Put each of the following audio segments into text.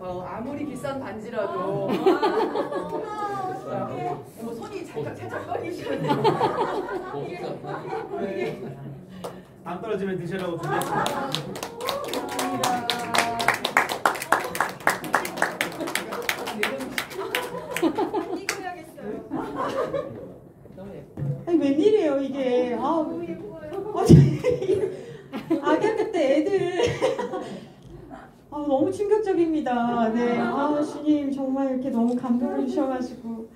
아무리 비싼 반지라도 뭐 손이 찰짝거리시는데 안 떨어지면 드시라고 준비했습니다. 아니 웬일이에요 이게. 너무 예뻐요. 아기학교 때 애들 너무 충격적입니다. 네, 주님 정말 이렇게 너무 감동을 주셔가지고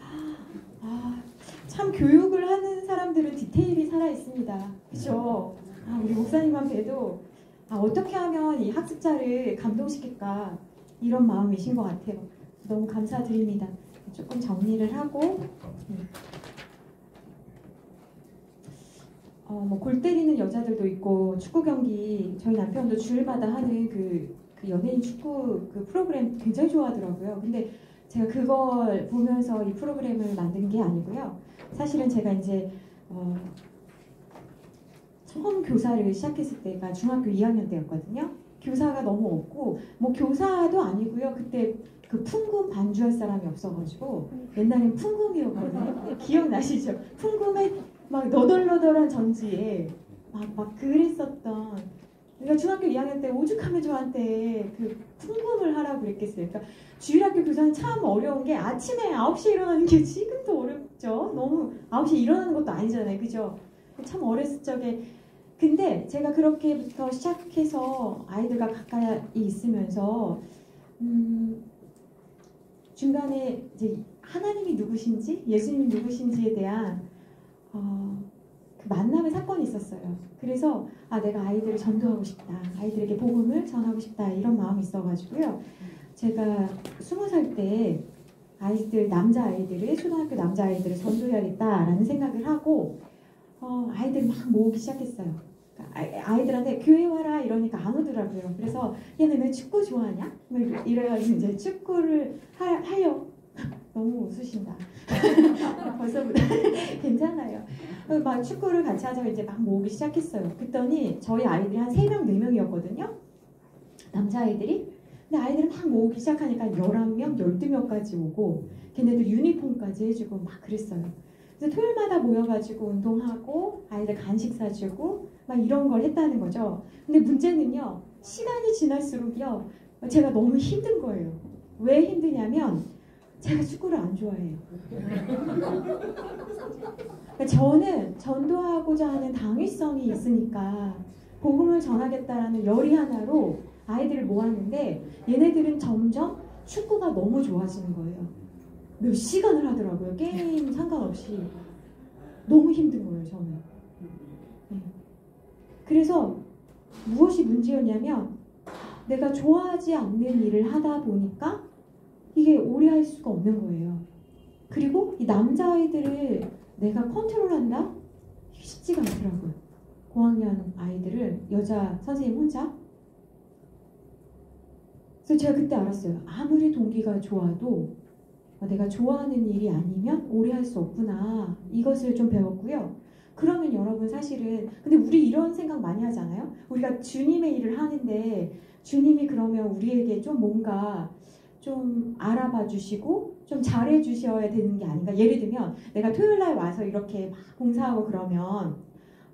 참 교육을 하는 사람들은 디테일이 살아 있습니다. 그렇죠? 우리 목사님만 봬도 어떻게 하면 이 학습자를 감동시킬까 이런 마음이신 것 같아요. 너무 감사드립니다. 조금 정리를 하고 뭐 골 때리는 여자들도 있고 축구 경기 저희 남편도 주일마다 하는 그 연예인 축구 그 프로그램 굉장히 좋아하더라고요. 근데 제가 그걸 보면서 이 프로그램을 만든 게 아니고요. 사실은 제가 이제 처음 교사를 시작했을 때가 중학교 2학년 때였거든요. 교사가 너무 없고 뭐 교사도 아니고요. 그때 그 풍금 반주할 사람이 없어가지고 옛날엔 풍금이었거든요. 기억나시죠? 풍금에 막 너덜너덜한 전지에 막 그랬었던. 그러니까 중학교 2학년 때 오죽하면 저한테 그 풍금을 하라고 그랬겠어요. 그러니까 주일학교 교사는 참 어려운 게 아침에 9시에 일어나는 게 지금도 어렵죠. 너무 9시에 일어나는 것도 아니잖아요. 그죠? 참 어렸을 적에. 근데 제가 그렇게부터 시작해서 아이들과 가까이 있으면서 중간에 이제 하나님이 누구신지 예수님이 누구신지에 대한 그 만남의 사건이 있었어요. 그래서 내가 아이들을 전도하고 싶다. 아이들에게 복음을 전하고 싶다. 이런 마음이 있어가지고요. 제가 20살 때 남자아이들을 초등학교 남자아이들을 전도해야겠다라는 생각을 하고 아이들을 막 모으기 시작했어요. 아이들한테 교회 와라 이러니까 안 오더라고요. 그래서 얘는 왜 축구 좋아하냐? 이래가지고 이제 축구를 하려. 너무 웃으신다. 벌써부터 괜찮아요. 막 축구를 같이 하자고 이제 막 모으기 시작했어요. 그랬더니 저희 아이들이 한 3명, 4명이었거든요. 남자아이들이. 근데 아이들을 막 모으기 시작하니까 11명, 12명까지 오고 걔네들 유니폼까지 해주고 막 그랬어요. 그래서 토요일마다 모여가지고 운동하고 아이들 간식 사주고 막 이런 걸 했다는 거죠. 근데 문제는요. 시간이 지날수록요. 제가 너무 힘든 거예요. 왜 힘드냐면 제가 축구를 안 좋아해요. 저는 전도하고자 하는 당위성이 있으니까 복음을 전하겠다라는 열의 하나로 아이들을 모았는데 얘네들은 점점 축구가 너무 좋아지는 거예요. 몇 시간을 하더라고요. 게임 상관없이. 너무 힘든 거예요, 저는. 그래서 무엇이 문제였냐면 내가 좋아하지 않는 일을 하다 보니까 이게 오래 할 수가 없는 거예요. 그리고 이 남자아이들을 내가 컨트롤한다? 이게 쉽지가 않더라고요. 고학년 아이들을 여자 선생님 혼자. 그래서 제가 그때 알았어요. 아무리 동기가 좋아도 내가 좋아하는 일이 아니면 오래 할 수 없구나. 이것을 좀 배웠고요. 그러면 여러분 사실은 근데 우리 이런 생각 많이 하잖아요. 우리가 주님의 일을 하는데 주님이 그러면 우리에게 좀 뭔가 좀 알아봐 주시고 좀 잘해 주셔야 되는 게 아닌가. 예를 들면 내가 토요일날 와서 이렇게 막 봉사하고 그러면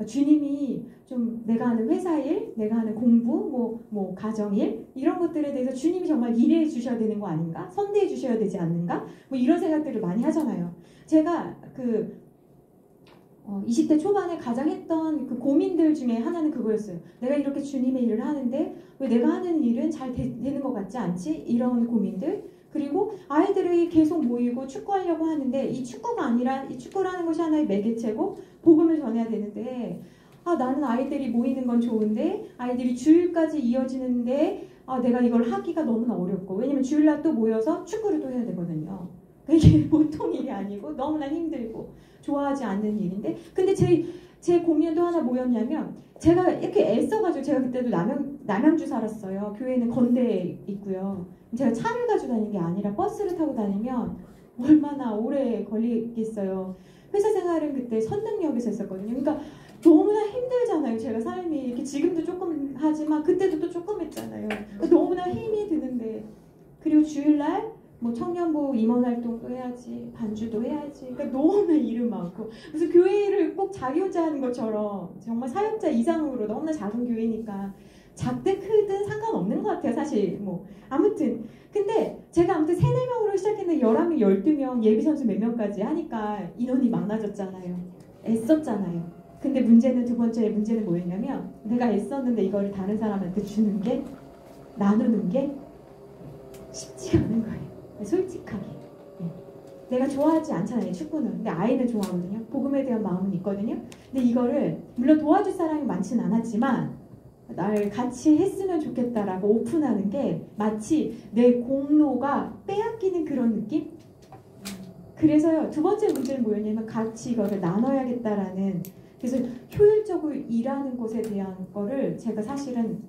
주님이 좀 내가 하는 회사일, 내가 하는 공부, 뭐 가정일 이런 것들에 대해서 주님이 정말 일해 주셔야 되는 거 아닌가? 선대해 주셔야 되지 않는가? 뭐 이런 생각들을 많이 하잖아요. 제가 20대 초반에 가장 했던 그 고민들 중에 하나는 그거였어요. 내가 이렇게 주님의 일을 하는데 왜 내가 하는 일은 잘 되는 것 같지 않지? 이런 고민들. 그리고 아이들이 계속 모이고 축구하려고 하는데 이 축구가 아니라 이 축구라는 것이 하나의 매개체고 복음을 전해야 되는데 나는 아이들이 모이는 건 좋은데 아이들이 주일까지 이어지는데 내가 이걸 하기가 너무나 어렵고 왜냐면 주일날 또 모여서 축구를 또 해야 되거든요. 이게 보통 일이 아니고 너무나 힘들고 좋아하지 않는 일인데 근데 제 고민도 하나 뭐였냐면 제가 이렇게 애써가지고 제가 그때도 남양주 살았어요. 교회는 건대에 있고요. 제가 차를 가지고 다니는 게 아니라 버스를 타고 다니면 얼마나 오래 걸리겠어요. 회사 생활은 그때 선릉역에서 했었거든요. 그러니까 너무나 힘들잖아요. 제가 삶이 이렇게 지금도 조금 하지만 그때도 또 조금 했잖아요. 너무나 힘이 드는데 그리고 주일날 뭐 청년부 임원활동도 해야지, 반주도 해야지. 그러니까 너무나 일은 많고 무슨 교회를 꼭 자기 혼자 하는 것처럼 정말 사역자 이상으로 너무나 작은 교회니까 작든 크든 상관없는 것 같아요. 사실 뭐 아무튼 근데 제가 아무튼 3-4명으로 시작했는데 11명, 12명 예비선수 몇 명까지 하니까 인원이 많아졌잖아요. 애썼잖아요. 근데 문제는 두 번째 문제는 뭐였냐면 내가 애썼는데 이거를 다른 사람한테 주는 게 나누는 게 쉽지가 않은 거예요. 솔직하게. 내가 좋아하지 않잖아요. 축구는. 근데 아이는 좋아하거든요. 복음에 대한 마음은 있거든요. 근데 이거를 물론 도와줄 사람이 많지는 않았지만 날 같이 했으면 좋겠다라고 오픈하는 게 마치 내 공로가 빼앗기는 그런 느낌? 그래서요. 두 번째 문제는 뭐였냐면 같이 이거를 나눠야겠다라는 그래서 효율적으로 일하는 것에 대한 거를 제가 사실은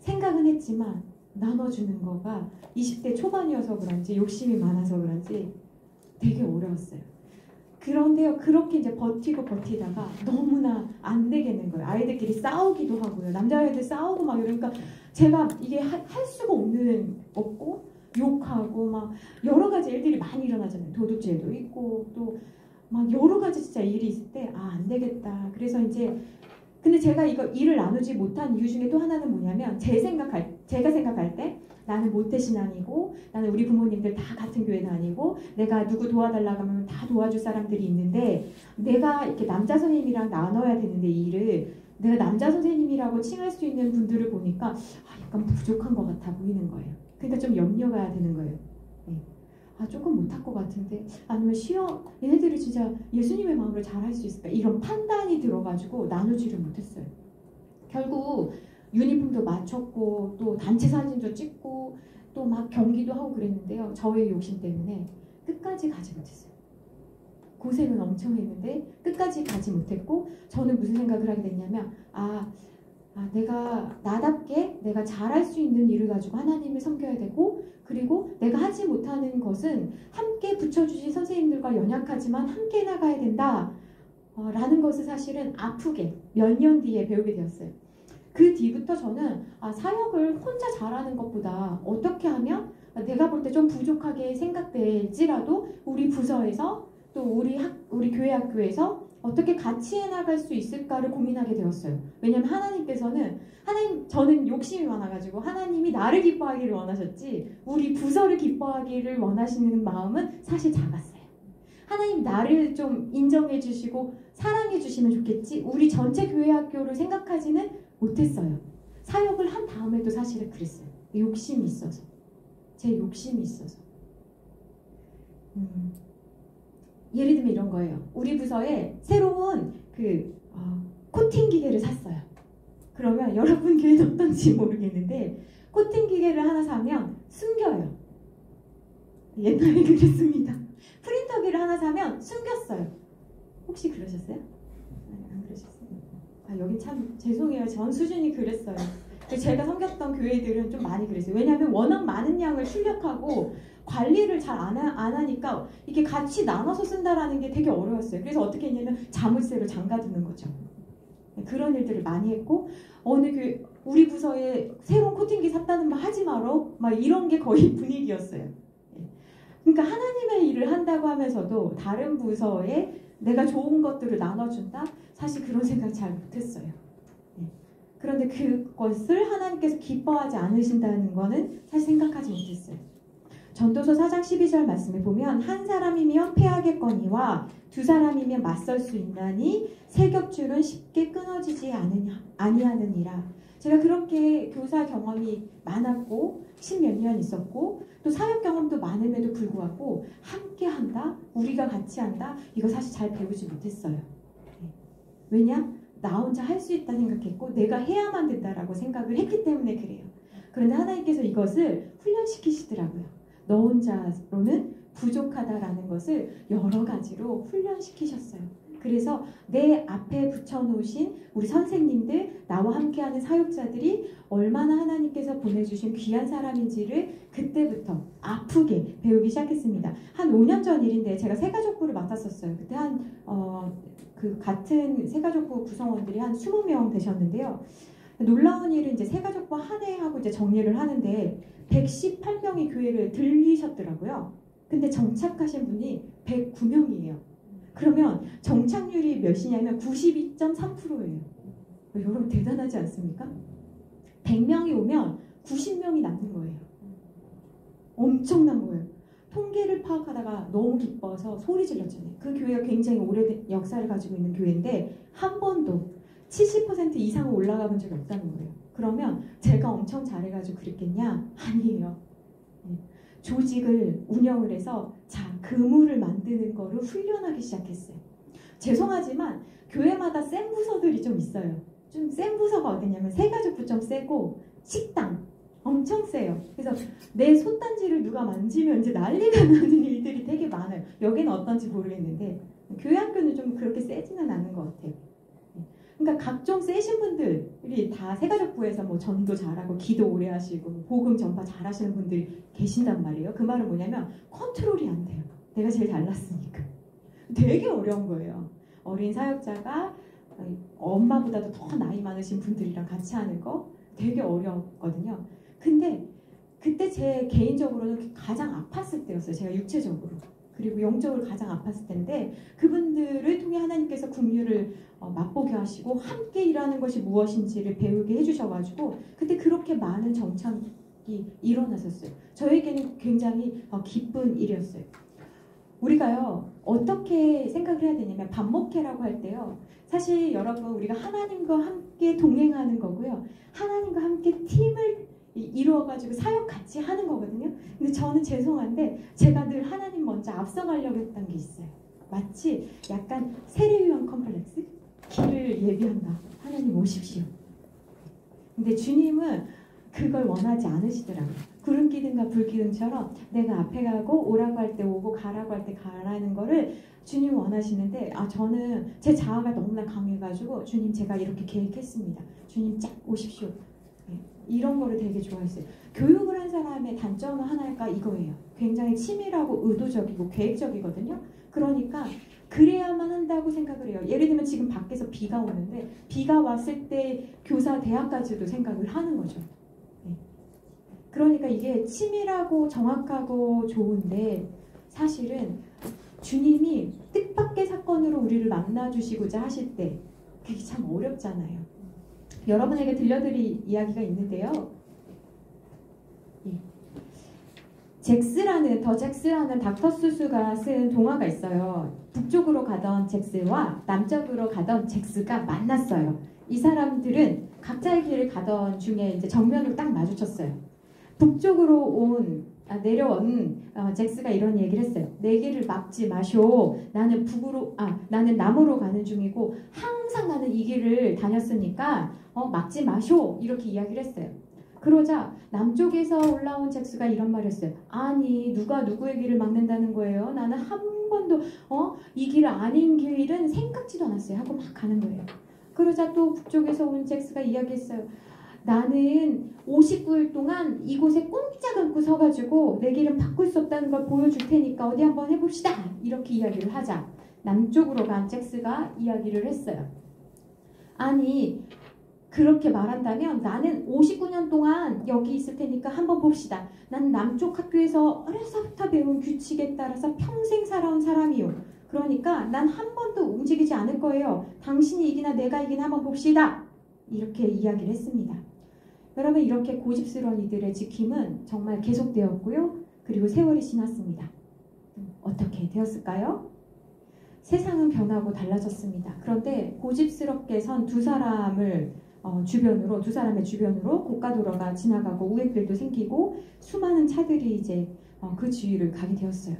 생각은 했지만 나눠주는 거가 20대 초반이어서 그런지 욕심이 많아서 그런지 되게 어려웠어요. 그런데요, 그렇게 이제 버티다가 너무나 안 되겠는 거예요. 아이들끼리 싸우기도 하고요. 남자아이들 싸우고 막 이러니까 제가 이게 할 수가 없고 욕하고 막 여러 가지 일들이 많이 일어나잖아요. 도둑질도 있고 또 막 여러 가지 진짜 일이 있을 때 안 되겠다. 그래서 이제 근데 제가 이거 일을 나누지 못한 이유 중에 또 하나는 뭐냐면 제가 생각할 때 나는 모태신앙이고 나는 우리 부모님들 다 같은 교회 다니고 내가 누구 도와달라고 하면 다 도와줄 사람들이 있는데 내가 이렇게 남자 선생님이랑 나눠야 되는데 이 일을 내가 남자 선생님이라고 칭할 수 있는 분들을 보니까 약간 부족한 것 같아 보이는 거예요. 그러니까 좀 염려가 되는 거예요. 네. 조금 못할 것 같은데 아니면 얘네들이 진짜 예수님의 마음을 잘 할 수 있을까 이런 판단이 들어가지고 나누지를 못했어요. 결국 유니폼도 맞췄고 또 단체 사진도 찍고 또 막 경기도 하고 그랬는데요. 저의 욕심 때문에 끝까지 가지 못했어요. 고생은 엄청 했는데 끝까지 가지 못했고 저는 무슨 생각을 하게 됐냐면 내가 나답게 내가 잘할 수 있는 일을 가지고 하나님을 섬겨야 되고 그리고 내가 하지 못하는 것은 함께 붙여주신 선생님들과 연약하지만 함께 나가야 된다 라는 것을 사실은 아프게 몇 년 뒤에 배우게 되었어요. 그 뒤부터 저는 사역을 혼자 잘하는 것보다 어떻게 하면 내가 볼 때 좀 부족하게 생각될지라도 우리 부서에서 또 우리 교회 학교에서 어떻게 같이 해나갈 수 있을까를 고민하게 되었어요. 왜냐하면 저는 욕심이 많아가지고 하나님이 나를 기뻐하기를 원하셨지 우리 부서를 기뻐하기를 원하시는 마음은 사실 작았어요. 하나님이 나를 좀 인정해 주시고 사랑해 주시면 좋겠지 우리 전체 교회 학교를 생각하지는 못했어요. 사역을 한 다음에도 사실은 그랬어요. 욕심이 있어서 제 욕심이 있어서 예를 들면 이런 거예요. 우리 부서에 새로운 코팅 기계를 샀어요. 그러면 여러분 교회는 어떤지 모르겠는데 코팅 기계를 하나 사면 숨겨요. 옛날에 그랬습니다. 프린터기를 하나 사면 숨겼어요. 혹시 그러셨어요? 안 그러셨어요? 여긴 참 죄송해요. 전 수준이 그랬어요. 제가 섬겼던 교회들은 좀 많이 그랬어요. 왜냐하면 워낙 많은 양을 출력하고 관리를 잘 안 하니까 이게 같이 나눠서 쓴다라는 게 되게 어려웠어요. 그래서 어떻게 했냐면 자물쇠로 잠가두는 거죠. 그런 일들을 많이 했고 우리 부서에 새로운 코팅기 샀다는 말 하지 마라 막 이런 게 거의 분위기였어요. 그러니까 하나님의 일을 한다고 하면서도 다른 부서에 내가 좋은 것들을 나눠준다? 사실 그런 생각 잘 못했어요. 그런데 그것을 하나님께서 기뻐하지 않으신다는 거는 사실 생각하지 못했어요. 전도서 4장 12절 말씀에 보면 한 사람이면 패하겠거니와 두 사람이면 맞설 수 있나니 세 겹줄은 쉽게 끊어지지 아니하느니라. 제가 그렇게 교사 경험이 많았고 10몇 년 있었고 또 사역 경험도 많음에도 불구하고 함께 한다? 우리가 같이 한다? 이거 사실 잘 배우지 못했어요. 왜냐? 나 혼자 할 수 있다 생각했고 내가 해야만 된다라고 생각을 했기 때문에 그래요. 그런데 하나님께서 이것을 훈련시키시더라고요. 너 혼자로는 부족하다라는 것을 여러 가지로 훈련시키셨어요. 그래서 내 앞에 붙여놓으신 우리 선생님들, 나와 함께하는 사역자들이 얼마나 하나님께서 보내주신 귀한 사람인지를 그때부터 아프게 배우기 시작했습니다. 한 5년 전 일인데 제가 새가족부를 맡았었어요. 그때 같은 새가족부 구성원들이 한 20명 되셨는데요. 놀라운 일은 이제 새가족부 한 해하고 이제 정리를 하는데 118명이 교회를 들리셨더라고요. 근데 정착하신 분이 109명이에요. 그러면 정착률이 몇이냐면 92.3%예요. 여러분 대단하지 않습니까? 100명이 오면 90명이 남는 거예요. 엄청난 거예요. 통계를 파악하다가 너무 기뻐서 소리 질렀잖아요. 그 교회가 굉장히 오래된 역사를 가지고 있는 교회인데 한 번도 70% 이상을 올라가 본 적이 없다는 거예요. 그러면 제가 엄청 잘해가지고 그랬겠냐? 아니에요. 조직을 운영을 해서 그물을 만드는 거를 훈련하기 시작했어요. 죄송하지만 교회마다 센 부서들이 좀 있어요. 좀 센 부서가 어디냐면 새가족부 좀 세고 식당 엄청 세요. 그래서 내 손단지를 누가 만지면 이제 난리가 나는 일들이 되게 많아요. 여기는 어떤지 모르겠는데 교회 학교는 좀 그렇게 세지는 않은 것 같아요. 그러니까 각종 세신 분들이 다 새가족부에서 뭐 전도 잘하고 기도 오래 하시고 복음 전파 잘하시는 분들이 계신단 말이에요. 그 말은 뭐냐면 컨트롤이 안 돼요. 내가 제일 잘났으니까. 되게 어려운 거예요. 어린 사역자가 엄마보다도 더 나이 많으신 분들이랑 같이 하는 거 되게 어려웠거든요. 근데 그때 제 개인적으로는 가장 아팠을 때였어요. 제가 육체적으로. 그리고 영적으로 가장 아팠을 텐데 그분들을 통해 하나님께서 긍휼을 맛보게 하시고 함께 일하는 것이 무엇인지를 배우게 해주셔가지고 그때 그렇게 많은 정착이 일어났었어요. 저에게는 굉장히 기쁜 일이었어요. 우리가요 어떻게 생각을 해야 되냐면 반목회라고 할 때요 사실 여러분 우리가 하나님과 함께 동행하는 거고요 하나님과 함께 팀을 이루어가지고 사역 같이 하는 거거든요. 근데 저는 죄송한데 제가 늘 하나님 먼저 앞서가려고 했던 게 있어요. 마치 약간 세례요한 컴플렉스? 길을 예비한다. 하나님 오십시오. 근데 주님은 그걸 원하지 않으시더라고요. 구름기둥과 불기둥처럼 내가 앞에 가고 오라고 할 때 오고 가라고 할 때 가라는 거를 주님 원하시는데 저는 제 자아가 너무나 강해가지고 주님 제가 이렇게 계획했습니다. 주님 쫙 오십시오. 이런 거를 되게 좋아했어요. 교육을 한 사람의 단점은 하나가 이거예요. 굉장히 치밀하고 의도적이고 계획적이거든요. 그러니까 그래야만 한다고 생각을 해요. 예를 들면 지금 밖에서 비가 오는데 비가 왔을 때 교사 대학까지도 생각을 하는 거죠. 그러니까 이게 치밀하고 정확하고 좋은데 사실은 주님이 뜻밖의 사건으로 우리를 만나주시고자 하실 때 그게 참 어렵잖아요. 여러분에게 들려드릴 이야기가 있는데요. 더 잭스라는 닥터 수수가 쓴 동화가 있어요. 북쪽으로 가던 잭스와 남쪽으로 가던 잭스가 만났어요. 이 사람들은 각자의 길을 가던 중에 이제 정면으로 딱 마주쳤어요. 북쪽으로 내려온 잭스가 이런 얘기를 했어요. 내 길을 막지 마쇼. 나는 남으로 가는 중이고 항상 나는 이 길을 다녔으니까 막지 마쇼. 이렇게 이야기를 했어요. 그러자 남쪽에서 올라온 잭스가 이런 말을 했어요. 아니 누가 누구의 길을 막는다는 거예요? 나는 한 번도 이 길 아닌 길은 생각지도 않았어요. 하고 막 가는 거예요. 그러자 또 북쪽에서 온 잭스가 이야기했어요. 나는 59일 동안 이곳에 꼼짝 않고 서가지고 내 길은 바꿀 수 없다는 걸 보여줄 테니까 어디 한번 해봅시다. 이렇게 이야기를 하자 남쪽으로 간 잭스가 이야기를 했어요. 아니 그렇게 말한다면 나는 59년 동안 여기 있을 테니까 한번 봅시다. 난 남쪽 학교에서 어려서부터 배운 규칙에 따라서 평생 살아온 사람이요. 그러니까 난 한 번도 움직이지 않을 거예요. 당신이 이기나 내가 이기나 한번 봅시다. 이렇게 이야기를 했습니다. 여러분 이렇게 고집스러운 이들의 지킴은 정말 계속되었고요. 그리고 세월이 지났습니다. 어떻게 되었을까요? 세상은 변하고 달라졌습니다. 그런데 고집스럽게 선 두 사람의 주변으로 고가도로가 지나가고 우회길도 생기고 수많은 차들이 이제 그 주위를 가게 되었어요.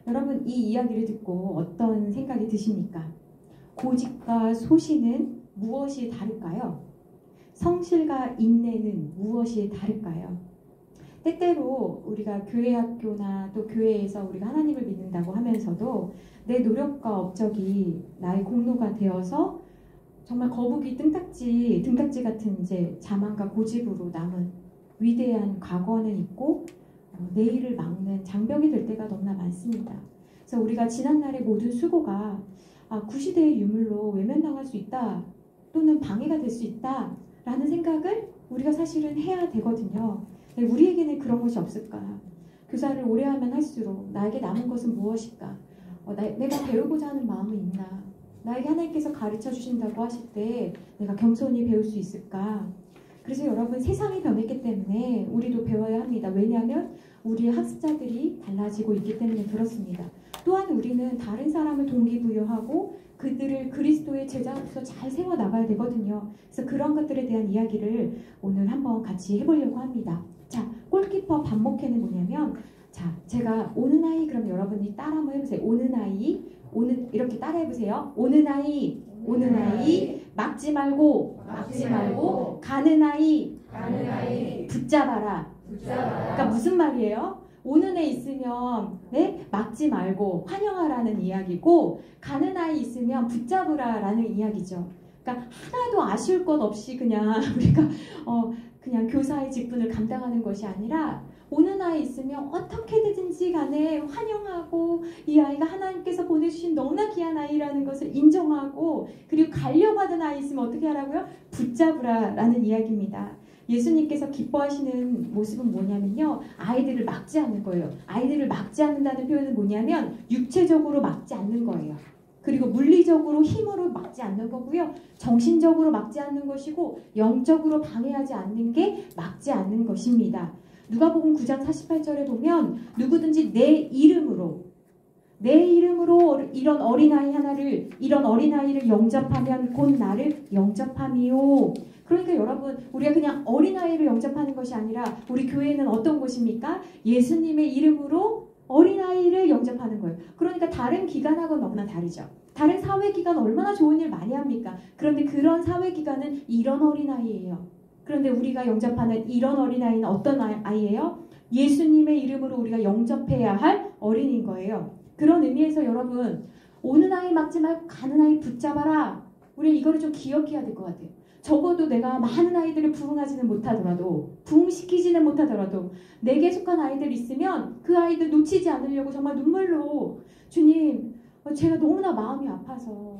여러분 이 이야기를 듣고 어떤 생각이 드십니까? 고집과 소신은 무엇이 다를까요? 성실과 인내는 무엇이 다를까요? 때때로 우리가 교회 학교나 또 교회에서 우리가 하나님을 믿는다고 하면서도 내 노력과 업적이 나의 공로가 되어서 정말 거북이 등딱지 같은 이제 자만과 고집으로 남은 위대한 과거는 있고 내일을 막는 장벽이 될 때가 너무나 많습니다. 그래서 우리가 지난날의 모든 수고가 구시대의 유물로 외면당할 수 있다 또는 방해가 될 수 있다 라는 생각을 우리가 사실은 해야 되거든요. 우리에게는 그런 것이 없을까? 교사를 오래 하면 할수록 나에게 남은 것은 무엇일까? 내가 배우고자 하는 마음이 있나? 나에게 하나님께서 가르쳐 주신다고 하실 때 내가 겸손히 배울 수 있을까? 그래서 여러분, 세상이 변했기 때문에 우리도 배워야 합니다. 왜냐하면 우리의 학습자들이 달라지고 있기 때문에 그렇습니다. 또한 우리는 다른 사람을 동기부여하고 그들을 그리스도의 제자로서 잘 세워나가야 되거든요. 그래서 그런 것들에 대한 이야기를 오늘 한번 같이 해보려고 합니다. 자, 골키퍼 반목회는 뭐냐면, 자, 제가 오는 아이, 그럼 여러분이 따라 한번 해보세요. 오는 아이, 이렇게 따라 해보세요. 오는 아이, 오는 아이, 막지 말고, 가는 아이, 붙잡아라. 그러니까 무슨 말이에요? 오는 애 있으면 막지 말고 환영하라는 이야기고, 가는 아이 있으면 붙잡으라라는 이야기죠. 그러니까 하나도 아쉬울 것 없이 그냥 우리가 그냥 교사의 직분을 감당하는 것이 아니라, 오는 아이 있으면 어떻게든지 간에 환영하고 이 아이가 하나님께서 보내주신 너무나 귀한 아이라는 것을 인정하고, 그리고 갈려받은 아이 있으면 어떻게 하라고요? 붙잡으라라는 이야기입니다. 예수님께서 기뻐하시는 모습은 뭐냐면요, 아이들을 막지 않는 거예요. 아이들을 막지 않는다는 표현은 뭐냐면 육체적으로 막지 않는 거예요. 그리고 물리적으로 힘으로 막지 않는 거고요. 정신적으로 막지 않는 것이고, 영적으로 방해하지 않는 게 막지 않는 것입니다. 누가복음 9장 48절에 보면, 누구든지 내 이름으로 이런 어린아이를 영접하면 곧 나를 영접함이요. 그러니까 여러분, 우리가 그냥 어린아이를 영접하는 것이 아니라, 우리 교회는 어떤 곳입니까? 예수님의 이름으로 어린아이를 영접하는 거예요. 그러니까 다른 기관하고는 너무나 다르죠. 다른 사회기관 얼마나 좋은 일 많이 합니까? 그런데 그런 사회기관은 이런 어린아이예요. 그런데 우리가 영접하는 이런 어린아이는 어떤 아이예요? 예수님의 이름으로 우리가 영접해야 할 어린인 거예요. 그런 의미에서 여러분, 오는 아이 막지 말고 가는 아이 붙잡아라. 우리 이거를 좀 기억해야 될 것 같아요. 적어도 내가 많은 아이들을 부흥하지는 못하더라도, 부흥시키지는 못하더라도 내게 속한 아이들 있으면 그 아이들 놓치지 않으려고 정말 눈물로, 주님, 제가 너무나 마음이 아파서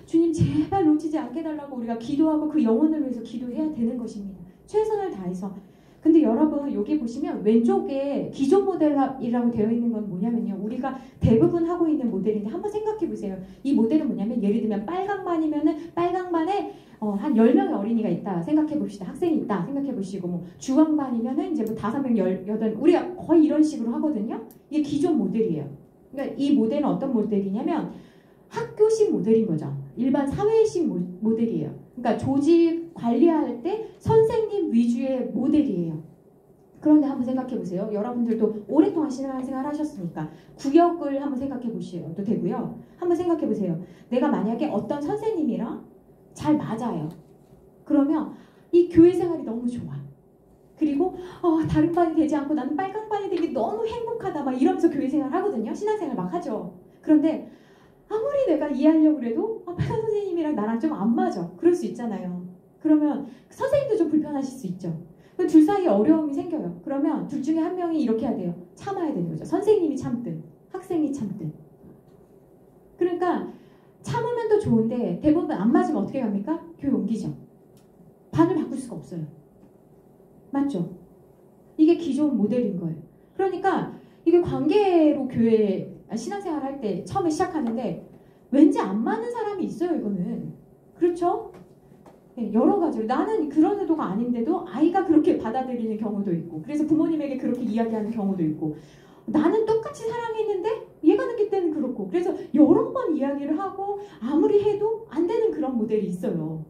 주님 제발 놓치지 않게 달라고 우리가 기도하고 그 영혼을 위해서 기도해야 되는 것입니다. 최선을 다해서. 근데 여러분, 여기 보시면 왼쪽에 기존 모델이라고 되어 있는 건 뭐냐면요, 우리가 대부분 하고 있는 모델인데 한번 생각해 보세요. 이 모델은 뭐냐면, 예를 들면 빨강반이면은 빨강반에 한 10명의 어린이가 있다 생각해 봅시다. 학생이 있다 생각해 보시고, 뭐 주황반이면은 이제 뭐 5명, 18, 우리가 거의 이런 식으로 하거든요. 이게 기존 모델이에요. 그러니까 이 모델은 어떤 모델이냐면 학교식 모델인 거죠. 일반 사회식 모델이에요. 그러니까 조직 관리할 때 선생님 위주의 모델이에요. 그런데 한번 생각해 보세요. 여러분들도 오랫동안 신앙생활 하셨으니까 구역을 한번 생각해 보셔도 되고요. 한번 생각해 보세요. 내가 만약에 어떤 선생님이랑 잘 맞아요. 그러면 이 교회 생활이 너무 좋아. 그리고 다른 반이 되지 않고 나는 빨강 반이 되기 너무 행복하다 막 이러면서 교회 생활 하거든요. 신앙생활 막 하죠. 그런데 아무리 내가 이해하려고 해도 빨강 선생님이랑 나랑 좀 안 맞아. 그럴 수 있잖아요. 그러면 선생님도 좀 불편하실 수 있죠. 둘 사이에 어려움이 생겨요. 그러면 둘 중에 한 명이 이렇게 해야 돼요. 참아야 되는 거죠. 선생님이 참든 학생이 참든. 그러니까 참으면 또 좋은데 대부분 안 맞으면 어떻게 합니까? 교회 옮기죠. 반을 바꿀 수가 없어요. 맞죠? 이게 기존 모델인 거예요. 그러니까 이게 관계로 교회 신앙생활 할 때 처음에 시작하는데 왠지 안 맞는 사람이 있어요. 이거는. 그렇죠? 네, 여러 가지로. 나는 그런 의도가 아닌데도 아이가 그렇게 받아들이는 경우도 있고, 그래서 부모님에게 그렇게 이야기하는 경우도 있고, 나는 똑같이 사랑했는데 얘가 느낄 때는 그렇고, 그래서 여러 번 이야기를 하고 아무리 해도 안 되는 그런 모델이 있어요.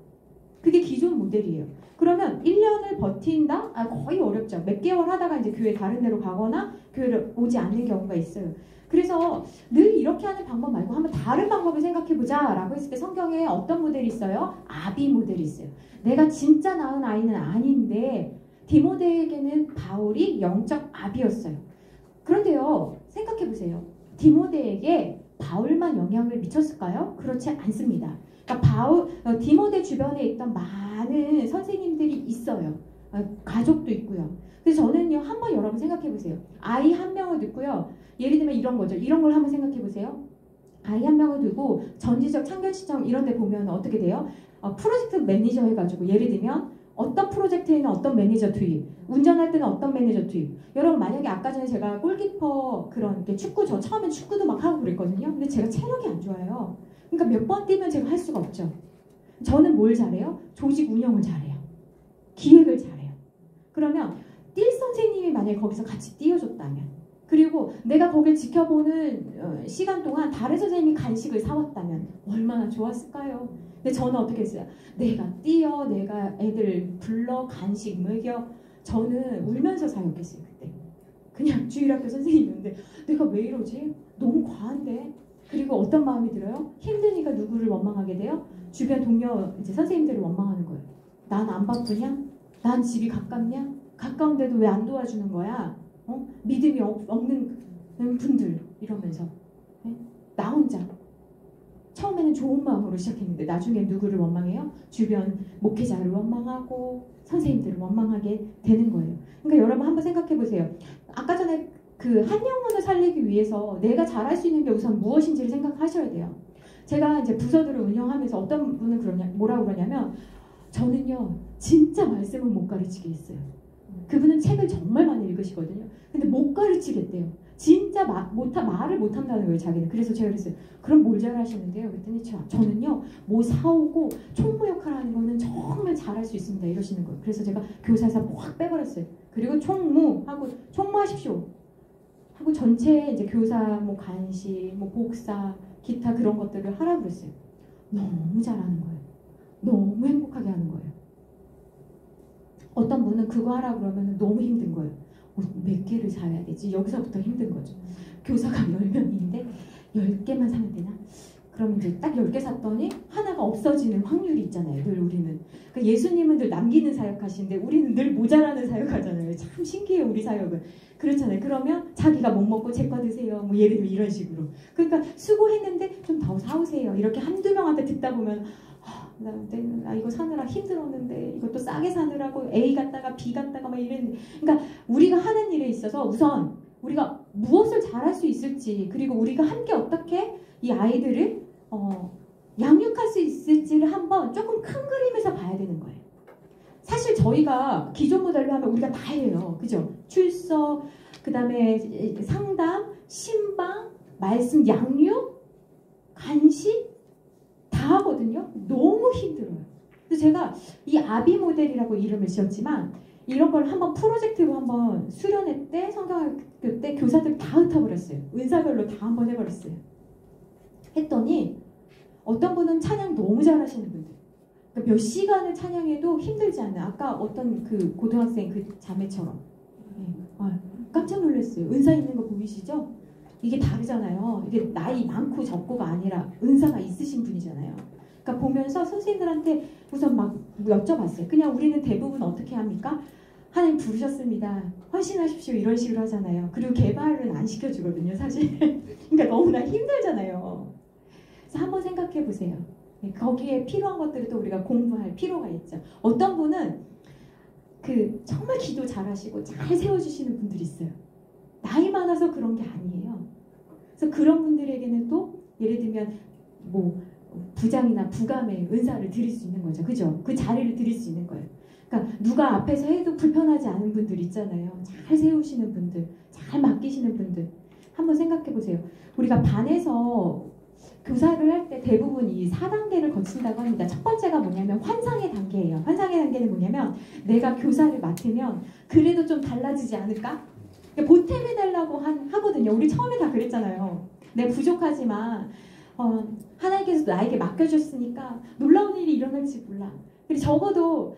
그게 기존 모델이에요. 그러면 1년을 버틴다? 거의 어렵죠. 몇 개월 하다가 이제 교회 다른 데로 가거나 교회를 오지 않는 경우가 있어요. 그래서 늘 이렇게 하는 방법 말고 한번 다른 방법을 생각해보자 라고 했을 때 성경에 어떤 모델이 있어요? 아비 모델이 있어요. 내가 진짜 낳은 아이는 아닌데 디모데에게는 바울이 영적 아비였어요. 그런데요, 생각해보세요. 디모데에게 바울만 영향을 미쳤을까요? 그렇지 않습니다. 그러니까 디모데 주변에 있던 많은 선생님들이 있어요. 가족도 있고요. 그래서 저는요, 한번 여러분 생각해보세요. 아이 한 명을 듣고요. 예를 들면 이런 거죠. 이런 걸 한번 생각해보세요. 아이 한 명을 두고 전지적 창견 시점 이런 데 보면 어떻게 돼요? 프로젝트 매니저 해가지고 예를 들면 어떤 프로젝트에는 어떤 매니저 투입, 운전할 때는 어떤 매니저 투입. 여러분 만약에 아까 전에 제가 골키퍼 그런 이렇게 축구 저 처음엔 축구도 막 하고 그랬거든요. 근데 제가 체력이 안 좋아요. 그러니까 몇 번 뛰면 제가 할 수가 없죠. 저는 뭘 잘해요? 조직 운영을 잘해요. 기획을 잘해요. 그러면 뛸 선생님이 만약에 거기서 같이 띄워줬다면 그리고 내가 거길 지켜보는 시간 동안 다른 선생님이 간식을 사왔다면 얼마나 좋았을까요? 근데 저는 어떻게 했어요? 내가 뛰어, 내가 애들 불러, 간식 먹여. 저는 울면서 사역했어요 그때. 그냥 주일학교 선생님이었는데 내가 왜 이러지? 너무 과한데? 그리고 어떤 마음이 들어요? 힘드니까 누구를 원망하게 돼요? 주변 동료 이제 선생님들을 원망하는 거예요. 난 안 바쁘냐? 난 집이 가깝냐? 가까운데도 왜 안 도와주는 거야? 믿음이 없는 분들 이러면서 네? 나 혼자 처음에는 좋은 마음으로 시작했는데 나중에 누구를 원망해요? 주변 목회자를 원망하고 선생님들을 원망하게 되는 거예요. 그러니까 여러분 한번 생각해 보세요. 아까 전에 그 한 영혼을 살리기 위해서 내가 잘할 수 있는 게 우선 무엇인지를 생각하셔야 돼요. 제가 이제 부서들을 운영하면서 어떤 분은 뭐라고 그러냐면 저는요 진짜 말씀은 못 가르치겠어요. 그분은 책을 정말 많이 읽으시거든요. 근데 못 가르치겠대요. 진짜 말을 못한다는 거예요, 자기는. 그래서 제가 그랬어요. 그럼 뭘 잘하시는데요? 그랬더니 저는요, 뭐 사오고 총무 역할 하는 거는 정말 잘할 수 있습니다. 이러시는 거예요. 그래서 제가 교사에서 확 빼버렸어요. 그리고 총무하고 총무하십시오. 하고 전체 이제 교사, 뭐 간식, 뭐 복사, 기타 그런 것들을 하라고 그랬어요. 너무 잘하는 거예요. 너무 행복하게 하는 거예요. 어떤 분은 그거 하라고 그러면 너무 힘든 거예요. 몇 개를 사야 되지? 여기서부터 힘든 거죠. 교사가 10명인데 10개만 사면 되나? 그럼 이제 딱 10개 샀더니 하나가 없어지는 확률이 있잖아요. 늘 우리는. 그러니까 예수님은 늘 남기는 사역하시는데 우리는 늘 모자라는 사역하잖아요. 참 신기해요. 우리 사역은. 그렇잖아요. 그러면 자기가 못 먹고 제 거 드세요. 뭐 예를 들면 이런 식으로. 그러니까 수고했는데 좀 더 사오세요. 이렇게 한두 명한테 듣다 보면 나 이거 사느라 힘들었는데 이것도 싸게 사느라고 A 갔다가 B 갔다가 막 이랬는데 그러니까 우리가 하는 일에 있어서 우선 우리가 무엇을 잘할 수 있을지 그리고 우리가 함께 어떻게 이 아이들을 양육할 수 있을지를 한번 조금 큰 그림에서 봐야 되는 거예요. 사실 저희가 기존 모델로 하면 우리가 다 해요. 그죠? 출석, 그 다음에 상담, 신방, 말씀 양육, 간식 다 하거든요. 너무 힘들어요. 그래서 제가 이 아비 모델이라고 이름을 지었지만 이런 걸 한번 프로젝트로 한번 수련회 때 성경학교 때 교사들 다 흩어버렸어요. 은사별로 다 한번 해버렸어요. 했더니 어떤 분은 찬양 너무 잘하시는 분들 그러니까 몇 시간을 찬양해도 힘들지 않아요. 아까 어떤 그 고등학생 그 자매처럼 깜짝 놀랐어요. 은사 있는 거 보이시죠? 이게 다르잖아요. 이게 나이 많고 적고가 아니라 은사가 있으신 분이잖아요. 그러니까 보면서 선생님들한테 우선 막 여쭤봤어요. 그냥 우리는 대부분 어떻게 합니까? 하나님 부르셨습니다. 헌신하십시오. 이런 식으로 하잖아요. 그리고 개발은 안 시켜주거든요. 사실. 그러니까 너무나 힘들잖아요. 그래서 한번 생각해 보세요. 거기에 필요한 것들을 또 우리가 공부할 필요가 있죠. 어떤 분은 그 정말 기도 잘하시고 잘 세워주시는 분들이 있어요. 나이 많아서 그런 게 아니에요. 그래서 그런 분들에게는 또 예를 들면 뭐 부장이나 부감의 은사를 드릴 수 있는 거죠. 그죠? 그 자리를 드릴 수 있는 거예요. 그러니까 누가 앞에서 해도 불편하지 않은 분들 있잖아요. 잘 세우시는 분들, 잘 맡기시는 분들. 한번 생각해 보세요. 우리가 반에서 교사를 할 때 대부분 이 4단계를 거친다고 합니다. 첫 번째가 뭐냐면 환상의 단계예요. 환상의 단계는 뭐냐면 내가 교사를 맡으면 그래도 좀 달라지지 않을까? 보탬해달라고 하거든요. 우리 처음에 다 그랬잖아요. 내가 부족하지만 하나님께서 나에게 맡겨줬으니까 놀라운 일이 일어날지 몰라. 그리고 적어도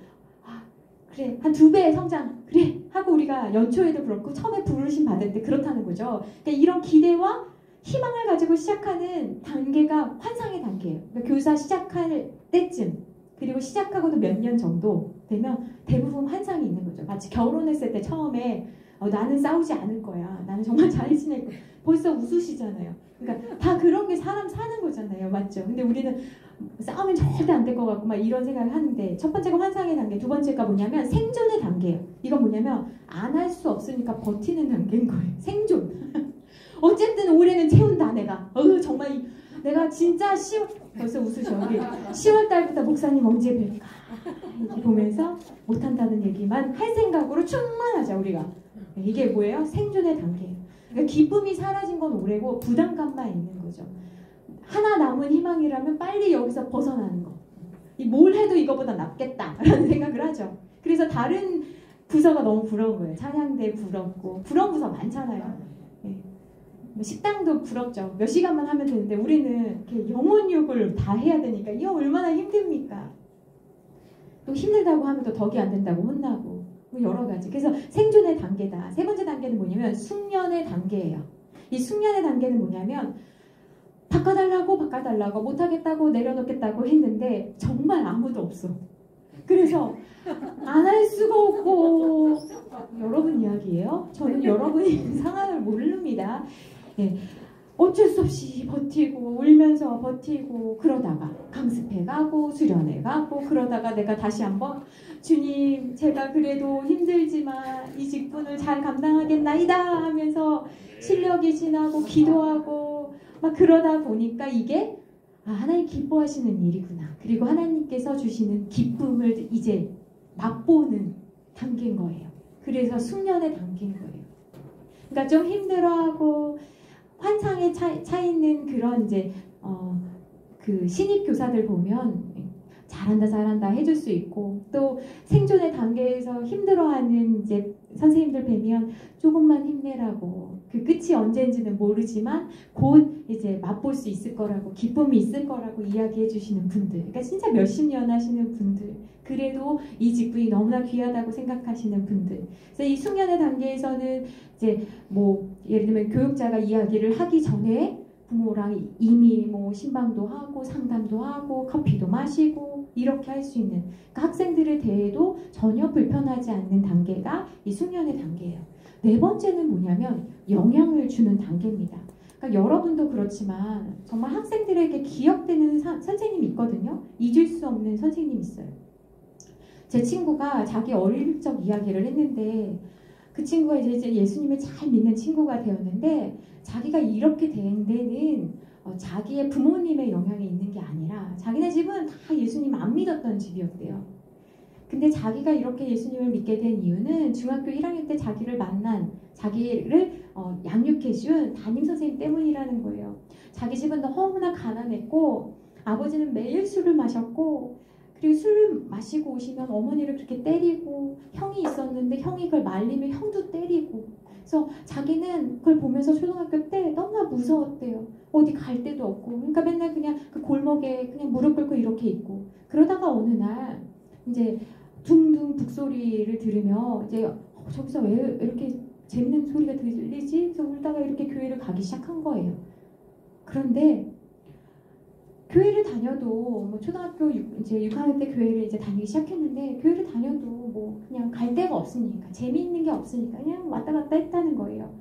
그래 한 2배의 성장 그래 하고 우리가 연초에도 그렇고 처음에 부르심 받을 때 그렇다는 거죠. 그러니까 이런 기대와 희망을 가지고 시작하는 단계가 환상의 단계예요. 그러니까 교사 시작할 때쯤 그리고 시작하고도 몇 년 정도 되면 대부분 환상이 있는 거죠. 마치 결혼했을 때 처음에 나는 싸우지 않을 거야. 나는 정말 잘 지낼 거야. 벌써 웃으시잖아요. 그러니까 다 그런 게 사람 사는 거잖아요. 맞죠? 근데 우리는 싸우면 절대 안 될 것 같고 막 이런 생각을 하는데 첫 번째가 환상의 단계, 두 번째가 뭐냐면 생존의 단계예요. 이건 뭐냐면 안 할 수 없으니까 버티는 단계인 거예요. 생존. 어쨌든 올해는 채운다 내가. 정말 내가 진짜 벌써 웃으셔. 우리 10월 달부터 목사님 언제 뵐까? 이렇게 보면서 못한다는 얘기만 할 생각으로 충만하자 우리가. 이게 뭐예요? 생존의 단계예요. 그러니까 기쁨이 사라진 건 오래고 부담감만 있는 거죠. 하나 남은 희망이라면 빨리 여기서 벗어나는 거. 뭘 해도 이거보다 낫겠다라는 생각을 하죠. 그래서 다른 부서가 너무 부러운 거예요. 찬양대 부럽고 부러운 부서 많잖아요. 네. 식당도 부럽죠. 몇 시간만 하면 되는데 우리는 이렇게 영혼육을 다 해야 되니까 이거 얼마나 힘듭니까? 또 힘들다고 하면 또 덕이 안 된다고 혼나고 여러 가지. 그래서 생존의 단계다. 세 번째 단계는 뭐냐면 숙련의 단계예요. 이 숙련의 단계는 뭐냐면 바꿔달라고 못하겠다고 내려놓겠다고 했는데 정말 아무도 없어. 그래서 안 할 수가 없고 여러분 이야기예요. 저는 여러분이 상황을 모릅니다. 예, 어쩔 수 없이 버티고 울면서 버티고 그러다가 강습해 가고 수련해 가고 그러다가 내가 다시 한번 주님 제가 그래도 힘들지만 이 직분을 잘 감당하겠나이다 하면서 실력이 지나고 기도하고 막 그러다 보니까 이게 하나님 기뻐하시는 일이구나. 그리고 하나님께서 주시는 기쁨을 이제 맛보는 단계인 거예요. 그래서 숙련의 단계인 거예요. 그러니까 좀 힘들어하고 환상에 차 있는 그런 이제 그 신입 교사들 보면 잘한다 해줄 수 있고 또 생존의 단계에서 힘들어하는 이제 선생님들 뵈면 조금만 힘내라고 그 끝이 언제인지는 모르지만 곧 이제 맛볼 수 있을 거라고 기쁨이 있을 거라고 이야기해 주시는 분들 그러니까 진짜 몇십 년 하시는 분들 그래도 이 직분이 너무나 귀하다고 생각하시는 분들 그래서 이 숙련의 단계에서는 이제 뭐 예를 들면 교육자가 이야기를 하기 전에 부모랑 이미 뭐 신방도 하고 상담도 하고 커피도 마시고 이렇게 할 수 있는 그러니까 학생들에 대해도 전혀 불편하지 않는 단계가 이 숙련의 단계예요. 네 번째는 뭐냐면 영향을 주는 단계입니다. 그러니까 여러분도 그렇지만 정말 학생들에게 기억되는 선생님이 있거든요. 잊을 수 없는 선생님이 있어요. 제 친구가 자기 어릴 적 이야기를 했는데 그 친구가 이제 예수님을 잘 믿는 친구가 되었는데 자기가 이렇게 된 데는 자기의 부모님의 영향이 있는 게 아니라 자기네 집은 다 예수님 안 믿었던 집이었대요. 근데 자기가 이렇게 예수님을 믿게 된 이유는 중학교 1학년 때 자기를 만난 자기를 양육해준 담임선생님 때문이라는 거예요. 자기 집은 너무나 가난했고 아버지는 매일 술을 마셨고 그리고 술을 마시고 오시면 어머니를 그렇게 때리고 형이 있었는데 형이 그걸 말리면 형도 때리고 그래서 자기는 그걸 보면서 초등학교 때 너무나 무서웠대요. 어디 갈 데도 없고 그러니까 맨날 그냥 그 골목에 그냥 무릎 꿇고 이렇게 있고 그러다가 어느 날 이제 둥둥 북소리를 들으며 이제 저기서 왜 이렇게 재밌는 소리가 들리지? 그래서 울다가 이렇게 교회를 가기 시작한 거예요. 그런데 교회를 다녀도 뭐 초등학교 이제 6학년 때 교회를 이제 다니기 시작했는데 교회를 다녀도 뭐 그냥 갈 데가 없으니까 재미있는 게 없으니까 그냥 왔다 갔다 했다는 거예요.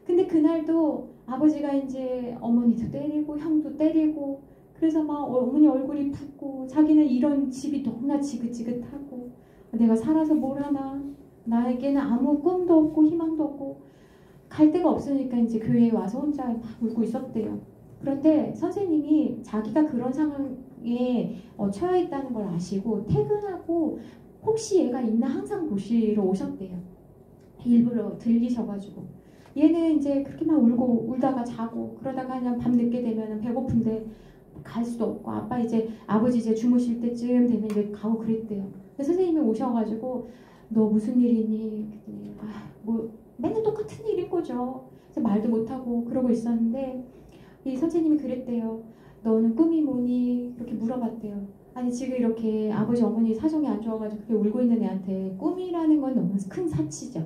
근데 그날도 아버지가 이제 어머니도 때리고 형도 때리고 그래서 막 어머니 얼굴이 붓고 자기는 이런 집이 너무나 지긋지긋하고 내가 살아서 뭘 하나 나에게는 아무 꿈도 없고 희망도 없고 갈 데가 없으니까 이제 교회에 와서 혼자 막 울고 있었대요. 그런데 선생님이 자기가 그런 상황에 처해 있다는 걸 아시고 퇴근하고 혹시 얘가 있나 항상 보시러 오셨대요. 일부러 들리셔가지고 얘는 이제 그렇게 막 울다가 자고 그러다가 그냥 밤 늦게 되면 배고픈데 갈 수도 없고 아버지 이제 주무실 때쯤 되면 이제 가고 그랬대요. 근데 선생님이 오셔가지고 너 무슨 일이니? 그랬더니 뭐 맨날 똑같은 일인 거죠. 그래서 말도 못하고 그러고 있었는데 이 선생님이 그랬대요. 너는 꿈이 뭐니? 이렇게 물어봤대요. 아니 지금 이렇게 아버지 어머니 사정이 안 좋아가지고 그렇게 울고 있는 애한테 꿈이라는 건 너무 큰 사치죠.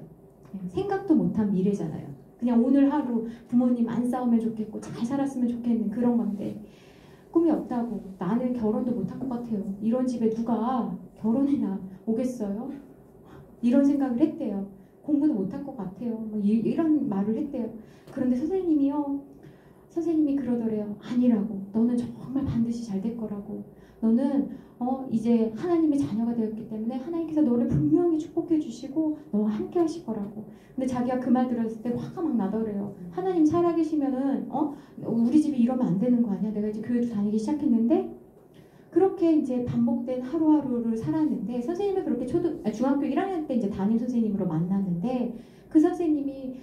생각도 못한 미래잖아요. 그냥 오늘 하루 부모님 안 싸우면 좋겠고 잘 살았으면 좋겠는 그런 건데 꿈이 없다고 나는 결혼도 못할 것 같아요. 이런 집에 누가 결혼이나 오겠어요? 이런 생각을 했대요. 공부도 못할 것 같아요. 뭐 이런 말을 했대요. 그런데 선생님이 그러더래요. 아니라고. 너는 정말 반드시 잘 될 거라고. 너는 이제 하나님의 자녀가 되었기 때문에 하나님께서 너를 분명히 축복해 주시고 너와 함께 하실 거라고. 근데 자기가 그 말 들었을 때 화가 막 나더래요. 하나님 살아계시면은 우리 집이 이러면 안 되는 거 아니야? 내가 이제 교회도 다니기 시작했는데 그렇게 이제 반복된 하루하루를 살았는데 선생님을 그렇게 중학교 1학년 때 이제 담임 선생님으로 만났는데 그 선생님이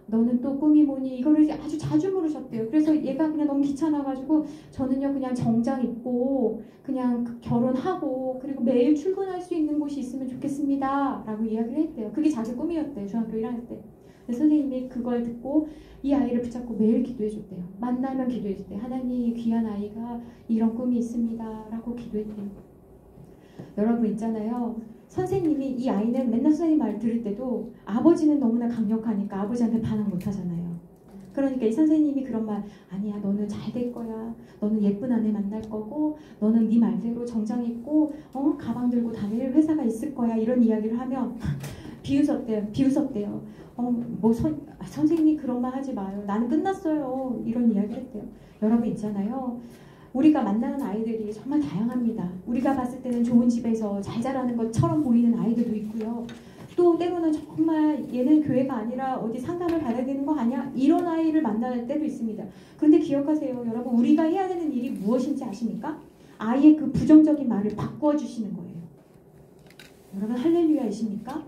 너는 또 꿈이 뭐니? 이거를 아주 자주 물으셨대요. 그래서 얘가 그냥 너무 귀찮아가지고 저는요 그냥 정장 입고 그냥 결혼하고 그리고 매일 출근할 수 있는 곳이 있으면 좋겠습니다 라고 이야기를 했대요. 그게 자기 꿈이었대요. 중학교 1학년 때. 근데 선생님이 그걸 듣고 이 아이를 붙잡고 매일 기도해 줬대요. 만나면 기도해 줬대요. 하나님 귀한 아이가 이런 꿈이 있습니다 라고 기도했대요. 여러분 있잖아요. 선생님이 이 아이는 맨날 선생님 말 들을 때도 아버지는 너무나 강력하니까 아버지한테 반항 못 하잖아요. 그러니까 이 선생님이 그런 말 아니야 너는 잘 될 거야. 너는 예쁜 아내 만날 거고 너는 네 말대로 정장 입고 가방 들고 다닐 회사가 있을 거야. 이런 이야기를 하면 비웃었대요. 선생님이 그런 말 하지 마요. 나는 끝났어요. 이런 이야기를 했대요. 여러분 있잖아요. 우리가 만나는 아이들이 정말 다양합니다. 우리가 봤을 때는 좋은 집에서 잘 자라는 것처럼 보이는 아이들도 있고요. 또 때로는 정말 얘는 교회가 아니라 어디 상담을 받아야 되는 거 아니야? 이런 아이를 만날 때도 있습니다. 그런데 기억하세요. 여러분 우리가 해야 되는 일이 무엇인지 아십니까? 아이의 그 부정적인 말을 바꾸어 주시는 거예요. 여러분 할렐루야이십니까?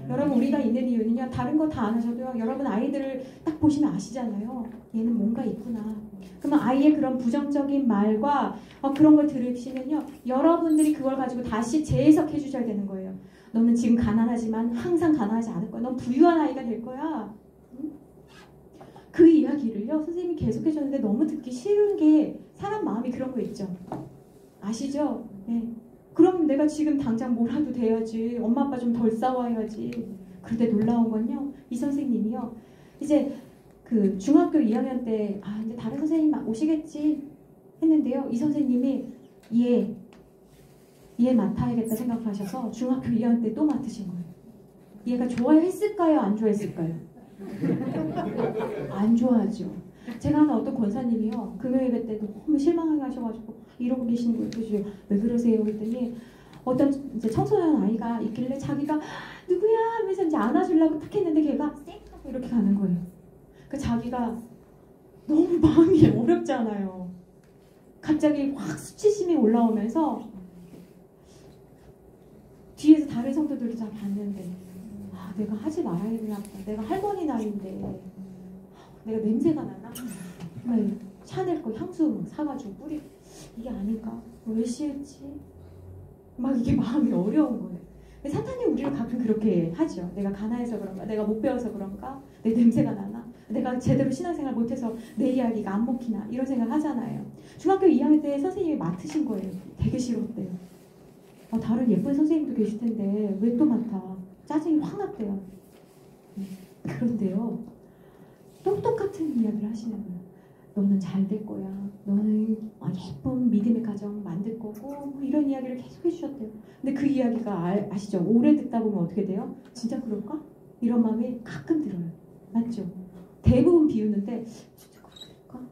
여러분 우리가 있는 이유는요. 다른 거 다 안 하셔도요. 여러분 아이들을 딱 보시면 아시잖아요. 얘는 뭔가 있구나. 그러면 아이의 그런 부정적인 말과 그런 걸 들으시면요. 여러분들이 그걸 가지고 다시 재해석해 주셔야 되는 거예요. 너는 지금 가난하지만 항상 가난하지 않을 거야. 넌 부유한 아이가 될 거야. 응? 그 이야기를요. 선생님이 계속해 주셨는데 너무 듣기 싫은 게 사람 마음이 그런 거 있죠. 아시죠? 네. 그럼 내가 지금 당장 뭐라도 돼야지. 엄마 아빠 좀 덜 싸워야지. 그런데 놀라운 건요. 이 선생님이요. 이제 그 중학교 2학년 때 이제 다른 선생님 오시겠지 했는데요. 이 선생님이 얘 맡아야겠다 생각하셔서 중학교 2학년 때 또 맡으신 거예요. 얘가 좋아했을까요? 안 좋아했을까요? 안 좋아하죠. 제가 아는 어떤 권사님이요. 금요예배 때도 너무 실망하게 하셔가지고 이러고 계시는 거예요. 그래서 왜 그러세요? 그랬더니 어떤 이제 청소년 아이가 있길래 자기가 누구야 하면서 이제 안아주려고 탁 했는데 걔가 쌩 하고 이렇게 가는 거예요. 그 자기가 너무 마음이 어렵잖아요. 갑자기 확 수치심이 올라오면서 뒤에서 다른 성도들도 다 봤는데 내가 하지 말아야 되나 보다. 내가 할머니 나이인데 내가 냄새가 나나? 샤넬 거 향수 사가지고 뿌리 이게 아닐까? 왜 시했지? 막 이게 마음이 어려운 거예요. 사탄이 우리를 가끔 그렇게 하죠. 내가 가난해서 그런가? 내가 못 배워서 그런가? 내 냄새가 나나? 내가 제대로 신앙생활 못해서 내 이야기가 안 먹히나? 이런 생각 하잖아요. 중학교 2학년 때 선생님이 맡으신 거예요. 되게 싫었대요. 다른 예쁜 선생님도 계실 텐데 왜 또 맡아? 짜증이 확 났대요. 그런데요. 똑똑같은 이야기를 하시는 거예요. 너는 잘 될 거야. 너는 예쁜 믿음의 가정 만들 거고 뭐 이런 이야기를 계속 해주셨대요. 근데 그 이야기가 아시죠? 오래 듣다 보면 어떻게 돼요? 진짜 그럴까? 이런 마음이 가끔 들어요. 맞죠? 대부분 비우는데 진짜 그럴까?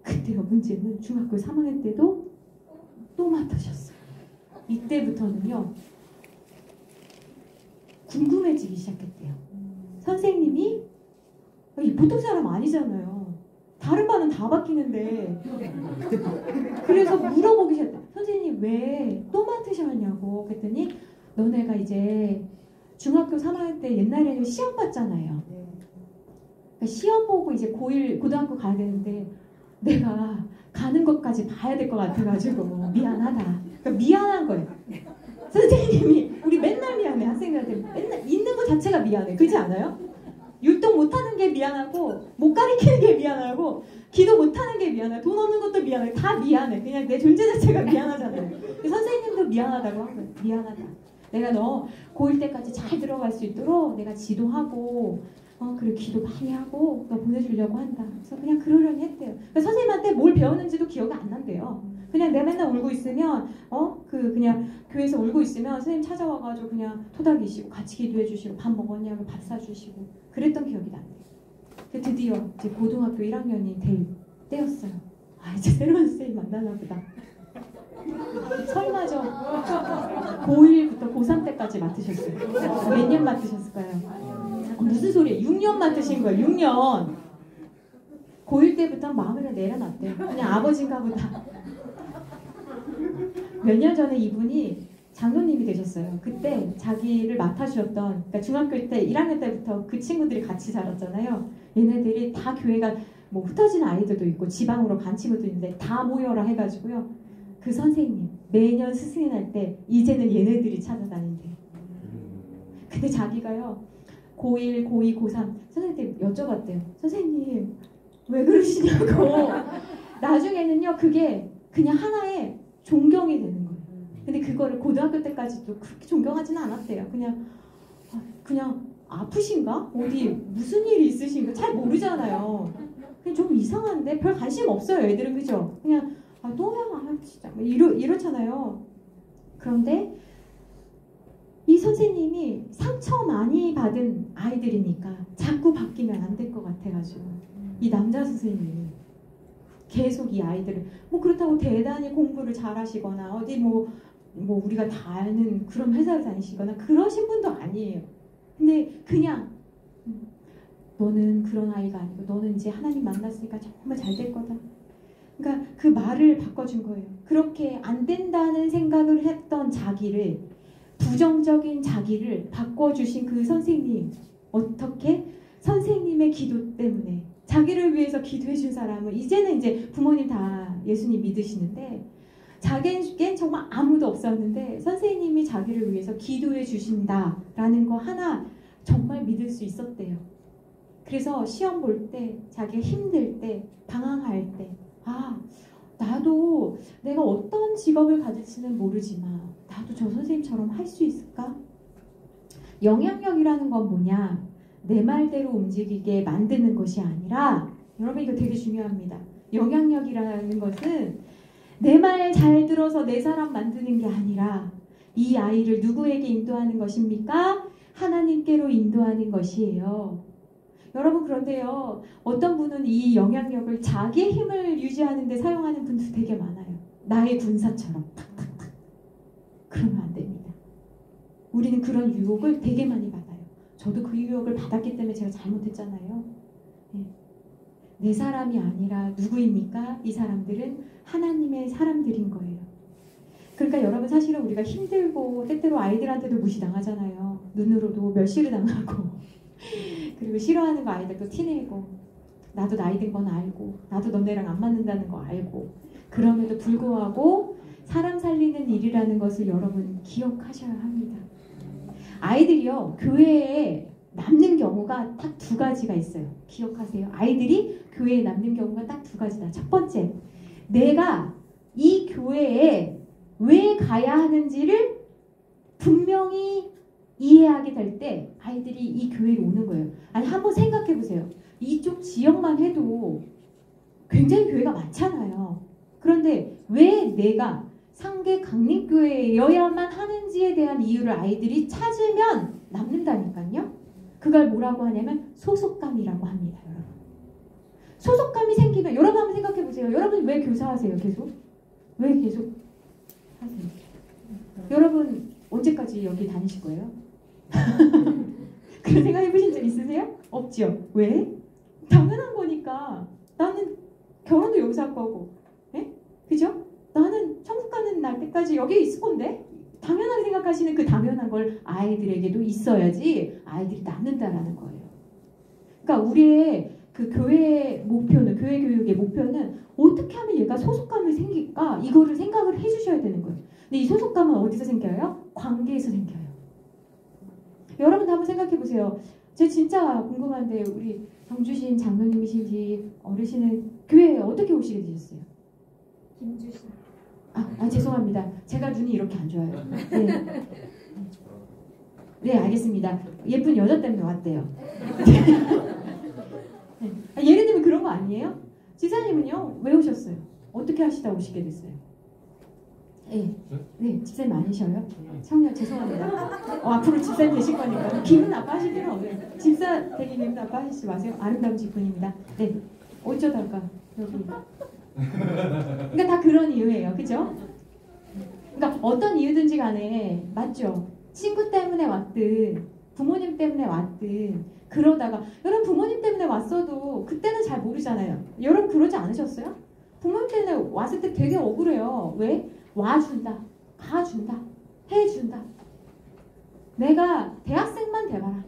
근데요 문제는 중학교 3학년 때도 또 맡으셨어요. 이때부터는요 궁금해지기 시작했대요. 선생님이 보통 사람 아니잖아요. 다른 반은 다 바뀌는데 그래서 물어보기 시작했다. 선생님 왜 또 맡으셨냐고 그랬더니 너네가 이제 중학교 3학년 때 옛날에는 시험 봤잖아요. 그러니까 시험 보고 이제 고등학교 가야 되는데 내가 가는 것까지 봐야 될 것 같아가지고 미안하다. 그러니까 미안한 거예요. 선생님이 우리 맨날 미안해. 학생들한테 맨날 있는 것 자체가 미안해. 그렇지 않아요? 율동 못하는 게 미안하고 못 가리키는 게 미안하고 기도 못하는 게 미안해. 돈 없는 것도 미안해. 다 미안해. 그냥 내 존재 자체가 미안하잖아요. 선생님도 미안하다고 한 거예요. 미안하다. 내가 너 고1 때까지 잘 들어갈 수 있도록 내가 지도하고 그리고 기도 많이 하고 너 보내주려고 한다. 그래서 그냥 그러려니 했대요. 그러니까 선생님한테 뭘 배웠는지도 기억이 안 난대요. 그냥 내가 맨날 울고 있으면 그냥 교회에서 울고 있으면 선생님 찾아와가지고 그냥 토닥이시고 같이 기도해 주시고 밥 먹었냐고 밥 사주시고 그랬던 기억이 난대요. 드디어 이제 고등학교 1학년이 될 때였어요. 이제 새로운 선생님 만나나 보다. 설마죠. 고1부터 고3 때까지 맡으셨어요. 몇 년 맡으셨을까요? 무슨 소리예요? 6년 맡으신 거예요. 6년. 고1 때부터 마음을 내려놨대요. 그냥 아버지인가 보다. 몇 년 전에 이분이 장로님이 되셨어요. 그때 자기를 맡아주셨던, 그러니까 중학교 때 1학년 때부터 그 친구들이 같이 자랐잖아요. 얘네들이 다 교회가 뭐 흩어진 아이들도 있고 지방으로 간 친구도 있는데 다 모여라 해가지고요. 그 선생님 매년 스승의 날 때 이제는 얘네들이 찾아다닌대요. 근데 자기가요 고1, 고2, 고3 선생님한테 여쭤봤대요. 선생님 왜 그러시냐고. 나중에는요 그게 그냥 하나의 존경이 되는 거예요. 근데 그거를 고등학교 때까지도 그렇게 존경하지는 않았대요. 그냥 아프신가? 어디 무슨 일이 있으신가? 잘 모르잖아요. 그냥 좀 이상한데 별 관심 없어요. 애들은 그죠? 그냥 너야 진짜 이렇잖아요. 그런데 이 선생님이 상처 많이 받은 아이들이니까 자꾸 바뀌면 안 될 것 같아가지고 이 남자 선생님이 계속 이 아이들을 뭐 그렇다고 대단히 공부를 잘하시거나 어디 뭐 우리가 다 아는 그런 회사를 다니시거나 그러신 분도 아니에요. 근데 그냥 너는 그런 아이가 아니고 너는 이제 하나님 만났으니까 정말 잘 될 거다. 그러니까 그 말을 바꿔준 거예요. 그렇게 안 된다는 생각을 했던 자기를 부정적인 자기를 바꿔주신 그 선생님 어떻게? 선생님의 기도 때문에 자기를 위해서 기도해 준 사람은 이제는 이제 부모님 다 예수님 믿으시는데 자기에겐 정말 아무도 없었는데 선생님이 자기를 위해서 기도해 주신다라는 거 하나 정말 믿을 수 있었대요. 그래서 시험 볼 때 자기가 힘들 때 방황할 때 나도 내가 어떤 직업을 가질지는 모르지만 나도 저 선생님처럼 할 수 있을까? 영향력이라는 건 뭐냐? 내 말대로 움직이게 만드는 것이 아니라 여러분 이거 되게 중요합니다. 영향력이라는 것은 내 말 잘 들어서 내 사람 만드는 게 아니라 이 아이를 누구에게 인도하는 것입니까? 하나님께로 인도하는 것이에요. 여러분 그런데요. 어떤 분은 이 영향력을 자기의 힘을 유지하는 데 사용하는 분도 되게 많아요. 나의 군사처럼 탁탁탁. 그러면 안 됩니다. 우리는 그런 유혹을 되게 많이 받아요. 저도 그 유혹을 받았기 때문에 제가 잘못했잖아요. 내 사람이 아니라 누구입니까? 이 사람들은 하나님의 사람들인 거예요. 그러니까 여러분 사실은 우리가 힘들고 때때로 아이들한테도 무시당하잖아요. 눈으로도 멸시를 당하고 그리고 싫어하는 거 아이들도 티내고 나도 나이 든 건 알고 나도 너네랑 안 맞는다는 거 알고 그럼에도 불구하고 사람 살리는 일이라는 것을 여러분 기억하셔야 합니다. 아이들이요 교회에 남는 경우가 딱 두 가지가 있어요. 기억하세요. 아이들이 교회에 남는 경우가 딱 두 가지다. 첫 번째, 내가 이 교회에 왜 가야 하는지를 분명히 이해하게 될 때 아이들이 이 교회로 오는 거예요. 아니 한번 생각해 보세요. 이쪽 지역만 해도 굉장히 교회가 많잖아요. 그런데 왜 내가 상계 강림교회여야만 하는지에 대한 이유를 아이들이 찾으면 남는다니까요. 그걸 뭐라고 하냐면 소속감이라고 합니다. 여러분. 소속감이 생기면 여러분 한번 생각해 보세요. 여러분 왜 교사하세요? 계속? 왜 계속 하세요? 여러분 언제까지 여기 다니실 거예요? 그런 생각 해보신 적 있으세요? 없죠. 왜? 당연한 거니까. 나는 결혼도 여기서 할 거고 네? 그죠? 나는 천국 가는 날 때까지 여기 있을 건데 당연하게 생각하시는 그 당연한 걸 아이들에게도 있어야지 아이들이 남는다라는 거예요. 그러니까 우리의 그 교회의 목표는 교회 교육의 목표는 어떻게 하면 얘가 소속감이 생길까 이거를 생각을 해주셔야 되는 거예요. 근데 이 소속감은 어디서 생겨요? 관계에서 생겨요. 여러분도 한번 생각해 보세요. 제가 진짜 궁금한데 우리 정주신 장로님이신지 어르신은 교회에 어떻게 오시게 되셨어요? 김주신. 죄송합니다. 제가 눈이 이렇게 안 좋아요. 네. 네, 알겠습니다. 예쁜 여자 때문에 왔대요. 네. 예를 들면 그런 거 아니에요? 지사님은요? 왜 오셨어요? 어떻게 하시다 오시게 됐어요? 네, 집사님 아니셔요? 청년 죄송합니다. 앞으로 집사님 되실 거니까 기분 나빠하실 필요는 없어요. 집사 되게 기분 나빠하시지 마세요. 아름다운 직분입니다. 네, 어쩌다가 여기. 그러니까 다 그런 이유예요, 그죠? 그러니까 어떤 이유든지 간에 맞죠? 친구 때문에 왔든 부모님 때문에 왔든 그러다가 여러분 부모님 때문에 왔어도 그때는 잘 모르잖아요. 여러분 그러지 않으셨어요? 부모님 때문에 왔을 때 되게 억울해요. 왜? 와준다, 가준다, 해준다. 내가 대학생만 돼봐라.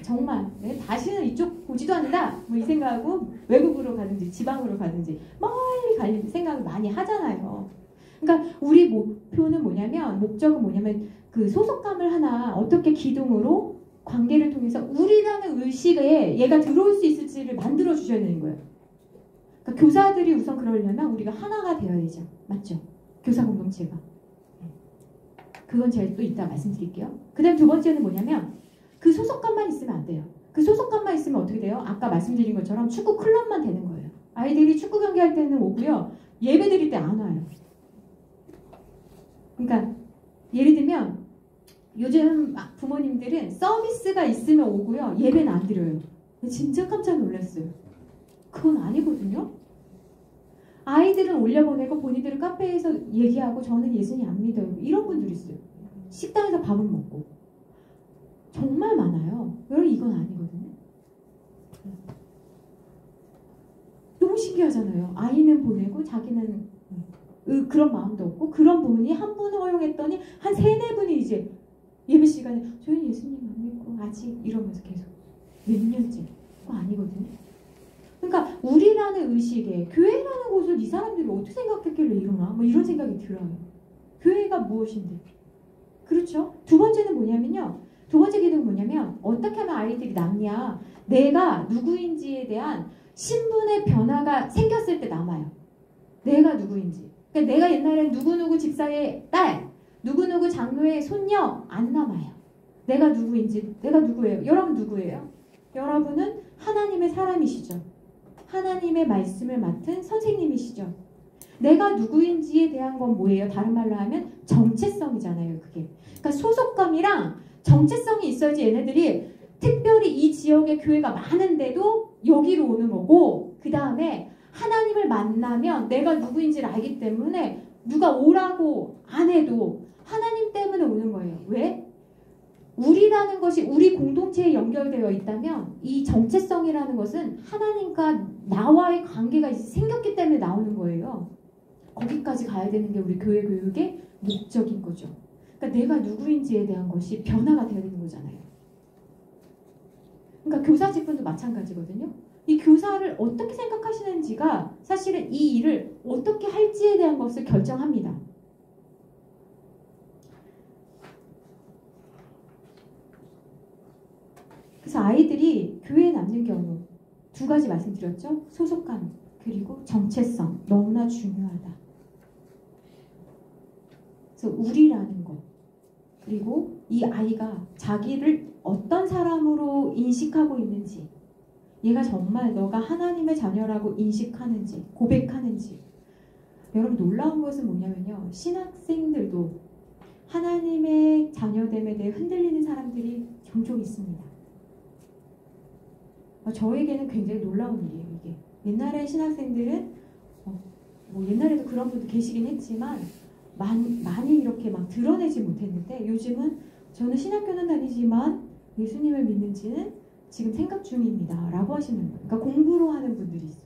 정말 다시는 이쪽 보지도 않는다. 뭐 이 생각하고 외국으로 가든지 지방으로 가든지 멀리 갈 생각을 많이 하잖아요. 그러니까 우리 목표는 뭐냐면 목적은 뭐냐면 그 소속감을 하나 어떻게 기둥으로 관계를 통해서 우리라는 의식에 얘가 들어올 수 있을지를 만들어 주셔야 되는 거예요. 그러니까 교사들이 우선 그러려면 우리가 하나가 되어야 되죠. 맞죠? 교사 공동체가. 그건 제가 또 이따 말씀드릴게요. 그 다음 두 번째는 뭐냐면 그 소속감만 있으면 안 돼요. 그 소속감만 있으면 어떻게 돼요? 아까 말씀드린 것처럼 축구 클럽만 되는 거예요. 아이들이 축구 경기할 때는 오고요. 예배 드릴 때 안 와요. 그러니까 예를 들면 요즘 부모님들은 서비스가 있으면 오고요. 예배는 안 드려요. 진짜 깜짝 놀랐어요. 그건 아니거든요. 아이들은 올려보내고 본인들은 카페에서 얘기하고 저는 예수님 안 믿어요. 이런 분들이 있어요. 식당에서 밥은 먹고. 정말 많아요. 여러분 이건 아니거든요. 너무 신기하잖아요. 아이는 보내고 자기는 그런 마음도 없고 그런 부분이 한 분 허용했더니 한 3-4분이 이제 예배 시간에 저희는 예수님 안 믿고 아직 이러면서 계속 몇 년째. 그거 아니거든요. 그러니까 우리라는 의식에 교회라는 곳을 이 사람들이 어떻게 생각했길래 이러나 뭐 이런 생각이 들어요. 교회가 무엇인데. 그렇죠? 두 번째는 뭐냐면요. 두 번째 기능은 뭐냐면 어떻게 하면 아이들이 남냐. 내가 누구인지에 대한 신분의 변화가 생겼을 때 남아요. 내가 누구인지. 그러니까 내가 옛날에 누구누구 집사의 딸, 누구누구 장로의 손녀 안 남아요. 내가 누구인지, 내가 누구예요? 여러분 누구예요? 여러분은 하나님의 사람이시죠. 하나님의 말씀을 맡은 선생님이시죠. 내가 누구인지에 대한 건 뭐예요? 다른 말로 하면 정체성이잖아요. 그게. 그러니까 소속감이랑 정체성이 있어야지 얘네들이 특별히 이 지역에 교회가 많은데도 여기로 오는 거고 그 다음에 하나님을 만나면 내가 누구인지를 알기 때문에 누가 오라고 안 해도 하나님 때문에 오는 거예요. 왜? 우리라는 것이 우리 공동체에 연결되어 있다면 이 정체성이라는 것은 하나님과 나와의 관계가 생겼기 때문에 나오는 거예요. 거기까지 가야 되는 게 우리 교회 교육의 목적인 거죠. 그러니까 내가 누구인지에 대한 것이 변화가 되어야 되는 거잖아요. 그러니까 교사 직분도 마찬가지거든요. 이 교사를 어떻게 생각하시는지가 사실은 이 일을 어떻게 할지에 대한 것을 결정합니다. 그래서 아이들이 교회에 남는 경우 두 가지 말씀드렸죠. 소속감 그리고 정체성 너무나 중요하다. 그래서 우리라는 것 그리고 이 아이가 자기를 어떤 사람으로 인식하고 있는지 얘가 정말 너가 하나님의 자녀라고 인식하는지 고백하는지 여러분 놀라운 것은 뭐냐면요. 신학생들도 하나님의 자녀됨에 대해 흔들리는 사람들이 종종 있습니다. 저에게는 굉장히 놀라운 일이에요. 이게 옛날에 신학생들은 뭐 옛날에도 그런 분도 계시긴 했지만 많이 이렇게 막 드러내지 못했는데 요즘은 저는 신학교는 다니지만 예수님을 믿는지는 지금 생각 중입니다. 라고 하시는 거예요. 그러니까 공부로 하는 분들이 있어요.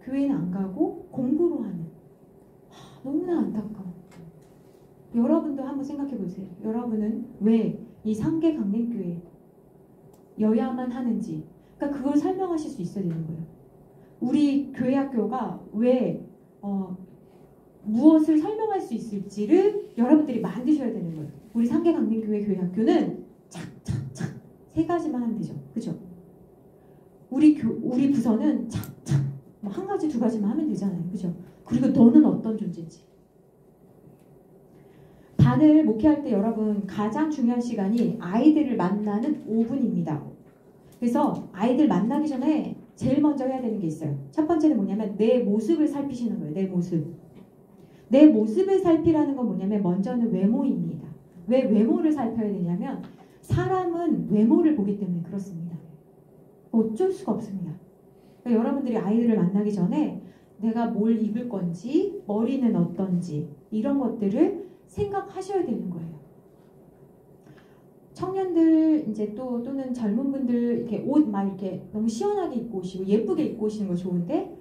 교회는 안 가고 공부로 하는. 너무나 안타까워. 여러분도 한번 생각해 보세요. 여러분은 왜 이 상계 강림교회 여야만 하는지 그러니까 그걸 설명하실 수 있어야 되는 거예요. 우리 교회 학교가 왜 무엇을 설명할 수 있을지를 여러분들이 만드셔야 되는 거예요. 우리 상계 강림교회 교회 학교는 착착착 3가지만 하면 되죠. 그죠? 우리 부서는 착착 뭐 1가지 2가지만 하면 되잖아요. 그죠? 그리고 너는 어떤 존재인지. 반을 목회할 때 여러분 가장 중요한 시간이 아이들을 만나는 5분입니다. 그래서 아이들 만나기 전에 제일 먼저 해야 되는 게 있어요. 첫 번째는 뭐냐면 내 모습을 살피시는 거예요. 내 모습. 내 모습을 살피라는 건 뭐냐면 먼저는 외모입니다. 왜 외모를 살펴야 되냐면 사람은 외모를 보기 때문에 그렇습니다. 어쩔 수가 없습니다. 그러니까 여러분들이 아이들을 만나기 전에 내가 뭘 입을 건지, 머리는 어떤지 이런 것들을 생각하셔야 되는 거예요. 청년들 이제 또는 젊은 분들 이렇게 옷 막 이렇게 너무 시원하게 입고 오시고 예쁘게 입고 오시는 거 좋은데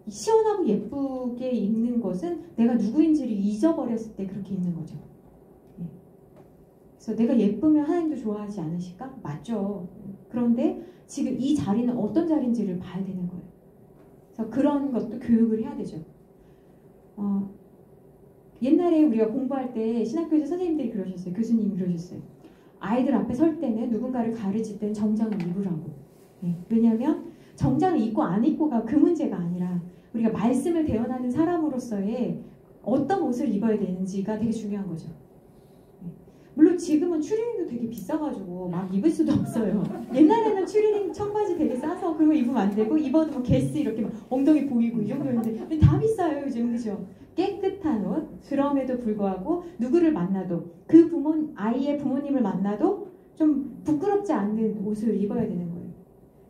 시원하고 예쁘게 입는 것은 내가 누구인지를 잊어버렸을 때 그렇게 입는 거죠. 그래서 내가 예쁘면 하나님도 좋아하지 않으실까? 맞죠. 그런데 지금 이 자리는 어떤 자리인지를 봐야 되는 거예요. 그래서 그런 것도 교육을 해야 되죠. 옛날에 우리가 공부할 때 신학교에서 선생님들이 그러셨어요. 교수님이 그러셨어요. 아이들 앞에 설 때는 누군가를 가르칠 때는 정장을 입으라고. 왜냐하면 정장을 입고 안 입고가 그 문제가 아니라 우리가 말씀을 대언하는 사람으로서의 어떤 옷을 입어야 되는지가 되게 중요한 거죠. 물론 지금은 추리닝도 되게 비싸가지고 막 입을 수도 없어요. 옛날에는 추리닝 청바지 되게 싸서 그런 거 입으면 안 되고 입어도 뭐 게스 이렇게 막 엉덩이 보이고 이 정도였는데 다 비싸요 요즘. 그죠? 깨끗한 옷, 그럼에도 불구하고 누구를 만나도 그 아이의 부모님을 만나도 좀 부끄럽지 않는 옷을 입어야 되는 거예요.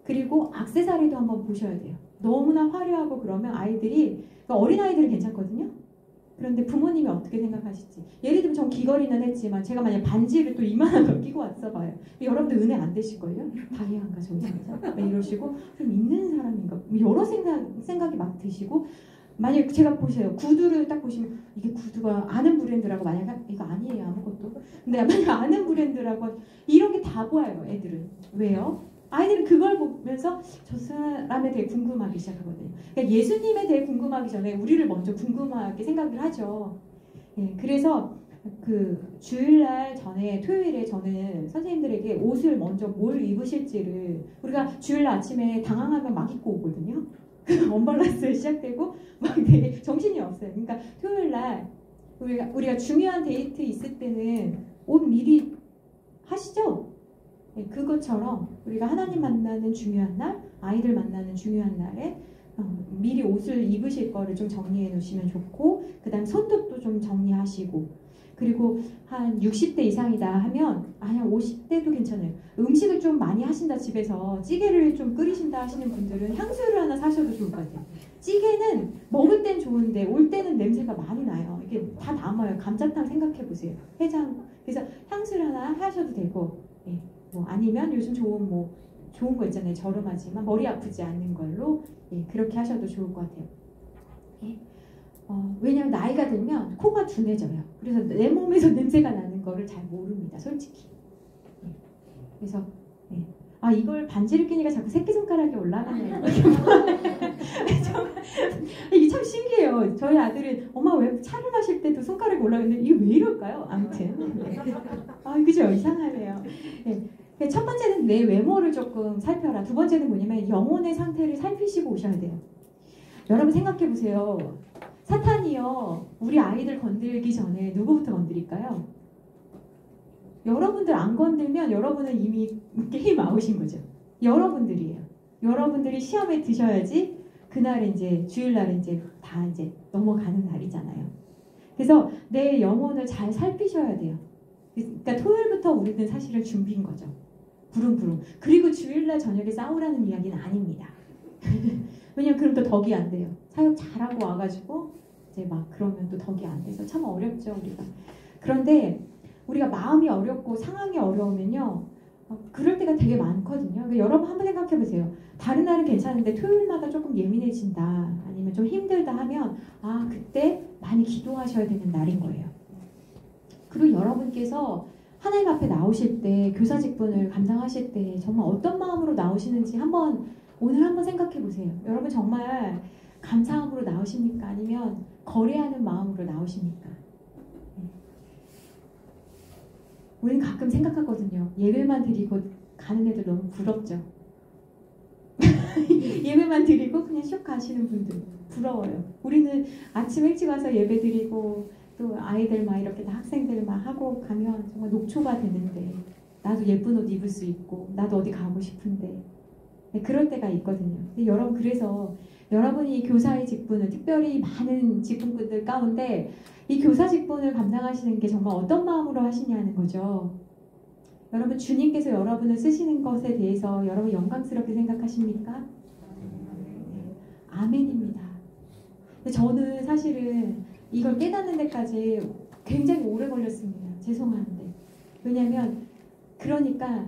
그리고 액세서리도 한번 보셔야 돼요. 너무나 화려하고 그러면 아이들이, 그러니까 어린아이들은 괜찮거든요. 그런데 부모님이 어떻게 생각하실지. 예를 들면 전 귀걸이는 했지만 제가 만약 반지를 또 이만한 걸 끼고 왔어 봐요. 여러분들 은혜 안 되실걸요? 다이아인가 저기 이러시고 좀 있는 사람인가 여러 생각이 막 드시고, 만약 제가 보세요. 구두를 딱 보시면 이게 구두가 아는 브랜드라고 만약 이거 아니에요 아무것도. 근데 만약 아는 브랜드라고 이런 게 다 보여요 애들은. 왜요? 아이들은 그걸 보면서 저 사람에 대해 궁금하기 시작하거든요. 그러니까 예수님에 대해 궁금하기 전에 우리를 먼저 궁금하게 생각을 하죠. 그래서 그 주일날 전에 토요일에 저는 선생님들에게 옷을 먼저 뭘 입으실지를, 우리가 주일날 아침에 당황하면 막 입고 오거든요. 언밸런스 시작되고 막 되게 정신이 없어요. 그러니까 토요일날 우리가 중요한 데이트 있을 때는 옷 미리 하시죠? 그것처럼 우리가 하나님 만나는 중요한 날, 아이들 만나는 중요한 날에 미리 옷을 입으실 거를 좀 정리해 놓으시면 좋고, 그 다음 손톱도 좀 정리하시고, 그리고 한 60대 이상이다 하면 한 50대도 괜찮아요. 음식을 좀 많이 하신다, 집에서 찌개를 좀 끓이신다 하시는 분들은 향수를 하나 사셔도 좋을 것 같아요. 찌개는 먹을 땐 좋은데 올 때는 냄새가 많이 나요. 이게 다 남아요. 감자탕 생각해 보세요. 해장. 그래서 향수를 하나 하셔도 되고, 아니면 요즘 좋은 거 있잖아요. 저렴하지만 머리 아프지 않는 걸로 그렇게 하셔도 좋을 것 같아요. 왜냐하면 나이가 들면 코가 둔해져요. 그래서 내 몸에서 냄새가 나는 거를 잘 모릅니다. 솔직히. 그래서 이걸 반지를 끼니까 자꾸 새끼손가락이 올라가네요. 이게 참 신기해요. 저희 아들이 엄마 왜 차를 마실 때도 손가락이 올라가는데 이게 왜 이럴까요? 아무튼 그죠? 이상하네요. 첫 번째는 내 외모를 조금 살펴라. 두 번째는 뭐냐면 영혼의 상태를 살피시고 오셔야 돼요. 여러분 생각해 보세요. 사탄이요, 우리 아이들 건들기 전에 누구부터 건드릴까요? 여러분들 안 건들면 여러분은 이미 게임 아웃인 거죠. 여러분들이에요. 여러분들이 시험에 드셔야지 그날 이제 주일날 이제 다 이제 넘어가는 날이잖아요. 그래서 내 영혼을 잘 살피셔야 돼요. 그러니까 토요일부터 우리는 사실은 준비인 거죠. 부릉부릉. 그리고 주일날 저녁에 싸우라는 이야기는 아닙니다. 왜냐면 그럼 또 덕이 안 돼요. 사역 잘하고 와가지고 이제 막 그러면 또 덕이 안 돼서 참 어렵죠 우리가. 그런데 우리가 마음이 어렵고 상황이 어려우면요, 그럴 때가 되게 많거든요. 그러니까 여러분 한번 생각해 보세요. 다른 날은 괜찮은데 토요일마다 조금 예민해진다, 아니면 좀 힘들다 하면 그때 많이 기도하셔야 되는 날인 거예요. 그리고 여러분께서 하나님 앞에 나오실 때, 교사 직분을 감당하실 때 정말 어떤 마음으로 나오시는지 오늘 한번 생각해 보세요. 여러분 정말 감사함으로 나오십니까? 아니면 거래하는 마음으로 나오십니까? 우리는 가끔 생각하거든요. 예배만 드리고 가는 애들 너무 부럽죠. 예배만 드리고 그냥 슉 가시는 분들 부러워요. 우리는 아침 일찍 와서 예배 드리고 또 아이들 막 이렇게 다 학생들 막 하고 가면 정말 녹초가 되는데, 나도 예쁜 옷 입을 수 있고 나도 어디 가고 싶은데 그럴 때가 있거든요. 근데 여러분, 그래서 여러분이 교사의 직분을, 특별히 많은 직분들 가운데 이 교사 직분을 감당하시는 게 정말 어떤 마음으로 하시냐는 거죠. 여러분, 주님께서 여러분을 쓰시는 것에 대해서 여러분 영광스럽게 생각하십니까? 아멘입니다. 근데 저는 사실은 이걸 깨닫는 데까지 굉장히 오래 걸렸습니다. 죄송한데. 왜냐면 그러니까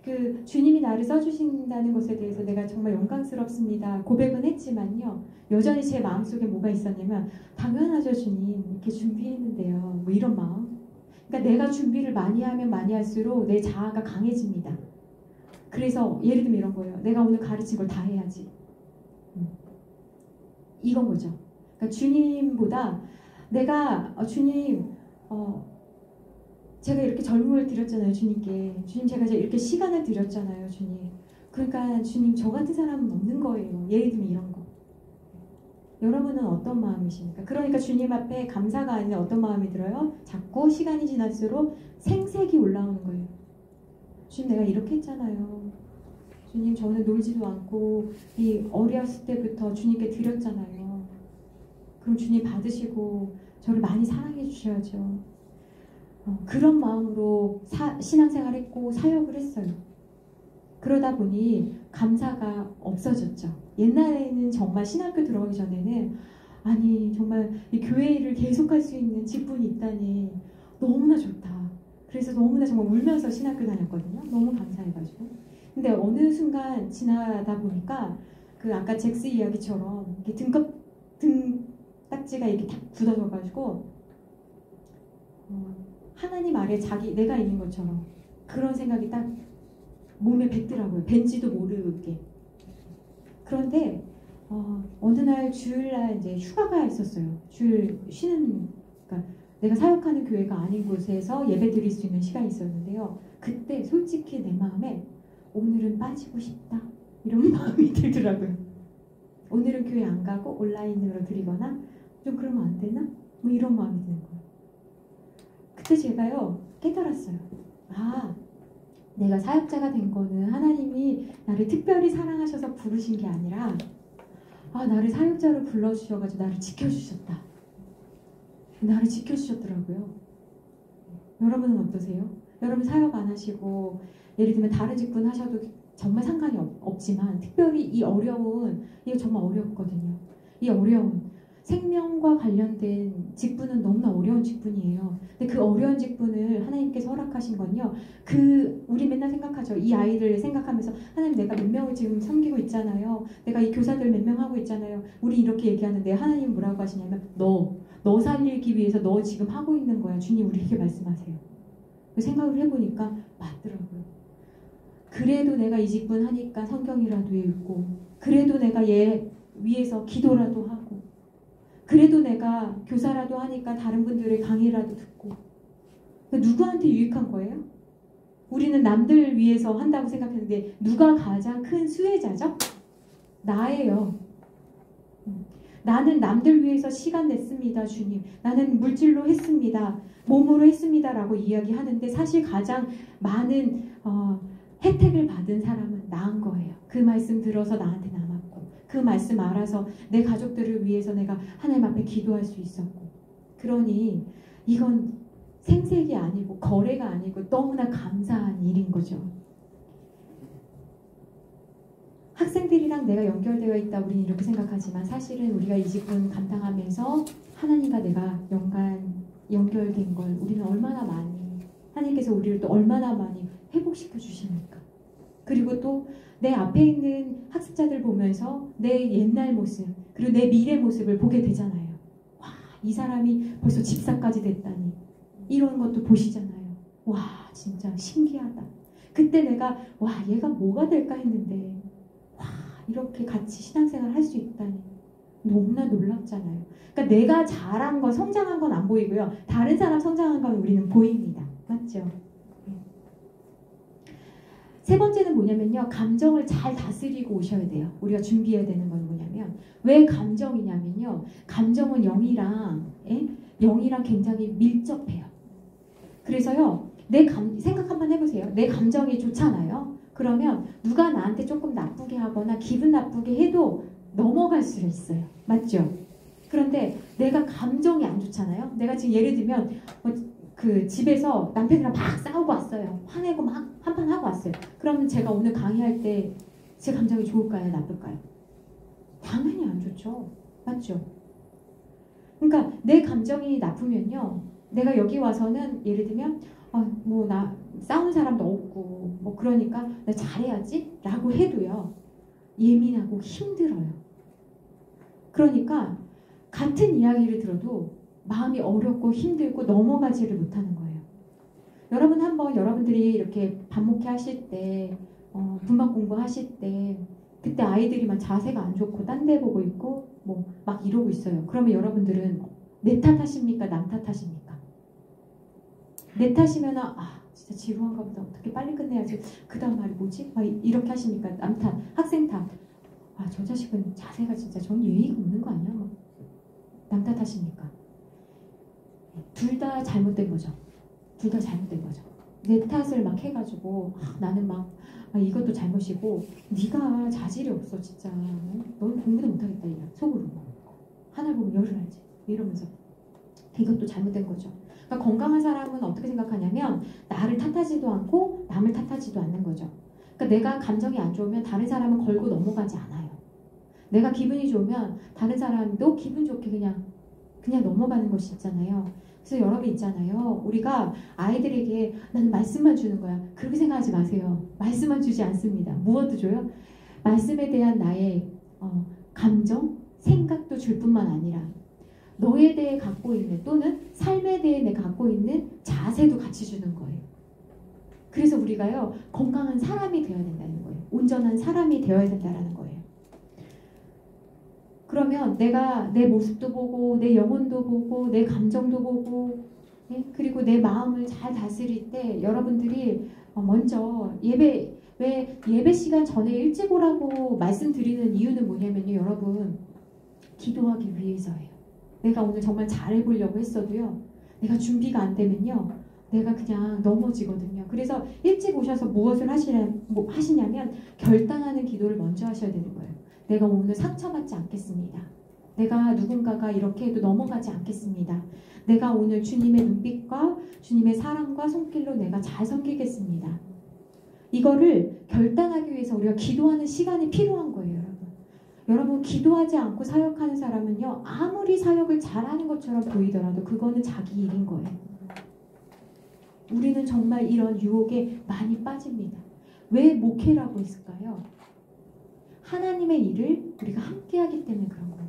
그 주님이 나를 써주신다는 것에 대해서 내가 정말 영광스럽습니다. 고백은 했지만요. 여전히 제 마음속에 뭐가 있었냐면 당연하죠 주님 이렇게 준비했는데요. 뭐 이런 마음. 그러니까 내가 준비를 많이 하면 많이 할수록 내 자아가 강해집니다. 그래서 예를 들면 이런 거예요. 내가 오늘 가르친 걸 다 해야지. 이건 거죠. 그러니까 주님보다 내가 주님 제가 이렇게 젊음을 드렸잖아요 주님께. 주님 제가 이렇게 시간을 드렸잖아요 주님. 그러니까 주님 저 같은 사람은 없는 거예요. 예를 들면 이런 거. 여러분은 어떤 마음이십니까? 그러니까 주님 앞에 감사가 아니라 어떤 마음이 들어요? 자꾸 시간이 지날수록 생색이 올라오는 거예요. 주님 내가 이렇게 했잖아요. 주님 저는 놀지도 않고 이 어렸을 때부터 주님께 드렸잖아요. 그럼 주님 받으시고 저를 많이 사랑해 주셔야죠. 그런 마음으로 신앙생활 했고 사역을 했어요. 그러다 보니 감사가 없어졌죠. 옛날에는 정말 신학교 들어가기 전에는 아니 정말 이 교회 일을 계속할 수 있는 직분이 있다니 너무나 좋다. 그래서 너무나 정말 울면서 신학교 다녔거든요. 너무 감사해가지고. 근데 어느 순간 지나다 보니까 그 아까 잭스 이야기처럼 이렇게 등 딱지가 이렇게 탁 굳어져가지고 하나님 아래 내가 있는 것처럼 그런 생각이 딱 몸에 뱉더라고요. 벤지도 모르게. 그런데 어느 날 주일날 이제 휴가가 있었어요. 주일 쉬는 그러니까 내가 사역하는 교회가 아닌 곳에서 예배 드릴 수 있는 시간이 있었는데요. 그때 솔직히 내 마음에 오늘은 빠지고 싶다 이런 마음이 들더라고요. 오늘은 교회 안 가고 온라인으로 드리거나 좀 그러면 안 되나? 뭐 이런 마음이 드는 거예요. 그때 제가요 깨달았어요. 아 내가 사역자가 된 거는 하나님이 나를 특별히 사랑하셔서 부르신 게 아니라 나를 사역자로 불러주셔가지고 나를 지켜주셨다. 나를 지켜주셨더라고요. 여러분은 어떠세요? 여러분 사역 안 하시고 예를 들면 다른 직분 하셔도 정말 상관이 없지만 특별히 이 어려운 이거 정말 어렵거든요. 이 어려운 생명과 관련된 직분은 너무나 어려운 직분이에요. 근데 그 어려운 직분을 하나님께서 허락하신 건요. 우리 맨날 생각하죠. 이 아이를 생각하면서 하나님 내가 몇 명을 지금 섬기고 있잖아요. 내가 이 교사들 몇 명 하고 있잖아요. 우리 이렇게 얘기하는데 하나님 뭐라고 하시냐면 너 살리기 위해서 너 지금 하고 있는 거야. 주님 우리에게 말씀하세요. 그 생각을 해보니까 맞더라고요. 그래도 내가 이 직분 하니까 성경이라도 읽고 그래도 내가 얘 위해서 기도라도 하고 그래도 내가 교사라도 하니까 다른 분들의 강의라도 듣고 누구한테 유익한 거예요? 우리는 남들 위해서 한다고 생각했는데 누가 가장 큰 수혜자죠? 나예요. 나는 남들 위해서 시간 냈습니다. 주님. 나는 물질로 했습니다. 몸으로 했습니다. 라고 이야기하는데 사실 가장 많은 혜택을 받은 사람은 나인 거예요. 그 말씀 들어서 나한테 남았고 그 말씀 알아서 내 가족들을 위해서 내가 하나님 앞에 기도할 수 있었고 그러니 이건 생색이 아니고 거래가 아니고 너무나 감사한 일인 거죠. 학생들이랑 내가 연결되어 있다 우리는 이렇게 생각하지만 사실은 우리가 이 직분 감당하면서 하나님과 내가 연결된 걸 우리는 얼마나 많이 하나님께서 우리를 또 얼마나 많이 회복시켜 주십니까? 그리고 또 내 앞에 있는 학습자들 보면서 내 옛날 모습 그리고 내 미래 모습을 보게 되잖아요. 와, 이 사람이 벌써 집사까지 됐다니 이런 것도 보시잖아요. 와, 진짜 신기하다. 그때 내가 와, 얘가 뭐가 될까 했는데 와, 이렇게 같이 신앙생활 할 수 있다니 너무나 놀랍잖아요. 그러니까 내가 잘한 거, 성장한 건 안 보이고요. 다른 사람 성장한 건 우리는 보입니다. 맞죠? 세 번째는 뭐냐면요. 감정을 잘 다스리고 오셔야 돼요. 우리가 준비해야 되는 건 뭐냐면 왜 감정이냐면요. 감정은 영이랑 굉장히 밀접해요. 그래서요. 생각 한번 해보세요. 내 감정이 좋잖아요. 그러면 누가 나한테 조금 나쁘게 하거나 기분 나쁘게 해도 넘어갈 수 있어요. 맞죠? 그런데 내가 감정이 안 좋잖아요. 내가 지금 예를 들면 그 집에서 남편이랑 막 싸우고 왔어요. 화내고 막 한판 하고 왔어요. 그러면 제가 오늘 강의할 때 제 감정이 좋을까요? 나쁠까요? 당연히 안 좋죠. 맞죠? 그러니까 내 감정이 나쁘면요. 내가 여기 와서는 예를 들면 뭐 나 싸운 사람도 없고 뭐 그러니까 나 잘해야지 라고 해도요. 예민하고 힘들어요. 그러니까 같은 이야기를 들어도 마음이 어렵고 힘들고 넘어가지를 못하는 거예요. 여러분 한번 여러분들이 이렇게 밥 먹기 하실 때 분막 공부하실 때 그때 아이들이 막 자세가 안 좋고 딴 데 보고 있고 뭐 막 이러고 있어요. 그러면 여러분들은 내 탓하십니까? 남 탓하십니까? 내 탓이면 진짜 지루한가 보다. 어떻게 빨리 끝내야지. 그 다음 말이 뭐지? 막 이렇게 하십니까? 남 탓, 학생 탓. 저 자식은 자세가 진짜 전 예의가 없는 거 아니야? 남 탓하십니까? 둘 다 잘못된 거죠. 둘 다 잘못된 거죠. 내 탓을 막 해가지고 나는 막 이것도 잘못이고 네가 자질이 없어 진짜. 넌 공부도 못하겠다 이래. 속으로 하나 보면 열을 알지 이러면서 이것도 잘못된 거죠. 그러니까 건강한 사람은 어떻게 생각하냐면 나를 탓하지도 않고 남을 탓하지도 않는 거죠. 그러니까 내가 감정이 안 좋으면 다른 사람은 걸고 넘어가지 않아요. 내가 기분이 좋으면 다른 사람도 기분 좋게 그냥 넘어가는 것이 있잖아요. 그래서 여러분 있잖아요. 우리가 아이들에게 나는 말씀만 주는 거야. 그렇게 생각하지 마세요. 말씀만 주지 않습니다. 무엇도 줘요? 말씀에 대한 나의 감정, 생각도 줄 뿐만 아니라 너에 대해 갖고 있는 또는 삶에 대해 내가 갖고 있는 자세도 같이 주는 거예요. 그래서 우리가요. 건강한 사람이 되어야 된다는 거예요. 온전한 사람이 되어야 된다는 거예요. 그러면 내가 내 모습도 보고 내 영혼도 보고 내 감정도 보고 그리고 내 마음을 잘 다스릴 때 여러분들이 먼저 예배 시간 전에 일찍 오라고 말씀드리는 이유는 뭐냐면요. 여러분 기도하기 위해서예요. 내가 오늘 정말 잘해보려고 했어도요. 내가 준비가 안 되면요. 내가 그냥 넘어지거든요. 그래서 일찍 오셔서 무엇을 하시냐면 결단하는 기도를 먼저 하셔야 되는 거예요. 내가 오늘 상처받지 않겠습니다. 내가 누군가가 이렇게 해도 넘어가지 않겠습니다. 내가 오늘 주님의 눈빛과 주님의 사랑과 손길로 내가 잘 섬기겠습니다. 이거를 결단하기 위해서 우리가 기도하는 시간이 필요한 거예요. 여러분 기도하지 않고 사역하는 사람은요. 아무리 사역을 잘하는 것처럼 보이더라도 그거는 자기 일인 거예요. 우리는 정말 이런 유혹에 많이 빠집니다. 왜 목회라고 했을까요? 하나님의 일을 우리가 함께 하기 때문에 그런 거예요.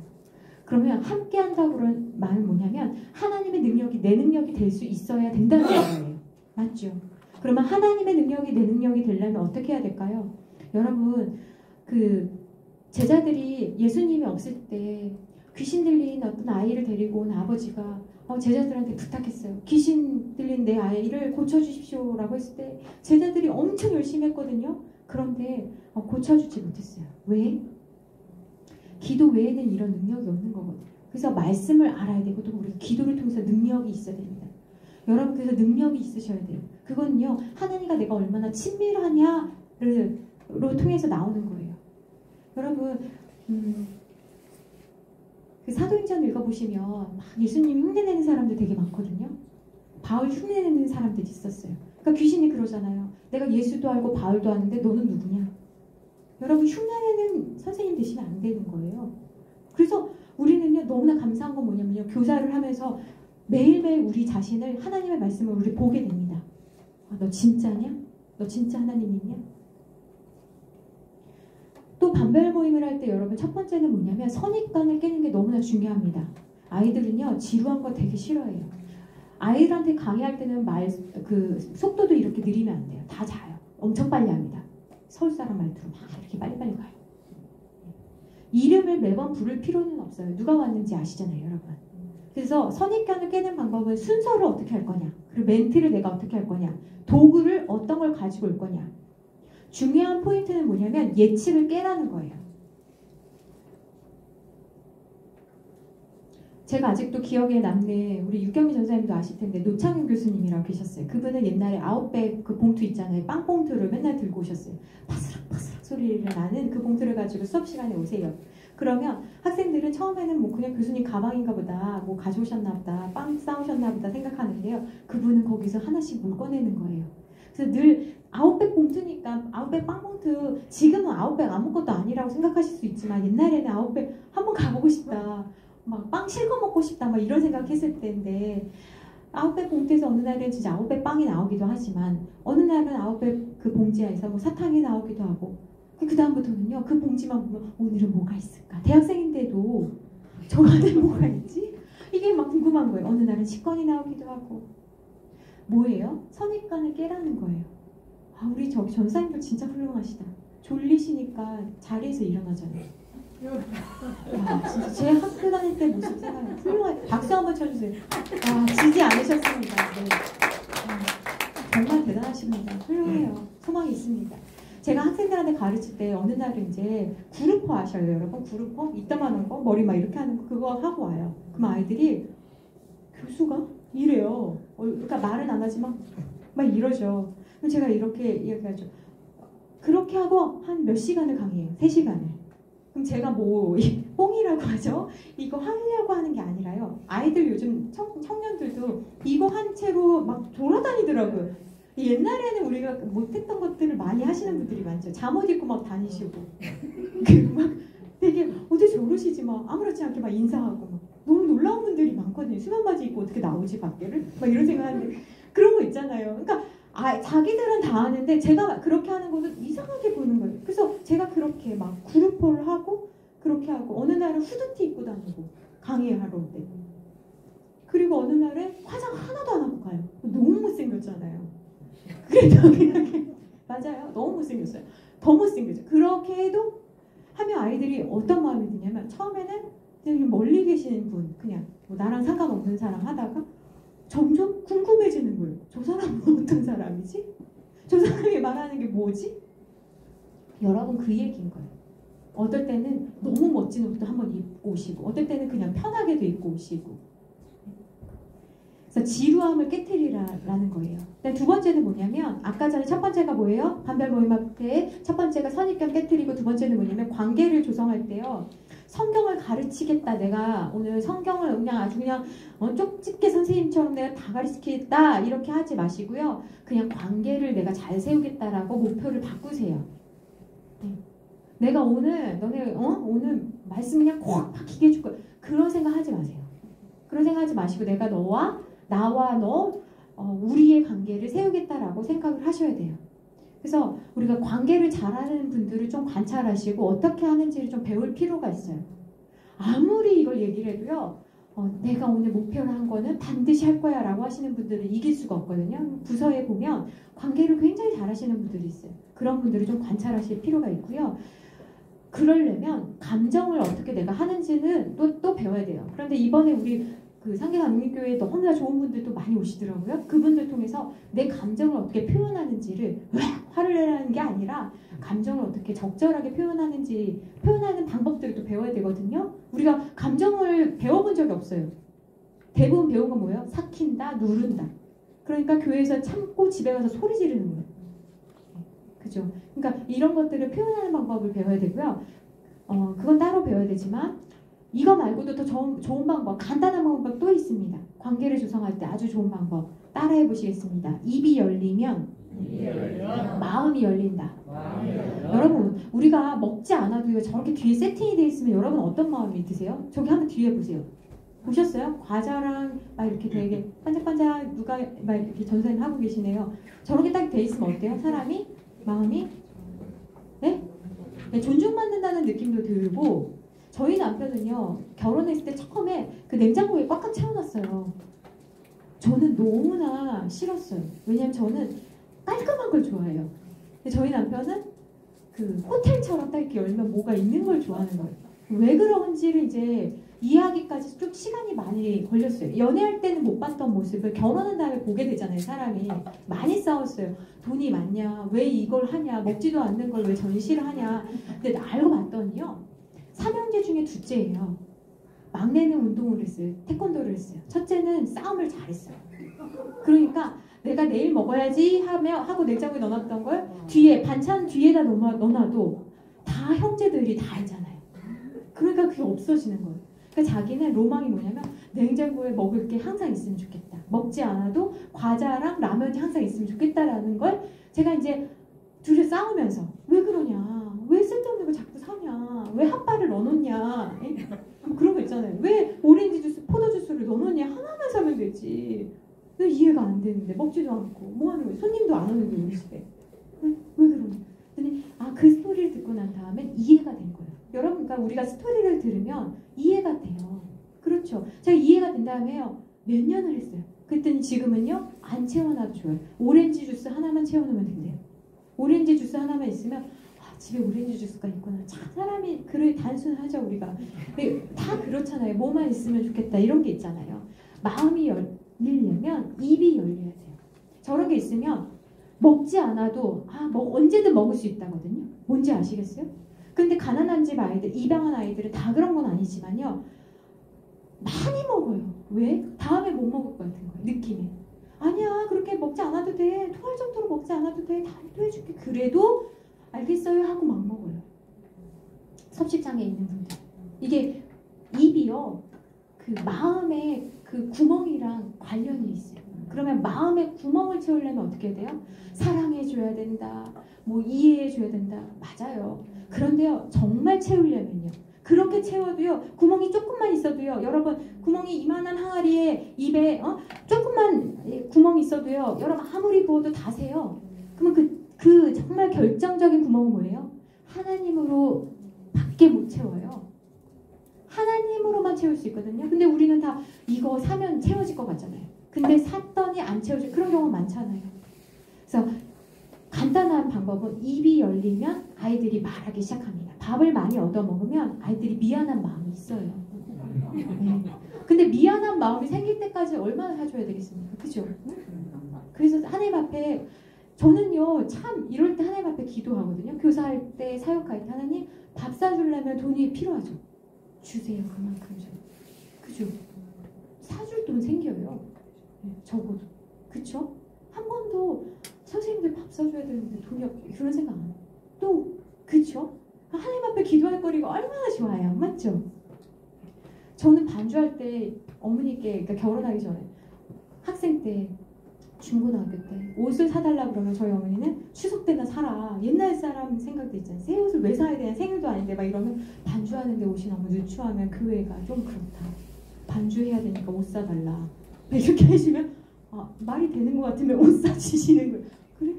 그러면 함께 한다고 그런 말은 뭐냐면 하나님의 능력이 내 능력이 될 수 있어야 된다는 거예요. 맞죠? 그러면 하나님의 능력이 내 능력이 되려면 어떻게 해야 될까요? 여러분 제자들이 예수님이 없을 때 귀신 들린 어떤 아이를 데리고 온 아버지가 제자들한테 부탁했어요. 귀신 들린 내 아이를 고쳐주십시오라고 했을 때 제자들이 엄청 열심히 했거든요. 그런데 고쳐주지 못했어요. 왜? 기도 외에는 이런 능력이 없는 거거든요. 그래서 말씀을 알아야 되고 또 우리가 기도를 통해서 능력이 있어야 됩니다. 여러분 그래서 능력이 있으셔야 돼요. 그건요 하나님과 내가 얼마나 친밀하냐로 통해서 나오는 거예요. 여러분 그 사도행전 읽어보시면 막 예수님 흉내내는 사람들 되게 많거든요. 바울 흉내내는 사람들이 있었어요. 그러니까 귀신이 그러잖아요. 내가 예수도 알고 바울도 아는데 너는 누구냐? 여러분 흉내내는 선생님 되시면 안 되는 거예요. 그래서 우리는요 너무나 감사한 건 뭐냐면요. 교사를 하면서 매일매일 우리 자신을 하나님의 말씀을 우리 보게 됩니다. 너 진짜냐? 너 진짜 하나님이냐? 또 반별 모임을 할 때 여러분 첫 번째는 뭐냐면 선입관을 깨는 게 너무나 중요합니다. 아이들은요 지루한 거 되게 싫어해요. 아이들한테 강의할 때는 속도도 이렇게 느리면 안 돼요. 다 자요. 엄청 빨리 합니다. 서울 사람 말투로 막 이렇게 빨리빨리 가요. 이름을 매번 부를 필요는 없어요. 누가 왔는지 아시잖아요, 여러분. 그래서 선입견을 깨는 방법은 순서를 어떻게 할 거냐, 그리고 멘트를 내가 어떻게 할 거냐, 도구를 어떤 걸 가지고 올 거냐. 중요한 포인트는 뭐냐면 예측을 깨라는 거예요. 제가 아직도 기억에 남는 우리 유경미 전사님도 아실 텐데 노창윤 교수님이라고 계셨어요. 그분은 옛날에 아웃백 그 봉투 있잖아요. 빵 봉투를 맨날 들고 오셨어요. 바스락바스락 소리를 나는 그 봉투를 가지고 수업 시간에 오세요. 그러면 학생들은 처음에는 뭐 그냥 교수님 가방인가 보다, 뭐 가져오셨나 보다, 빵 싸우셨나 보다 생각하는데요. 그분은 거기서 하나씩 물 꺼내는 거예요. 그래서 늘 아웃백 봉투니까 아웃백 빵 봉투, 지금은 아웃백 아무것도 아니라고 생각하실 수 있지만 옛날에는 아웃백 한번 가보고 싶다. 막 빵 실컷 먹고 싶다 막 이런 생각했을 때인데 아웃백 봉투에서 어느 날은 진짜 아웃백 빵이 나오기도 하지만 어느 날은 아웃백 그 봉지에서 뭐 사탕이 나오기도 하고 그 다음부터는요 그 봉지만 보면 오늘은 뭐가 있을까 대학생인데도 저 안에 뭐가 있지? 이게 막 궁금한 거예요. 어느 날은 식권이 나오기도 하고 뭐예요? 선입관을 깨라는 거예요. 아 우리 저기 전사님들 진짜 훌륭하시다. 졸리시니까 자리에서 일어나잖아요. 와 진짜 제 학교 다닐 때 모습 생각나요. 훌륭해. 박수 한번 쳐주세요. 와 지지 않으셨습니다. 네. 정말 대단하십니다. 훌륭해요. 소망이 있습니다. 제가 학생들한테 가르칠 때 어느 날은 이제 그룹화 하셔요 여러분. 그룹화? 이따만한 거 머리 막 이렇게 하는 거 그거 하고 와요. 그럼 아이들이 교수가 이래요. 그러니까 말은 안 하지만 막 이러죠. 그럼 제가 이렇게 이야기하죠. 그렇게 하고 한 몇 시간을 강의해요. 3시간을. 그럼 제가 뭐 뽕이라고 하죠. 이거 하려고 하는 게 아니라요. 아이들 요즘 청년들도 이거 한 채로 막 돌아다니더라고요. 옛날에는 우리가 못했던 것들을 많이 하시는 분들이 많죠. 잠옷 입고 막 다니시고 막 되게 어디 저러시지 막 아무렇지 않게 막 인사하고 막 너무 놀라운 분들이 많거든요. 수면 바지 입고 어떻게 나오지 밖에를? 막 이런 생각하는데 그런 거 있잖아요. 그러니까 자기들은 다 아는데 제가 그렇게 하는 것은 이상하게 보는 거예요. 그래서 제가 그렇게 막 그룹홀 하고 그렇게 하고 어느 날은 후드티 입고 다니고 강의하러 올 때 그리고 어느 날은 화장 하나도 안 하고 가요. 너무 못생겼잖아요. 그래도 그냥 맞아요. 너무 못생겼어요. 더 못생겼죠. 그렇게 해도 하면 아이들이 어떤 마음이 드냐면 처음에는 그냥 멀리 계시는 분 그냥 뭐 나랑 상관없는 사람 하다가 점점 궁금해지는 거예요. 저 사람은 어떤 사람이지? 저 사람이 말하는 게 뭐지? 여러분 그 얘기인 거예요. 어떨 때는 너무 멋진 옷도 한번 입고 오시고 어떨 때는 그냥 편하게도 입고 오시고 그래서 지루함을 깨트리라는 거예요. 두 번째는 뭐냐면 아까 전에 첫 번째가 뭐예요? 반별 모임학 때 첫 번째가 선입견 깨트리고 두 번째는 뭐냐면 관계를 조성할 때요. 성경을 가르치겠다. 내가 오늘 성경을 그냥 아주 그냥 쪽집게 선생님처럼 내가 다 가르치겠다. 이렇게 하지 마시고요. 그냥 관계를 내가 잘 세우겠다라고 목표를 바꾸세요. 네. 내가 오늘 너네 오늘 말씀 그냥 콕 박히게 해줄 거야. 그런 생각 하지 마세요. 그런 생각 하지 마시고 내가 나와 너 우리의 관계를 세우겠다라고 생각을 하셔야 돼요. 그래서 우리가 관계를 잘하는 분들을 좀 관찰하시고 어떻게 하는지를 좀 배울 필요가 있어요. 아무리 이걸 얘기를 해도요. 내가 오늘 목표를 한 거는 반드시 할 거야 라고 하시는 분들은 이길 수가 없거든요. 부서에 보면 관계를 굉장히 잘하시는 분들이 있어요. 그런 분들을 좀 관찰하실 필요가 있고요. 그러려면 감정을 어떻게 내가 하는지는 또 배워야 돼요. 그런데 이번에 우리 그 상계감리교회에 너무나 좋은 분들도 많이 오시더라고요. 그분들 통해서 내 감정을 어떻게 표현하는지를 화를 내라는 게 아니라 감정을 어떻게 적절하게 표현하는지 표현하는 방법들을 또 배워야 되거든요. 우리가 감정을 배워본 적이 없어요. 대부분 배운 건 뭐예요? 삭힌다, 누른다. 그러니까 교회에서 참고 집에 가서 소리 지르는 거예요. 그죠? 그러니까 이런 것들을 표현하는 방법을 배워야 되고요. 그건 따로 배워야 되지만 이거 말고도 더 좋은 방법, 간단한 방법 또 있습니다. 관계를 조성할 때 아주 좋은 방법 따라해 보시겠습니다. 입이 열리면 마음이 열린다. 여러분 우리가 먹지 않아도 저렇게 뒤에 세팅이 되어 있으면 여러분 어떤 마음이 드세요? 저기 한번 뒤에 보세요. 보셨어요? 과자랑 막 이렇게 되게 반짝반짝 누가 막 이렇게 전사님 하고 계시네요. 저렇게 딱 돼 있으면 어때요? 사람이? 마음이? 네? 네, 존중받는다는 느낌도 들고 저희 남편은요 결혼했을 때 처음에 그 냉장고에 꽉꽉 채워놨어요. 저는 너무나 싫었어요. 왜냐면 저는 깔끔한 걸 좋아해요. 근데 저희 남편은 그 호텔처럼 딱 이렇게 열면 뭐가 있는 걸 좋아하는 거예요. 왜 그런지를 이제 이해하기까지 좀 시간이 많이 걸렸어요. 연애할 때는 못 봤던 모습을 결혼한 다음에 보게 되잖아요. 사람이 많이 싸웠어요. 돈이 많냐? 왜 이걸 하냐? 먹지도 않는 걸 왜 전시를 하냐? 근데 알고 봤더니요. 삼형제 중에 둘째예요. 막내는 운동을 했어요. 태권도를 했어요. 첫째는 싸움을 잘했어요. 그러니까 내가 내일 먹어야지 하고 냉장고에 넣어놨던 걸 뒤에 반찬 뒤에다 넣어놔도 다 형제들이 다 알잖아요. 그러니까 그게 없어지는 거예요. 그러니까 자기는 로망이 뭐냐면 냉장고에 먹을 게 항상 있으면 좋겠다. 먹지 않아도 과자랑 라면이 항상 있으면 좋겠다라는 걸 제가 이제 둘이 싸우면서 왜 그러냐? 왜 쓸데없는 거 자꾸 사냐? 왜 핫바를 넣어놓냐? 에? 뭐 그런 거 있잖아요. 왜 오렌지 주스, 포도 주스를 넣어놓냐? 하나만 사면 되지. 왜 이해가 안 되는데 먹지도 않고 뭐 하는 거예요? 손님도 안 오는데 우리 집에. 왜 그러냐? 근데 그 스토리를 듣고 난 다음엔 이해가 된 거예요. 여러분, 그러니까 우리가 스토리를 들으면 이해가 돼요. 그렇죠. 제가 이해가 된 다음에요. 몇 년을 했어요. 그랬더니 지금은요. 안 채워놔도 좋아요. 오렌지 주스 하나만 채워놓으면 된대요. 오렌지 주스 하나만 있으면 집에 오렌지 주스가 있구나. 참 사람이 그래 단순하죠 우리가. 근데 다 그렇잖아요. 뭐만 있으면 좋겠다 이런 게 있잖아요. 마음이 열리려면 입이 열려야 돼요. 저런 게 있으면 먹지 않아도 뭐 언제든 먹을 수 있다거든요. 뭔지 아시겠어요? 근데 가난한 집 아이들, 입양한 아이들은 다 그런 건 아니지만요. 많이 먹어요. 왜? 다음에 못 먹을 것 같은 거예요. 느낌이. 아니야 그렇게 먹지 않아도 돼. 토할 정도로 먹지 않아도 돼. 다음에 해줄게. 그래도 알겠어요 하고 막 먹어요. 섭식장애 있는 분들. 이게 입이요. 그 마음의 그 구멍이랑 관련이 있어요. 그러면 마음의 구멍을 채우려면 어떻게 돼요? 사랑해줘야 된다. 뭐 이해해줘야 된다. 맞아요. 그런데요. 정말 채우려면요. 그렇게 채워도요. 구멍이 조금만 있어도요. 여러분 구멍이 이만한 항아리에 입에 조금만 구멍이 있어도요. 여러분 아무리 부어도 다 새요. 그러면 그 정말 결정적인 구멍은 뭐예요? 하나님으로 밖에 못 채워요. 하나님으로만 채울 수 있거든요. 근데 우리는 다 이거 사면 채워질 것 같잖아요. 근데 샀더니 안 채워질 그런 경우가 많잖아요. 그래서 간단한 방법은 입이 열리면 아이들이 말하기 시작합니다. 밥을 많이 얻어먹으면 아이들이 미안한 마음이 있어요. 네. 근데 미안한 마음이 생길 때까지 얼마나 사줘야 되겠습니까? 그죠? 그래서 하나님 앞에 저는요 참 이럴 때 하나님 앞에 기도하거든요. 교사할 때 사역할 때 하나님 밥 사주려면 돈이 필요하죠. 주세요 그만큼 좀. 그죠? 사줄 돈 생겨요. 네, 적어도. 그쵸? 한 번도 선생님들 밥 사줘야 되는데 돈이 없고 그런 생각 안 해요. 또 그쵸? 하나님 앞에 기도할 거리가 얼마나 좋아요. 맞죠? 저는 반주할 때 어머니께 그러니까 결혼하기 전에 학생 때 중고등학교 때 옷을 사달라 그러면 저희 어머니는 추석 때나 사라. 옛날 사람 생각도 있잖아요. 새 옷을 왜 사야 되냐. 생일도 아닌데 막 이러면 반주하는데 옷이 너무 누추하면 교회가 좀 그렇다. 반주해야 되니까 옷 사달라. 이렇게 해주면 말이 되는 것 같으면 옷 사주시는 거예요. 그래?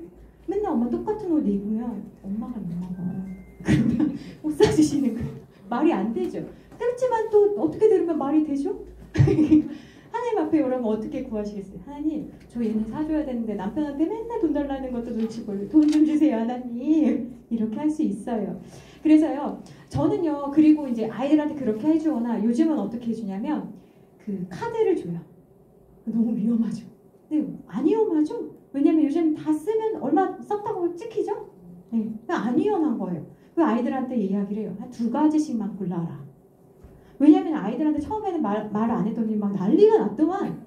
맨날 엄마 똑같은 옷 입으면 엄마가 못 먹어. 그러면 옷 사주시는 거예요. 말이 안 되죠. 그렇지만 또 어떻게 들으면 말이 되죠? 하나님 앞에 여러분 어떻게 구하시겠어요? 하나님 저 얘는 사줘야 되는데 남편한테 맨날 돈 달라는 것도 눈치 보여요. 돈 좀 주세요 하나님. 이렇게 할 수 있어요. 그래서요 저는요 그리고 이제 아이들한테 그렇게 해주거나 요즘은 어떻게 해주냐면 그 카드를 줘요. 너무 위험하죠. 근데 안 위험하죠? 왜냐면 요즘 다 쓰면 얼마 썼다고 찍히죠? 네, 안 위험한 거예요. 그 아이들한테 이야기를 해요. 한 2가지씩만 골라라. 왜냐면 아이들한테 처음에는 말 안 했더니 막 난리가 났더만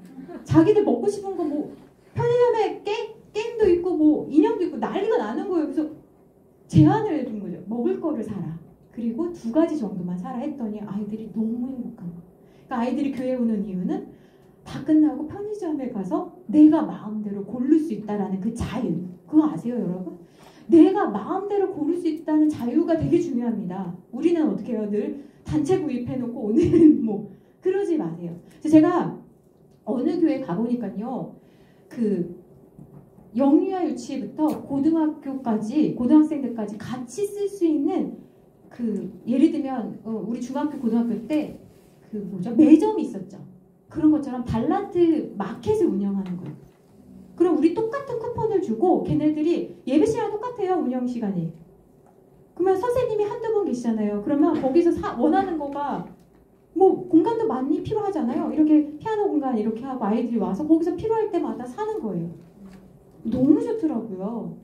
자기들 먹고 싶은 거 뭐 편의점에 게임도 있고 뭐 인형도 있고 난리가 나는 거예요. 그래서 제안을 해준 거죠. 먹을 거를 사라. 그리고 2가지 정도만 사라 했더니 아이들이 너무 행복한 거예요. 그러니까 아이들이 교회 오는 이유는 다 끝나고 편의점에 가서 내가 마음대로 고를 수 있다라는 그 자유. 그거 아세요 여러분? 내가 마음대로 고를 수 있다는 자유가 되게 중요합니다. 우리는 어떻게 해요? 늘 단체 구입해놓고 오늘은 뭐 그러지 마세요. 제가 어느 교회 가보니까요. 그 영유아 유치부터 고등학생들까지 같이 쓸 수 있는 그 예를 들면 우리 중학교 고등학교 때 그 뭐죠? 매점이 있었죠. 그런 것처럼 달란트 마켓을 운영하는 거예요. 그럼 우리 똑같은 쿠폰을 주고 걔네들이 예배 시간 똑같아요. 운영 시간이. 그러면 선생님이 한두 분 계시잖아요. 그러면 거기서 원하는 거가 뭐 공간도 많이 필요하잖아요. 이렇게 피아노 공간 이렇게 하고 아이들이 와서 거기서 필요할 때마다 사는 거예요. 너무 좋더라고요.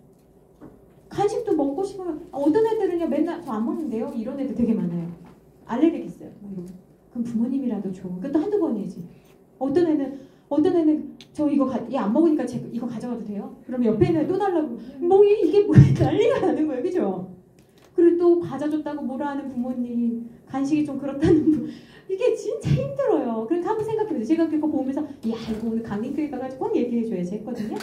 간식도 먹고 싶으면 어떤 애들은요 맨날 저 안 먹는데요. 이런 애들 되게 많아요. 알레르기 있어요. 그럼 부모님이라도 줘. 그것도 한두 번이지. 어떤 애는 저 이거 얘 안 먹으니까 이거 가져가도 돼요? 그럼 옆에 있는 애 또 달라고. 뭐 이게 뭐 난리가 나는 거예요. 그죠? 그리고 또 과자 줬다고 뭐라 하는 부모님, 간식이 좀 그렇다는 분. 이게 진짜 힘들어요. 그러니까 한번 생각해보세요. 제가 그거 보면서 야 이거 오늘 강림교회 가가지고 꼭 얘기해줘야지 했거든요.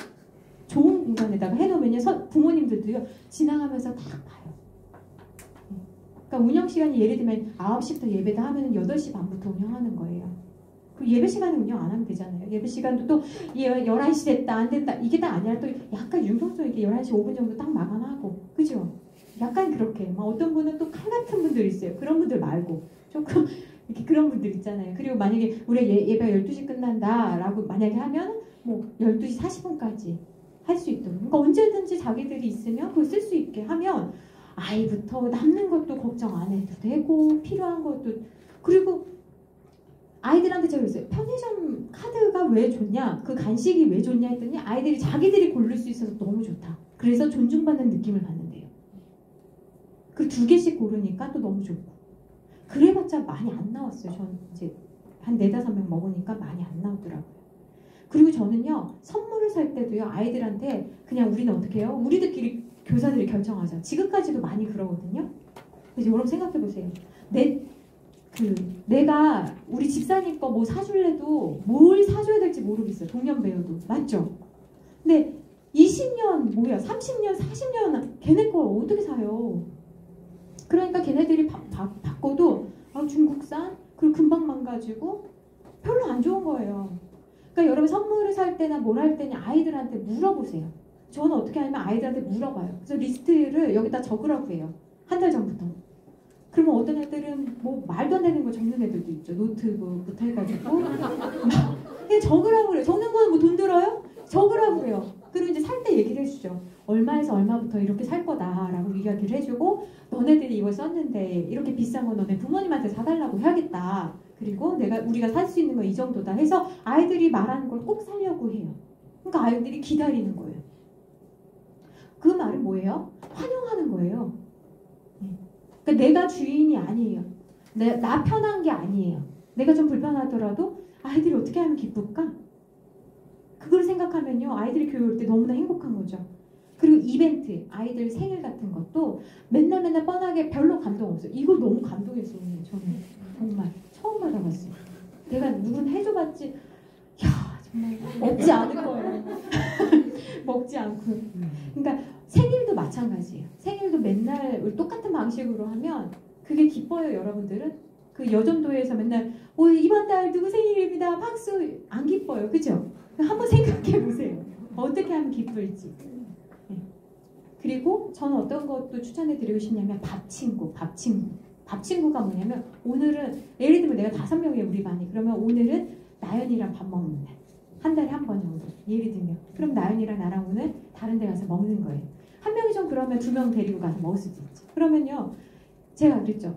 좋은 공간에다가 해놓으면요. 부모님들도요. 지나가면서 다 봐요. 그러니까 운영 시간이 예를 들면 9시부터 예배다 하면 8시 반부터 운영하는 거예요. 그 예배 시간에 운영 안 하면 되잖아요. 예배 시간도 또 11시 됐다 안 된다 이게 딱 아니라 또 약간 융통성 있게 11시 5분 정도 딱 마감하고 그죠? 약간 그렇게 막 어떤 분은 또 칼 같은 분들 있어요. 그런 분들 말고 조금 이렇게 그런 분들 있잖아요. 그리고 만약에 우리 예배가 12시 끝난다 라고 만약에 하면 뭐 12시 40분까지 할 수 있도록 그러니까 언제든지 자기들이 있으면 그걸 쓸 수 있게 하면 아이부터 남는 것도 걱정 안 해도 되고 필요한 것도 그리고 아이들한테 제가 그랬어요. 편의점 카드가 왜 좋냐 그 간식이 왜 좋냐 했더니 아이들이 자기들이 고를 수 있어서 너무 좋다. 그래서 존중받는 느낌을 받는데요. 그 2개씩 고르니까 또 너무 좋고 그래봤자 많이 안 나왔어요. 전 이제 한 4-5명 먹으니까 많이 안 나오더라고요. 그리고 저는요 선물을 살 때도요 아이들한테 그냥 우리는 어떻게 해요? 우리들끼리 교사들이 결정하자. 지금까지도 많이 그러거든요. 그래서 여러분 생각해 보세요. 내가 우리 집사님 거 뭐 사줄래도 뭘 사줘야 될지 모르겠어요. 동년 배우도 맞죠? 근데 20년 뭐야 30년 40년 걔네 거 어떻게 사요? 그러니까 걔네들이 바꿔도 중국산 그리고 금방 망가지고 별로 안 좋은 거예요. 그러니까 여러분 선물을 살 때나 뭘 할 때냐 아이들한테 물어보세요. 저는 어떻게 하냐면 아이들한테 물어봐요. 그래서 리스트를 여기다 적으라고 해요. 한 달 전부터. 그러면 어떤 애들은 뭐 말도 안 되는 거 적는 애들도 있죠. 노트북부터 해가지고 그냥 적으라고 그래요. 적는 거는 뭐 돈 들어요? 적으라고 그래요. 그리고 이제 살 때 얘기를 해주죠. 얼마에서 얼마부터 이렇게 살 거다라고 이야기를 해주고 너네들이 이걸 썼는데 이렇게 비싼 거 너네 부모님한테 사달라고 해야겠다. 그리고 우리가 살 수 있는 거 이 정도다 해서 아이들이 말하는 걸 꼭 살려고 해요. 그러니까 아이들이 기다리는 거예요. 그 말은 뭐예요? 환영하는 거예요. 그러니까 내가 주인이 아니에요. 나 편한 게 아니에요. 내가 좀 불편하더라도 아이들이 어떻게 하면 기쁠까? 그걸 생각하면요. 아이들이 교회 올 때 너무나 행복한 거죠. 그리고 이벤트, 아이들 생일 같은 것도 맨날 뻔하게 별로 감동 없어요. 이거 너무 감동했어요. 저는 정말 처음 받아봤어요. 내가 누군 해줘봤지 야 정말 먹지 않을 거예요. 먹지 않고. 그러니까 생일도 마찬가지예요. 생일도 맨날 우리 똑같은 방식으로 하면 그게 기뻐요. 여러분들은 그 여전도에서 맨날 이번 달 누구 생일입니다. 박수 안 기뻐요. 그죠? 한번 생각해 보세요. 어떻게 하면 기쁠지. 네. 그리고 저는 어떤 것도 추천해 드리고 싶냐면 밥 친구가 뭐냐면 오늘은 예를 들면 내가 5명이에요. 우리 반이. 그러면 오늘은 나연이랑 밥 먹는 날. 한 달에 한 번 정도. 예를 들면. 그럼 나연이랑 나랑 오늘 다른 데 가서 먹는 거예요. 한 명이 좀 그러면 2명 데리고 가서 먹을 수도 있죠. 그러면요. 제가 그랬죠.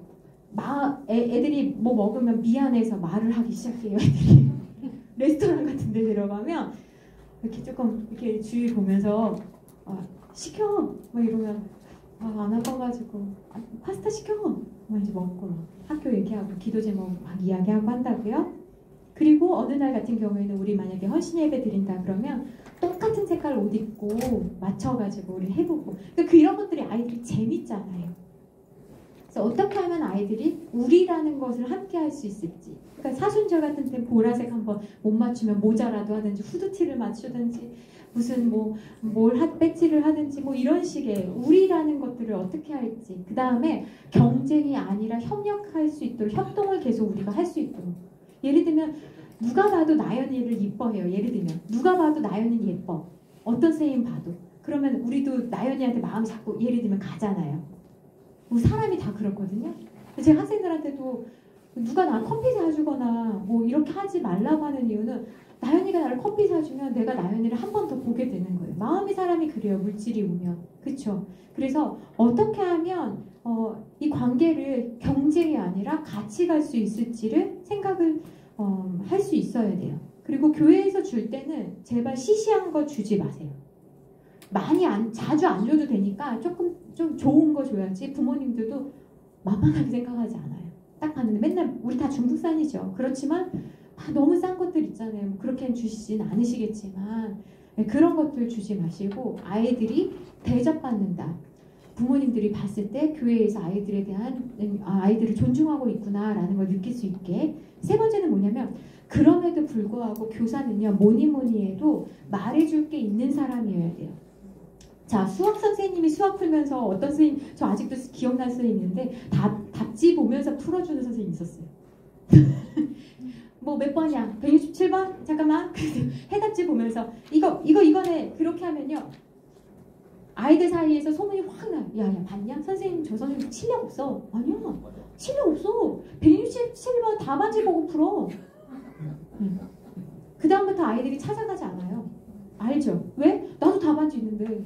애들이 뭐 먹으면 미안해서 말을 하기 시작해요. 애들이. 레스토랑 같은 데 들어가면 이렇게 조금 이렇게 주위 보면서 시켜! 막 이러면 안 아파가지고 파스타 시켜! 막 이제 먹고 학교 얘기하고 기도 제목 막 이야기하고 한다고요. 그리고 어느 날 같은 경우에는 우리 만약에 헌신 예배 드린다 그러면 똑같은 색깔 옷 입고 맞춰가지고 우리 해보고 그러니까 그런 것들이 아이들이 재밌잖아요. 그래서 어떻게 하면 아이들이 우리라는 것을 함께 할 수 있을지 그러니까 사순절 같은 때 보라색 한번 못 맞추면 모자라도 하든지 후드티를 맞추든지 무슨 배지를 하든지 뭐 이런 식의 우리라는 것들을 어떻게 할지 그 다음에 경쟁이 아니라 협력할 수 있도록 협동을 계속 우리가 할 수 있도록 예를 들면 누가 봐도 나연이를 이뻐해요. 예를 들면 누가 봐도 나연이는 예뻐. 어떤 선생님 봐도 그러면 우리도 나연이한테 마음 잡고 예를 들면 가잖아요. 사람이 다 그렇거든요. 제가 학생들한테도 누가 나 커피 사주거나 뭐 이렇게 하지 말라고 하는 이유는 나연이가 나를 커피 사주면 내가 나연이를 한 번 더 보게 되는 거예요. 마음이 사람이 그래요. 물질이 오면. 그렇죠? 그래서 어떻게 하면 이 관계를 경쟁이 아니라 같이 갈 수 있을지를 생각을 할 수 있어야 돼요. 그리고 교회에서 줄 때는 제발 시시한 거 주지 마세요. 자주 안 줘도 되니까 조금 좀 좋은 거 줘야지 부모님들도 만만하게 생각하지 않아요. 딱 봤는데 맨날 우리 다 중국산이죠. 그렇지만 다 너무 싼 것들 있잖아요. 그렇게는 주시진 않으시겠지만 그런 것들 주지 마시고 아이들이 대접받는다. 부모님들이 봤을 때 교회에서 아이들을 존중하고 있구나라는 걸 느낄 수 있게. 세 번째는 뭐냐면 그럼에도 불구하고 교사는요 뭐니 해도 말해줄 게 있는 사람이어야 돼요. 자, 수학 선생님이 수학 풀면서 어떤 선생님, 저 아직도 기억나는 선생님 있는데 답지 보면서 풀어주는 선생님이 있었어요. 뭐 몇 번이야? 167번? 잠깐만. 해답지 보면서 이거네. 그렇게 하면요. 아이들 사이에서 소문이 확 나요. 야, 봤냐? 선생님, 저 선생님 실력 없어. 아니야. 실력 없어. 167번 답안지 보고 풀어. 그 다음부터 아이들이 찾아가지 않아요. 알죠? 왜? 나도 답안지 있는데.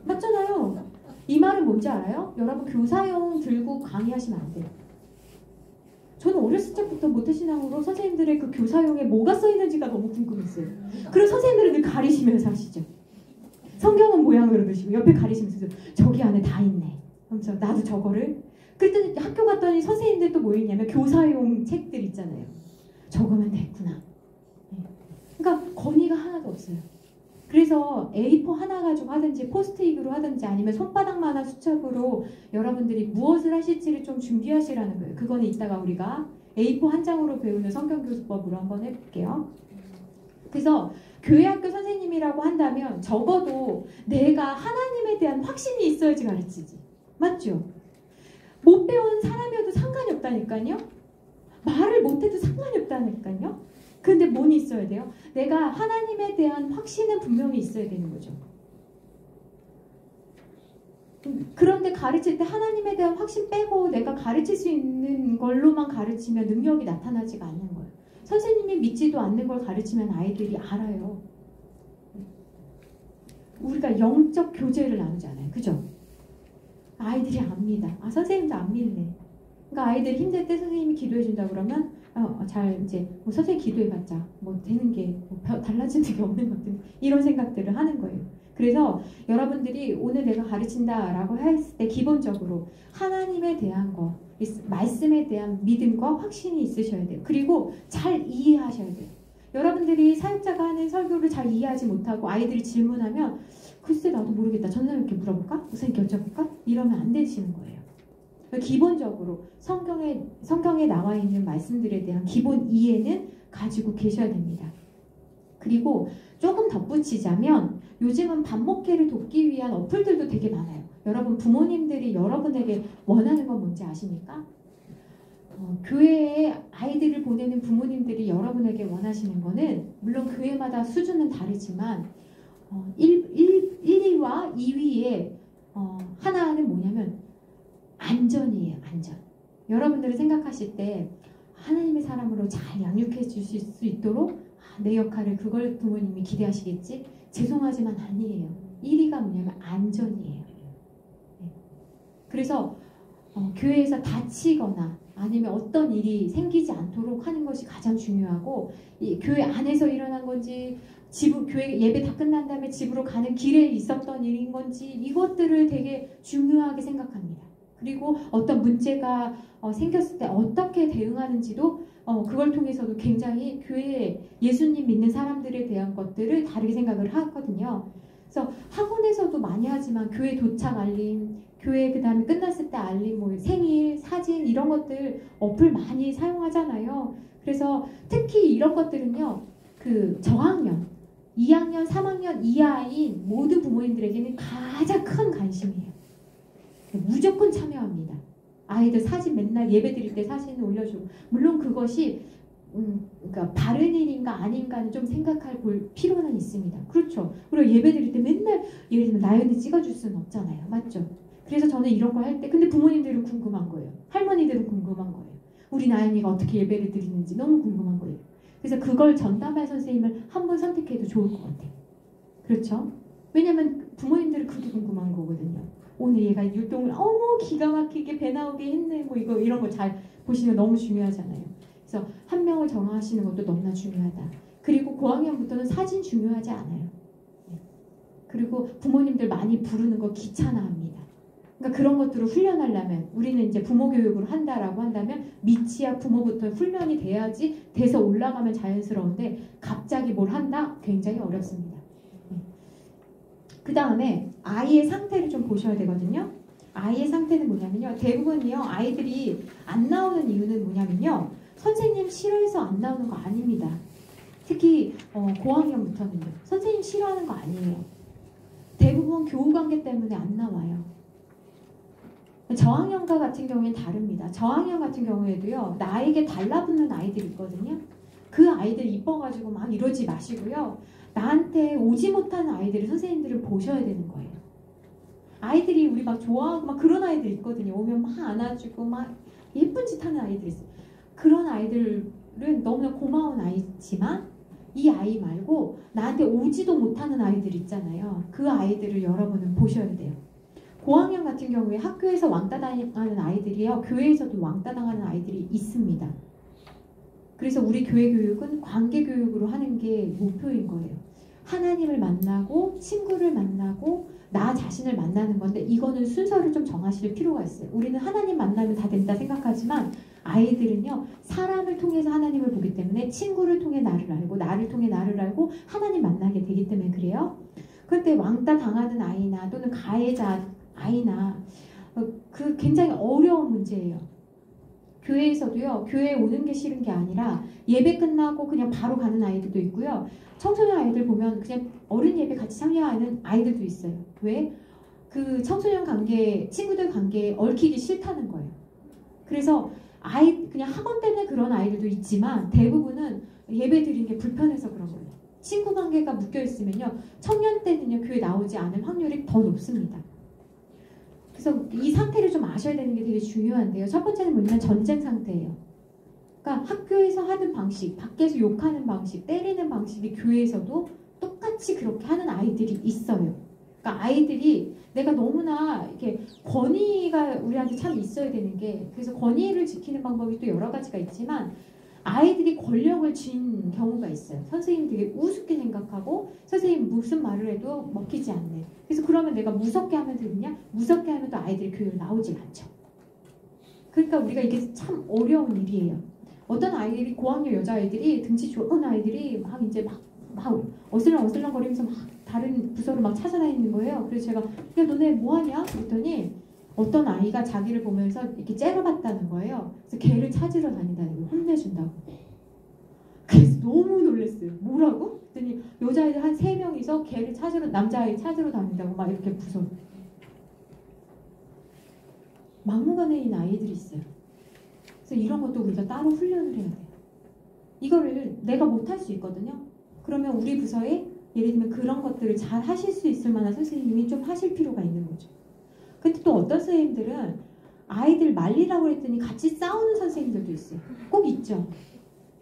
맞잖아요. 이 말은 뭔지 알아요? 여러분 교사용 들고 강의하시면 안 돼요. 저는 어렸을 적부터 모태신앙으로 선생님들의 그 교사용에 뭐가 써있는지가 너무 궁금했어요. 그리고 선생님들은 늘 가리시면서 하시죠. 성경은 모양으로 드시고 옆에 가리시면서 저기 안에 다 있네. 그러면서 나도 저거를 그랬더니 학교 갔더니 선생님들 또 뭐 있냐면 교사용 책들 있잖아요. 적으면 됐구나. 그러니까 건의가 하나도 없어요. 그래서 A4 하나 가지고 하든지 포스트잇으로 하든지 아니면 손바닥만한 수첩으로 여러분들이 무엇을 하실지를 좀 준비하시라는 거예요. 그거는 이따가 우리가 A4 한 장으로 배우는 성경교수법으로 한번 해볼게요. 그래서 교회학교 선생님이라고 한다면 적어도 내가 하나님에 대한 확신이 있어야지 가르치지. 맞죠? 못 배운 사람이어도 상관이 없다니까요. 말을 못해도 상관이 없다니까요. 근데 뭔 있어야 돼요? 내가 하나님에 대한 확신은 분명히 있어야 되는 거죠. 그런데 가르칠 때 하나님에 대한 확신 빼고 내가 가르칠 수 있는 걸로만 가르치면 능력이 나타나지가 않는 거예요. 선생님이 믿지도 않는 걸 가르치면 아이들이 알아요. 우리가 영적 교제를 나누잖아요. 그죠? 아이들이 압니다. 아, 선생님도 안 믿네. 그러니까 아이들이 힘들 때 선생님이 기도해 준다 그러면 잘 이제 뭐 선생님 기도해봤자 뭐 되는 게 뭐 달라지는 게 없는 것들 이런 생각들을 하는 거예요. 그래서 여러분들이 오늘 내가 가르친다라고 했을 때 기본적으로 하나님에 대한 거, 말씀에 대한 믿음과 확신이 있으셔야 돼요. 그리고 잘 이해하셔야 돼요. 여러분들이 사역자가 하는 설교를 잘 이해하지 못하고 아이들이 질문하면 글쎄 나도 모르겠다. 전사님께 물어볼까? 선생님께 여쭤볼까? 이러면 안 되시는 거예요. 기본적으로 성경에 나와 있는 말씀들에 대한 기본 이해는 가지고 계셔야 됩니다. 그리고 조금 덧붙이자면 요즘은 반목회를 돕기 위한 어플들도 되게 많아요. 여러분 부모님들이 여러분에게 원하는 건 뭔지 아십니까? 교회에 아이들을 보내는 부모님들이 여러분에게 원하시는 거는 물론 교회마다 수준은 다르지만 1위와 2위에 하나는 뭐냐면 안전이에요. 안전. 여러분들이 생각하실 때 하나님의 사람으로 잘 양육해 주실 수 있도록 내 역할을 그걸 부모님이 기대하시겠지? 죄송하지만 아니에요. 1위가 뭐냐면 안전이에요. 네. 그래서 교회에서 다치거나 아니면 어떤 일이 생기지 않도록 하는 것이 가장 중요하고 이 교회 안에서 일어난 건지 교회 예배 다 끝난 다음에 집으로 가는 길에 있었던 일인 건지 이것들을 되게 중요하게 생각합니다. 그리고 어떤 문제가 생겼을 때 어떻게 대응하는지도 그걸 통해서도 굉장히 교회에 예수님 믿는 사람들에 대한 것들을 다르게 생각을 하거든요. 그래서 학원에서도 많이 하지만 교회 도착 알림, 교회 그 다음에 끝났을 때 알림, 뭐 생일, 사진 이런 것들 어플 많이 사용하잖아요. 그래서 특히 이런 것들은요. 그 저학년, 2학년, 3학년 이하인 모든 부모님들에게는 가장 큰 관심이에요. 무조건 참여합니다. 아이들 사진 맨날 예배 드릴 때 사진을 올려주고 물론 그것이 그러니까 바른 일인가 아닌가는 좀 생각할 볼 필요는 있습니다. 그렇죠. 그리고 예배 드릴 때 맨날 예를 들면 나연이 찍어줄 수는 없잖아요. 맞죠? 그래서 저는 이런 걸 할 때 근데 부모님들은 궁금한 거예요. 할머니들은 궁금한 거예요. 우리 나연이가 어떻게 예배를 드리는지 너무 궁금한 거예요. 그래서 그걸 전담할 선생님을 한 번 선택해도 좋을 것 같아요. 그렇죠? 왜냐면 부모님들은 그게 궁금한 거거든요. 오늘 얘가 율동을 기가 막히게 배 나오게 했네 뭐 이런 거 잘 보시면 너무 중요하잖아요. 그래서 한 명을 정하시는 것도 너무나 중요하다. 그리고 고학년부터는 사진 중요하지 않아요. 그리고 부모님들 많이 부르는 거 귀찮아합니다. 그러니까 그런 것들을 훈련하려면 우리는 이제 부모 교육을 한다라고 한다면 미취학 부모부터 훈련이 돼서 올라가면 자연스러운데 갑자기 뭘 한다? 굉장히 어렵습니다. 그 다음에 아이의 상태를 좀 보셔야 되거든요. 아이의 상태는 뭐냐면요. 대부분이요. 아이들이 안 나오는 이유는 뭐냐면요. 선생님 싫어해서 안 나오는 거 아닙니다. 특히 고학년부터는요. 선생님 싫어하는 거 아니에요. 대부분 교우 관계 때문에 안 나와요. 저학년과 같은 경우에는 다릅니다. 저학년 같은 경우에도요, 나에게 달라붙는 아이들이 있거든요. 그 아이들 이뻐가지고 막 이러지 마시고요. 나한테 오지 못하는 아이들을 선생님들은 보셔야 되는 거예요. 아이들이 우리 막 좋아하고 막 그런 아이들 있거든요. 오면 막 안아주고 막 예쁜 짓 하는 아이들이 있어요. 그런 아이들은 너무나 고마운 아이지만 이 아이 말고 나한테 오지도 못하는 아이들 있잖아요. 그 아이들을 여러분은 보셔야 돼요. 고학년 같은 경우에 학교에서 왕따 당하는 아이들이요, 교회에서도 왕따 당하는 아이들이 있습니다. 그래서 우리 교회 교육은 관계 교육으로 하는 게 목표인 거예요. 하나님을 만나고 친구를 만나고 나 자신을 만나는 건데, 이거는 순서를 좀 정하실 필요가 있어요. 우리는 하나님 만나면 다 된다 생각하지만 아이들은요, 사람을 통해서 하나님을 보기 때문에 친구를 통해 나를 알고 나를 통해 나를 알고 하나님 만나게 되기 때문에 그래요. 그때 왕따 당하는 아이나 또는 가해자 아이나 그 굉장히 어려운 문제예요. 교회에서도요, 교회에 오는 게 싫은 게 아니라 예배 끝나고 그냥 바로 가는 아이들도 있고요. 청소년 아이들 보면 그냥 어른 예배 같이 참여하는 아이들도 있어요. 왜? 그 청소년 관계, 친구들 관계에 얽히기 싫다는 거예요. 그래서 그냥 학원 때문에 그런 아이들도 있지만 대부분은 예배 드리는 게 불편해서 그런 거예요. 친구 관계가 묶여 있으면요, 청년 때는요, 교회 나오지 않을 확률이 더 높습니다. 그래서 이 상태를 좀 아셔야 되는 게 되게 중요한데요. 첫 번째는 뭐냐면 전쟁 상태예요. 그러니까 학교에서 하는 방식, 밖에서 욕하는 방식, 때리는 방식이 교회에서도 똑같이 그렇게 하는 아이들이 있어요. 그러니까 아이들이 내가 너무나 이렇게 권위가 우리한테 참 있어야 되는 게, 그래서 권위를 지키는 방법이 또 여러 가지가 있지만 아이들이 권력을 쥔 경우가 있어요. 선생님 되게 우습게 생각하고 선생님 무슨 말을 해도 먹히지 않네. 그래서 그러면 내가 무섭게 하면 되느냐? 무섭게 하면 또 아이들이 교회를 나오질 않죠. 그러니까 우리가 이게 참 어려운 일이에요. 어떤 아이들이, 고학년 여자아이들이, 등치 좋은 아이들이 막 이제 막 어슬렁어슬렁 거리면서 막 다른 부서를 막 찾아다니는 거예요. 그래서 제가 야 너네 뭐하냐? 그랬더니 어떤 아이가 자기를 보면서 이렇게 째려봤다는 거예요. 그래서 걔를 찾으러 다닌다는 거예요. 혼내준다고. 그래서 너무 놀랐어요. 뭐라고? 그랬더니 여자아이들 한 3명이서 걔를 찾으러, 남자아이 찾으러 다닌다고 막 이렇게 부서. 막무가내인 아이들이 있어요. 그래서 이런 것도 우리가 따로 훈련을 해야 돼요. 이거를 내가 못할 수 있거든요. 그러면 우리 부서에 예를 들면 그런 것들을 잘 하실 수 있을 만한 선생님이 좀 하실 필요가 있는 거죠. 근데 또 어떤 선생님들은 아이들 말리라고 했더니 같이 싸우는 선생님들도 있어요. 꼭 있죠.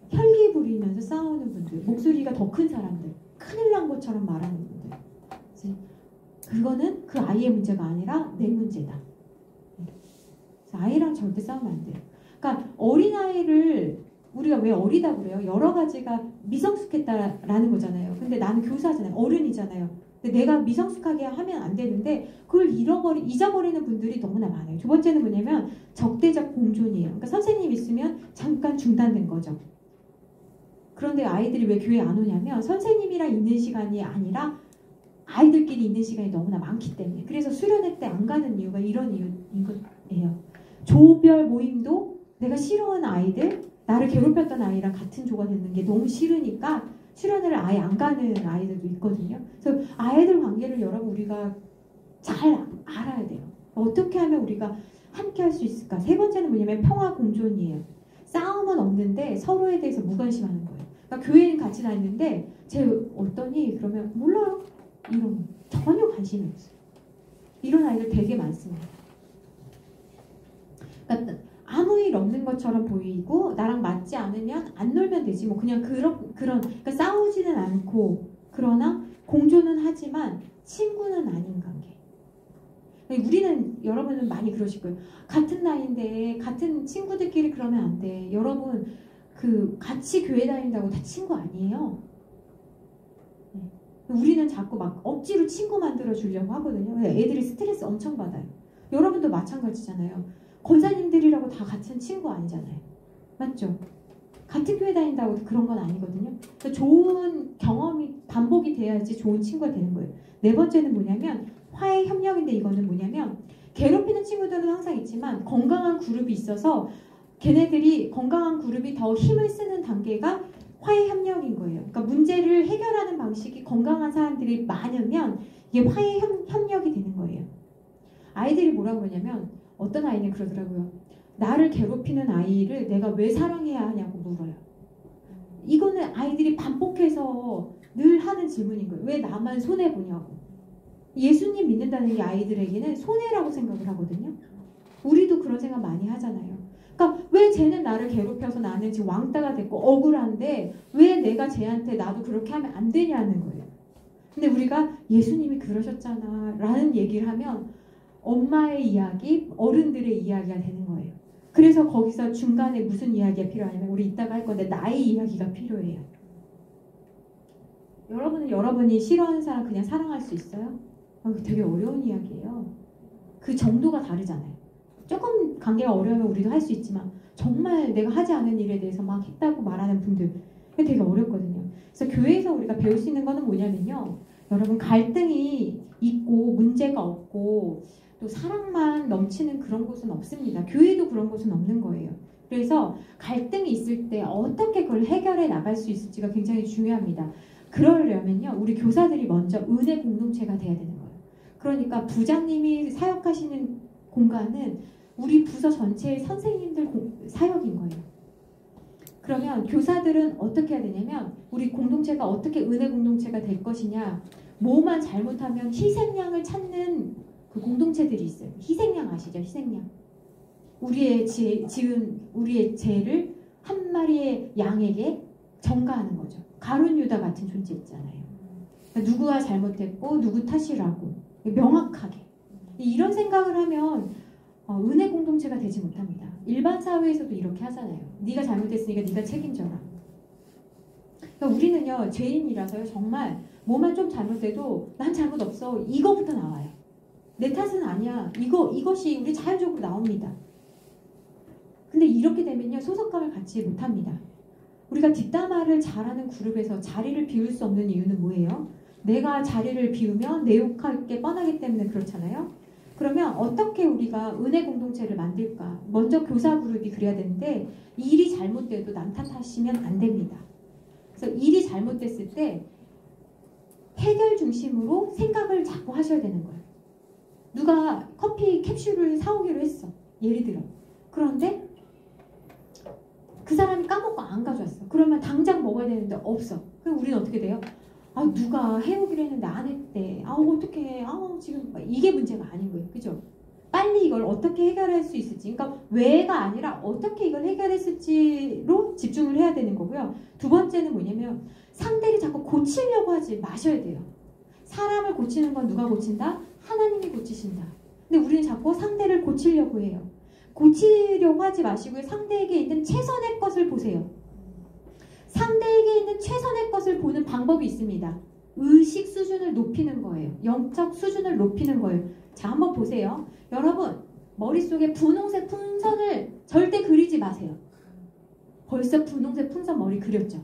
혈기 부리면서 싸우는 분들, 목소리가 더 큰 사람들, 큰일 난 것처럼 말하는 분들. 그거는 그 아이의 문제가 아니라 내 문제다. 그래서 아이랑 절대 싸우면 안 돼요. 그러니까 어린아이를 우리가 왜 어리다고 그래요? 여러 가지가 미성숙했다라는 거잖아요. 근데 나는 교사잖아요. 어른이잖아요. 근데 내가 미성숙하게 하면 안 되는데 그걸 잊어버리는 분들이 너무나 많아요. 두 번째는 뭐냐면 적대적 공존이에요. 그러니까 선생님 있으면 잠깐 중단된 거죠. 그런데 아이들이 왜 교회에 안 오냐면 선생님이랑 있는 시간이 아니라 아이들끼리 있는 시간이 너무나 많기 때문에. 그래서 수련회 때 안 가는 이유가 이런 이유인 거예요. 조별 모임도 내가 싫어하는 아이들, 나를 괴롭혔던 아이랑 같은 조가 되는 게 너무 싫으니까 수련회를 아예 안 가는 아이들도 있거든요. 그래서 아이들 관계를 여러분 우리가 잘 알아야 돼요. 어떻게 하면 우리가 함께 할 수 있을까? 세 번째는 뭐냐면 평화 공존이에요. 싸움은 없는데 서로에 대해서 무관심하는 거예요. 그러니까 교회는 같이 다니는데 쟤 어떠니? 그러면 몰라요. 이런 전혀 관심이 없어요. 이런 아이들 되게 많습니다. 그러니까 아무 일 없는 것처럼 보이고 나랑 맞지 않으면 안 놀면 되지 뭐 그냥 그런 그러니까 싸우지는 않고 그러나 공존은 하지만 친구는 아닌 관계. 우리는 여러분은 많이 그러실 거예요. 같은 나이인데 같은 친구들끼리 그러면 안 돼. 여러분 그 같이 교회 다닌다고 다 친구 아니에요. 우리는 자꾸 막 억지로 친구 만들어 주려고 하거든요. 애들이 스트레스 엄청 받아요. 여러분도 마찬가지잖아요. 권사님들이라고 다 같은 친구 아니잖아요. 맞죠? 같은 교회 다닌다고 그런 건 아니거든요. 그러니까 좋은 경험이 반복이 돼야지 좋은 친구가 되는 거예요. 네 번째는 뭐냐면 화해 협력인데 이거는 뭐냐면 괴롭히는 친구들은 항상 있지만 건강한 그룹이 있어서 걔네들이 건강한 그룹이 더 힘을 쓰는 단계가 화해 협력인 거예요. 그러니까 문제를 해결하는 방식이 건강한 사람들이 많으면 이게 화해 협력이 되는 거예요. 아이들이 뭐라고 그러냐면 어떤 아이는 그러더라고요. 나를 괴롭히는 아이를 내가 왜 사랑해야 하냐고 물어요. 이거는 아이들이 반복해서 늘 하는 질문인 거예요. 왜 나만 손해보냐고. 예수님 믿는다는 게 아이들에게는 손해라고 생각을 하거든요. 우리도 그런 생각 많이 하잖아요. 그러니까 왜 쟤는 나를 괴롭혀서 나는 지금 왕따가 됐고 억울한데 왜 내가 쟤한테 나도 그렇게 하면 안 되냐는 거예요. 근데 우리가 예수님이 그러셨잖아 라는 얘기를 하면 엄마의 이야기, 어른들의 이야기가 되는 거예요. 그래서 거기서 중간에 무슨 이야기가 필요하냐면 우리 이따가 할 건데 나의 이야기가 필요해요. 여러분은 여러분이 싫어하는 사람 그냥 사랑할 수 있어요? 되게 어려운 이야기예요. 그 정도가 다르잖아요. 조금 관계가 어려우면 우리도 할 수 있지만 정말 내가 하지 않은 일에 대해서 막 했다고 말하는 분들 되게 어렵거든요. 그래서 교회에서 우리가 배울 수 있는 거는 뭐냐면요. 여러분 갈등이 있고 문제가 없고 또 사랑만 넘치는 그런 곳은 없습니다. 교회도 그런 곳은 없는 거예요. 그래서 갈등이 있을 때 어떻게 그걸 해결해 나갈 수 있을지가 굉장히 중요합니다. 그러려면요. 우리 교사들이 먼저 은혜 공동체가 돼야 되는 거예요. 그러니까 부장님이 사역하시는 공간은 우리 부서 전체의 선생님들 사역인 거예요. 그러면 교사들은 어떻게 해야 되냐면 우리 공동체가 어떻게 은혜 공동체가 될 것이냐. 뭐만 잘못하면 희생양을 찾는 그 공동체들이 있어요. 희생양 아시죠? 희생양. 우리의 죄를 한 마리의 양에게 전가하는 거죠. 가룟 유다 같은 존재 있잖아요. 그러니까 누구가 잘못했고 누구 탓이라고 명확하게 이런 생각을 하면 은혜 공동체가 되지 못합니다. 일반 사회에서도 이렇게 하잖아요. 네가 잘못했으니까 네가 책임져라. 그러니까 우리는요 죄인이라서요 정말 뭐만 좀 잘못해도 난 잘못 없어 이거부터 나와요. 내 탓은 아니야. 이것이 우리 자연적으로 나옵니다. 근데 이렇게 되면요 소속감을 갖지 못합니다. 우리가 뒷담화를 잘하는 그룹에서 자리를 비울 수 없는 이유는 뭐예요? 내가 자리를 비우면 내 욕할 게 뻔하기 때문에 그렇잖아요. 그러면 어떻게 우리가 은혜 공동체를 만들까? 먼저 교사 그룹이 그래야 되는데 일이 잘못돼도 남 탓하시면 안 됩니다. 그래서 일이 잘못됐을 때 해결 중심으로 생각을 자꾸 하셔야 되는 거예요. 누가 커피 캡슐을 사오기로 했어. 예를 들어. 그런데 그 사람이 까먹고 안 가져왔어. 그러면 당장 먹어야 되는데 없어. 그럼 우리는 어떻게 돼요? 아 누가 해오기로 했는데 안 했대. 어떡해. 지금 이게 문제가 아닌 거예요. 그죠? 빨리 이걸 어떻게 해결할 수 있을지. 그러니까 왜가 아니라 어떻게 이걸 해결했을지로 집중을 해야 되는 거고요. 두 번째는 뭐냐면 상대를 자꾸 고치려고 하지 마셔야 돼요. 사람을 고치는 건 누가 고친다? 하나님이 고치신다. 근데 우리는 자꾸 상대를 고치려고 해요. 고치려고 하지 마시고요. 상대에게 있는 최선의 것을 보세요. 상대에게 있는 최선의 것을 보는 방법이 있습니다. 의식 수준을 높이는 거예요. 영적 수준을 높이는 거예요. 자, 한번 보세요. 여러분, 머릿속에 분홍색 풍선을 절대 그리지 마세요. 벌써 분홍색 풍선 머리 그렸죠?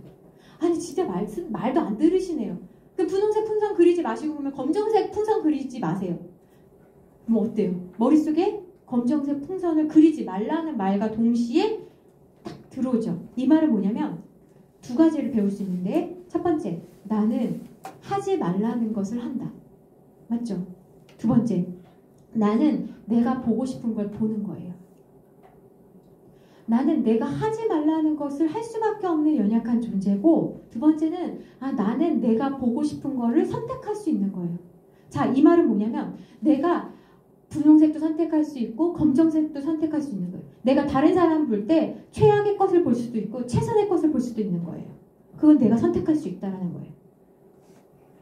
아니, 진짜 말도 안 들으시네요. 그 분홍색 풍선 그리지 마시고 보면 검정색 풍선 그리지 마세요. 그럼 어때요? 머릿속에 검정색 풍선을 그리지 말라는 말과 동시에 딱 들어오죠. 이 말은 뭐냐면 두 가지를 배울 수 있는데 첫 번째, 나는 하지 말라는 것을 한다. 맞죠? 두 번째, 나는 내가 보고 싶은 걸 보는 거예요. 나는 내가 하지 말라는 것을 할 수밖에 없는 연약한 존재고 두 번째는 나는 내가 보고 싶은 거를 선택할 수 있는 거예요. 자, 이 말은 뭐냐면 내가 분홍색도 선택할 수 있고 검정색도 선택할 수 있는 거예요. 내가 다른 사람 볼 때 최악의 것을 볼 수도 있고 최선의 것을 볼 수도 있는 거예요. 그건 내가 선택할 수 있다는 거예요.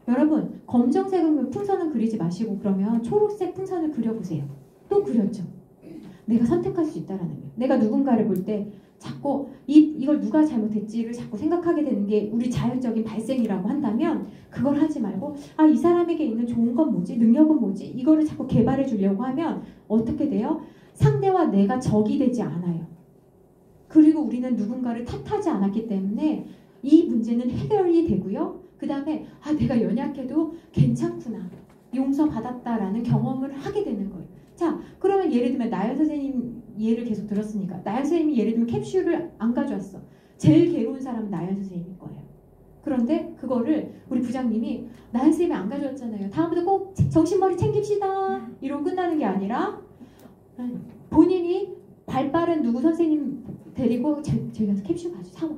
여러분, 검정색은 풍선은 그리지 마시고 그러면 초록색 풍선을 그려보세요. 또 그렸죠. 내가 선택할 수 있다는 거예요. 내가 누군가를 볼 때 자꾸 이걸 누가 잘못했지를 자꾸 생각하게 되는 게 우리 자연적인 발생이라고 한다면 그걸 하지 말고 이 사람에게 있는 좋은 건 뭐지? 능력은 뭐지? 이거를 자꾸 개발해 주려고 하면 어떻게 돼요? 상대와 내가 적이 되지 않아요. 그리고 우리는 누군가를 탓하지 않았기 때문에 이 문제는 해결이 되고요. 그 다음에 내가 연약해도 괜찮구나. 용서받았다라는 경험을 하게 되는 거예요. 자, 그러면 예를 들면 나연 선생님 예를 계속 들었으니까 나연 선생님이 예를 들면 캡슐을 안 가져왔어. 제일 괴로운 사람은 나연 선생님일 거예요. 그런데 그거를 우리 부장님이 나연쌤이 안 가져왔잖아요. 다음부터 꼭 정신머리 챙깁시다. 이러고 끝나는 게 아니라 본인이 발빠른 누구 선생님 데리고 저희 가서 캡슐 가지고 사와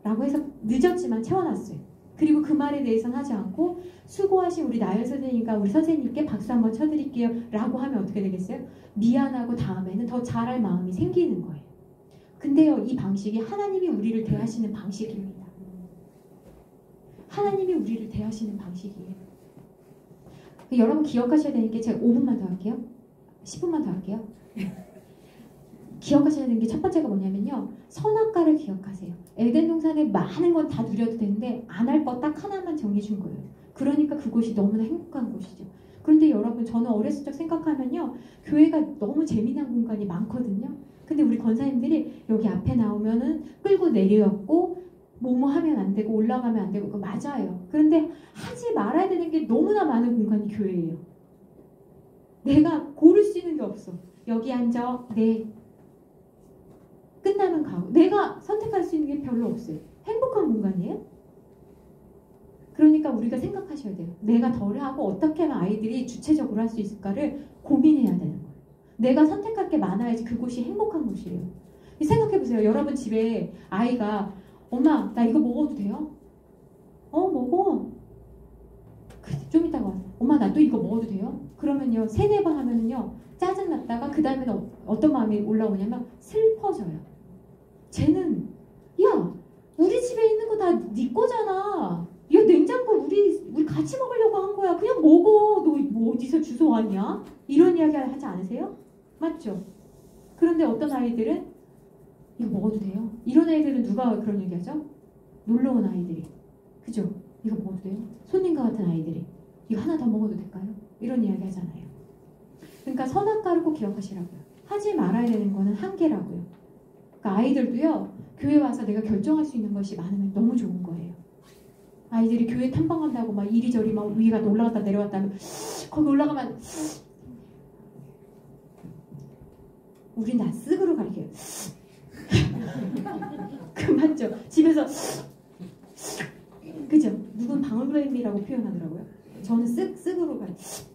라고 해서 늦었지만 채워놨어요. 그리고 그 말에 대해서는 하지 않고 수고하신 우리 나연 선생님과 우리 선생님께 박수 한번 쳐드릴게요 라고 하면 어떻게 되겠어요? 미안하고 다음에는 더 잘할 마음이 생기는 거예요. 근데요, 이 방식이 하나님이 우리를 대하시는 방식입니다. 하나님이 우리를 대하시는 방식이에요. 여러분 기억하셔야 되니까 제가 5분만 더 할게요. 10분만 더 할게요. 기억하셔야 되는 게 첫 번째가 뭐냐면요. 선악과를 기억하세요. 에덴 동산에 많은 건 다 누려도 되는데 안 할 거 딱 하나만 정해 준 거예요. 그러니까 그곳이 너무나 행복한 곳이죠. 그런데 여러분 저는 어렸을 적 생각하면요. 교회가 너무 재미난 공간이 많거든요. 근데 우리 권사님들이 여기 앞에 나오면은 끌고 내려왔고 뭐뭐 하면 안 되고 올라가면 안 되고 그거 맞아요. 그런데 하지 말아야 되는 게 너무나 많은 공간이 교회예요. 내가 고를 수 있는 게 없어. 여기 앉아. 네. 끝나면 가고. 내가 선택할 수 있는 게 별로 없어요. 행복한 공간이에요. 그러니까 우리가 생각하셔야 돼요. 내가 덜 하고 어떻게 하면 아이들이 주체적으로 할 수 있을까를 고민해야 되는 거예요. 내가 선택할 게 많아야지 그곳이 행복한 곳이에요. 생각해보세요. 여러분 집에 아이가 엄마 나 이거 먹어도 돼요? 먹어. 그래, 좀 이따가 와서 엄마 나 또 이거 먹어도 돼요? 그러면요 3-4번 하면은요 짜증났다가 그 다음에는 어떤 마음이 올라오냐면 슬퍼져요. 쟤는 야 우리 집에 있는 거 다 네 거잖아. 야 냉장고 우리 같이 먹으려고 한 거야. 그냥 먹어. 너 뭐 어디서 주워 왔냐? 이런 이야기 하지 않으세요? 맞죠? 그런데 어떤 아이들은 이거 먹어도 돼요? 이런 아이들은 누가 그런 얘기하죠? 놀러 온 아이들이. 그죠? 이거 먹어도 돼요? 손님과 같은 아이들이. 이거 하나 더 먹어도 될까요? 이런 이야기 하잖아요. 그러니까 선악과를 꼭 기억하시라고요. 하지 말아야 되는 거는 한계라고요. 그러니까 아이들도요. 교회 와서 내가 결정할 수 있는 것이 많으면 너무 좋은 거예요. 아이들이 교회 탐방한다고 막 이리저리 막 위가 올라갔다 내려갔다 하면 거기 올라가면 우린 나 쓱으로 가르쳐요. 그 맞죠? 집에서 그죠? 누군 방울뱀이라고 표현하더라고요. 저는 쓱으로 가르쳐요.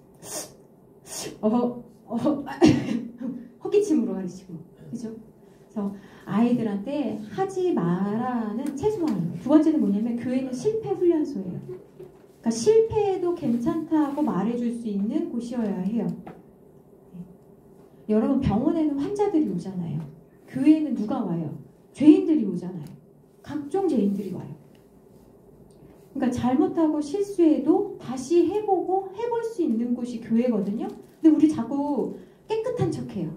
헛기침으로 가르치고 그죠? 그래서 아이들한테 하지 마라는 최소한. 두 번째는 뭐냐면 교회는 실패 훈련소예요. 그러니까 실패해도 괜찮다고 말해줄 수 있는 곳이어야 해요. 여러분 병원에는 환자들이 오잖아요. 교회에는 누가 와요? 죄인들이 오잖아요. 각종 죄인들이 와요. 그러니까 잘못하고 실수해도 다시 해보고 해볼 수 있는 곳이 교회거든요. 근데 우리 자꾸 깨끗한 척해요.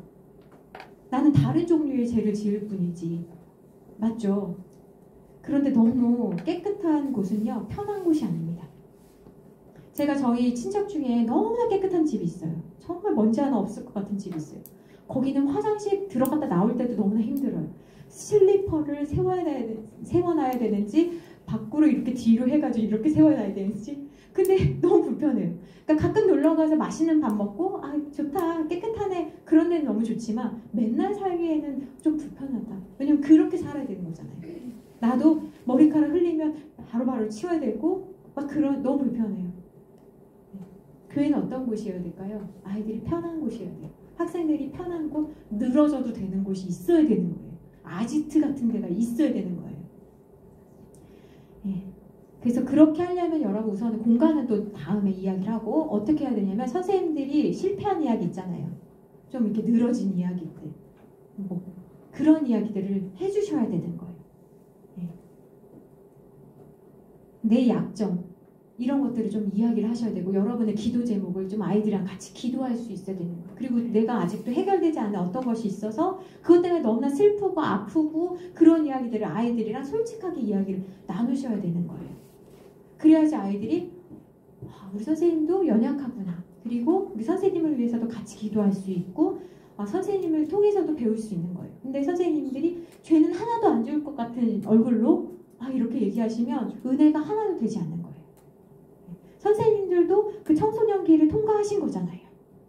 나는 다른 종류의 죄를 지을 뿐이지. 맞죠? 그런데 너무 깨끗한 곳은요. 편한 곳이 아닙니다. 제가 저희 친척 중에 너무나 깨끗한 집이 있어요. 정말 먼지 하나 없을 것 같은 집이 있어요. 거기는 화장실 들어갔다 나올 때도 너무나 힘들어요. 슬리퍼를 세워놔야 되는지 밖으로 이렇게 뒤로 해가지고 이렇게 세워놔야 되는지. 근데 너무 불편해요. 그러니까 가끔 놀러가서 맛있는 밥 먹고 아 좋다 깨끗하네 그런 데는 너무 좋지만 맨날 살기에는 좀 불편하다. 왜냐면 그렇게 살아야 되는 거잖아요. 나도 머리카락 흘리면 바로바로 치워야 되고 막 그런 너무 불편해요. 교회는 어떤 곳이어야 될까요? 아이들이 편한 곳이어야 돼요. 학생들이 편한 곳, 늘어져도 되는 곳이 있어야 되는 거예요. 아지트 같은 데가 있어야 되는 거예요. 예. 그래서 그렇게 하려면 여러분 우선 공간은 또 다음에 이야기를 하고 어떻게 해야 되냐면 선생님들이 실패한 이야기 있잖아요. 좀 이렇게 늘어진 이야기들. 뭐 그런 이야기들을 해주셔야 되는 거예요. 예. 내 약점. 이런 것들을 좀 이야기를 하셔야 되고 여러분의 기도 제목을 좀 아이들이랑 같이 기도할 수 있어야 되는 거예요. 그리고 내가 아직도 해결되지 않은 어떤 것이 있어서 그것 때문에 너무나 슬프고 아프고 그런 이야기들을 아이들이랑 솔직하게 이야기를 나누셔야 되는 거예요. 그래야지 아이들이 우리 선생님도 연약하구나. 그리고 우리 선생님을 위해서도 같이 기도할 수 있고 선생님을 통해서도 배울 수 있는 거예요. 근데 선생님들이 죄는 하나도 안 지을 것 같은 얼굴로 이렇게 얘기하시면 은혜가 하나도 되지 않는 거예요. 선생님들도 그 청소년기를 통과하신 거잖아요.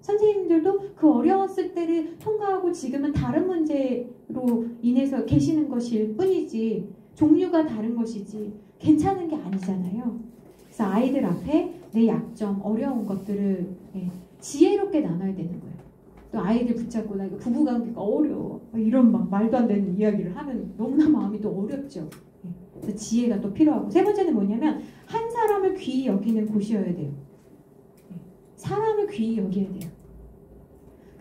선생님들도 그 어려웠을 때를 통과하고 지금은 다른 문제로 인해서 계시는 것일 뿐이지 종류가 다른 것이지 괜찮은 게 아니잖아요. 그래서 아이들 앞에 내 약점, 어려운 것들을 지혜롭게 나눠야 되는 거예요. 또 아이들 붙잡고 나 이거 부부관계가 어려워 이런 막 말도 안 되는 이야기를 하면 너무나 마음이 또 어렵죠. 그래서 지혜가 또 필요하고, 세 번째는 뭐냐면 한 사람을 귀히 여기는 곳이어야 돼요. 사람을 귀히 여겨야 돼요.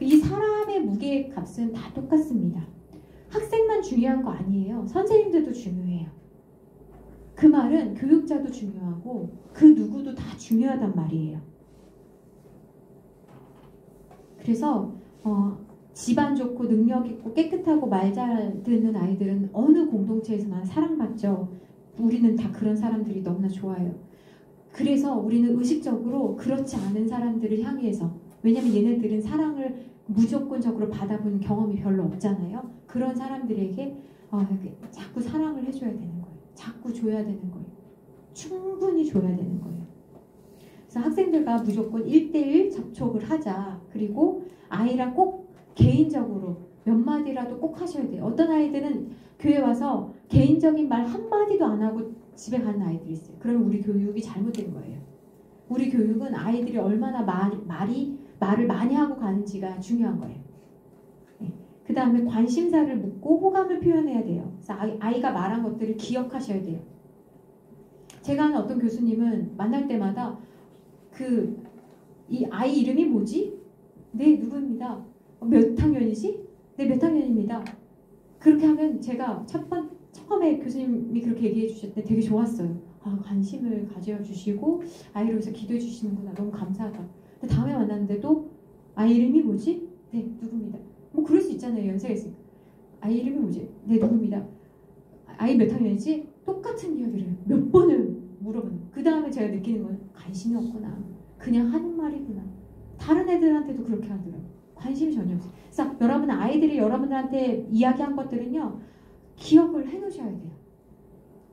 이 사람의 무게의 값은 다 똑같습니다. 학생만 중요한 거 아니에요. 선생님들도 중요해요. 그 말은 교육자도 중요하고 그 누구도 다 중요하단 말이에요. 그래서 집안 좋고 능력 있고 깨끗하고 말 잘 듣는 아이들은 어느 공동체에서나 사랑받죠. 우리는 다 그런 사람들이 너무나 좋아요. 그래서 우리는 의식적으로 그렇지 않은 사람들을 향해서, 왜냐면 얘네들은 사랑을 무조건적으로 받아본 경험이 별로 없잖아요. 그런 사람들에게 자꾸 사랑을 해줘야 되는 거예요. 자꾸 줘야 되는 거예요. 충분히 줘야 되는 거예요. 그래서 학생들과 무조건 1대1 접촉을 하자. 그리고 아이랑 꼭 개인적으로 몇 마디라도 꼭 하셔야 돼요. 어떤 아이들은 교회 와서 개인적인 말 한마디도 안 하고 집에 가는 아이들이 있어요. 그러면 우리 교육이 잘못된 거예요. 우리 교육은 아이들이 얼마나 말을 많이 하고 가는지가 중요한 거예요. 그 다음에 관심사를 묻고 호감을 표현해야 돼요. 그래서 아이가 말한 것들을 기억하셔야 돼요. 제가 아는 어떤 교수님은 만날 때마다 이 아이 이름이 뭐지? 네, 누구입니다. 몇 학년이지? 네, 몇 학년입니다. 그렇게 하면 제가 처음에 교수님이 그렇게 얘기해 주실 때 되게 좋았어요. 관심을 가져주시고 아이를 위해서 기도해 주시는구나. 너무 감사하다. 근데 다음에 만났는데도 아이 이름이 뭐지? 네, 누구입니다. 뭐 그럴 수 있잖아요. 연세가 있으니까. 아이 이름이 뭐지? 네, 누구입니다. 아이 몇 학년이지? 똑같은 이야기를 몇 번을 물어보는. 그 다음에 제가 느끼는 건 관심이 없구나. 그냥 하는 말이구나. 다른 애들한테도 그렇게 하더라고요. 관심이 전혀 없어요. 그래서 여러분 아이들이 여러분들한테 이야기한 것들은요. 기억을 해놓으셔야 돼요.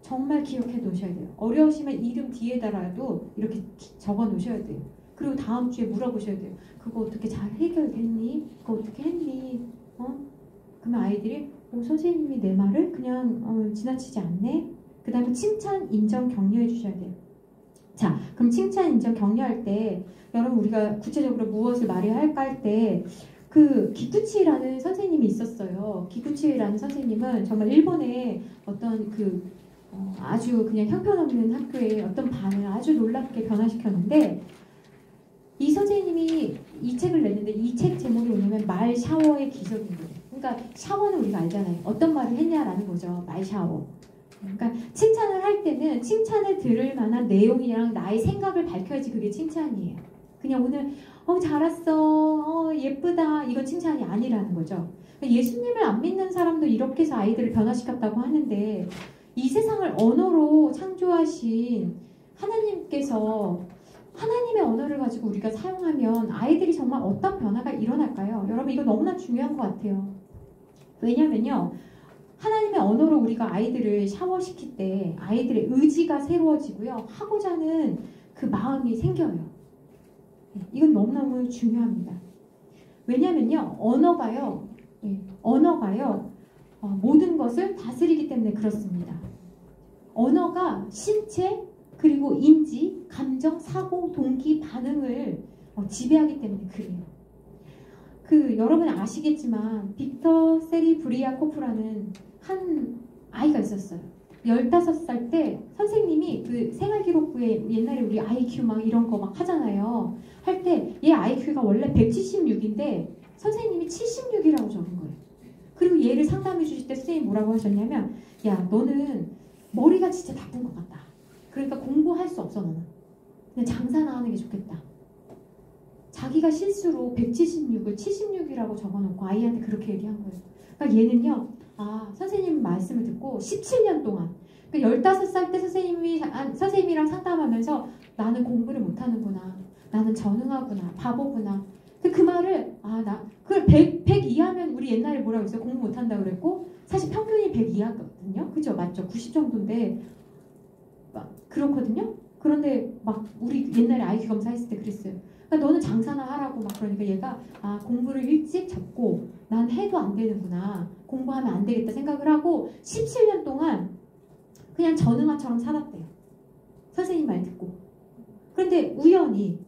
정말 기억해 놓으셔야 돼요. 어려우시면 이름 뒤에다라도 이렇게 적어 놓으셔야 돼요. 그리고 다음 주에 물어보셔야 돼요. 그거 어떻게 잘 해결됐니? 그거 어떻게 했니? 그러면 아이들이 선생님이 내 말을 그냥 지나치지 않네? 그 다음에 칭찬, 인정, 격려해 주셔야 돼요. 자, 그럼 칭찬, 인정, 격려할 때 여러분 우리가 구체적으로 무엇을 말해야 할까 할 때 기쿠치라는 선생님이 있었어요. 기쿠치라는 선생님은 정말 일본의 어떤 아주 그냥 형편없는 학교의 어떤 반을 아주 놀랍게 변화시켰는데, 이 선생님이 이 책을 냈는데 이 책 제목이 뭐냐면 말 샤워의 기적인 거예요. 그러니까 샤워는 우리가 알잖아요. 어떤 말을 했냐라는 거죠. 말 샤워. 그러니까 칭찬을 할 때는 칭찬을 들을 만한 내용이랑 나의 생각을 밝혀야지 그게 칭찬이에요. 그냥 오늘 잘 왔어, 예쁘다, 이건 칭찬이 아니라는 거죠. 예수님을 안 믿는 사람도 이렇게 해서 아이들을 변화시켰다고 하는데, 이 세상을 언어로 창조하신 하나님께서 하나님의 언어를 가지고 우리가 사용하면 아이들이 정말 어떤 변화가 일어날까요? 여러분 이거 너무나 중요한 것 같아요. 왜냐면요, 하나님의 언어로 우리가 아이들을 샤워시킬 때 아이들의 의지가 새로워지고요, 하고자 하는 그 마음이 생겨요. 이건 너무너무 중요합니다. 왜냐면요, 언어가요 모든 것을 다스리기 때문에 그렇습니다. 언어가 신체, 그리고 인지, 감정, 사고, 동기, 반응을 지배하기 때문에 그래요. 여러분 아시겠지만 빅터 세리브리아코프라는 한 아이가 있었어요. 15살 때 선생님이 생활기록부에 옛날에 우리 IQ 막 이런 거 막 하잖아요. 할 때 얘 IQ가 원래 176인데 선생님이 76이라고 적은 거예요. 그리고 얘를 상담해 주실 때 선생님이 뭐라고 하셨냐면, 야, 너는 머리가 진짜 나쁜 것 같다. 그러니까 공부할 수 없어, 너는. 그냥 장사나 하는 게 좋겠다. 자기가 실수로 176을 76이라고 적어놓고 아이한테 그렇게 얘기한 거예요. 그러니까 얘는요, 선생님 말씀을 듣고 17년 동안, 그러니까 15살 때 선생님이랑 상담하면서 나는 공부를 못하는구나, 나는 전응하구나, 바보구나. 그 말을 100 이하면 우리 옛날에 뭐라고 했어요? 공부 못한다고 그랬고, 사실 평균이 100 이하거든요. 그죠? 맞죠? 90 정도인데 그렇거든요. 그런데 막 우리 옛날에 IQ 검사했을 때 그랬어요. 그러니까 너는 장사나 하라고 막 그러니까 얘가 공부를 일찍 접고 난 해도 안 되는구나, 공부하면 안 되겠다 생각을 하고 17년 동안 그냥 전응아처럼 살았대요. 선생님 말 듣고. 그런데 우연히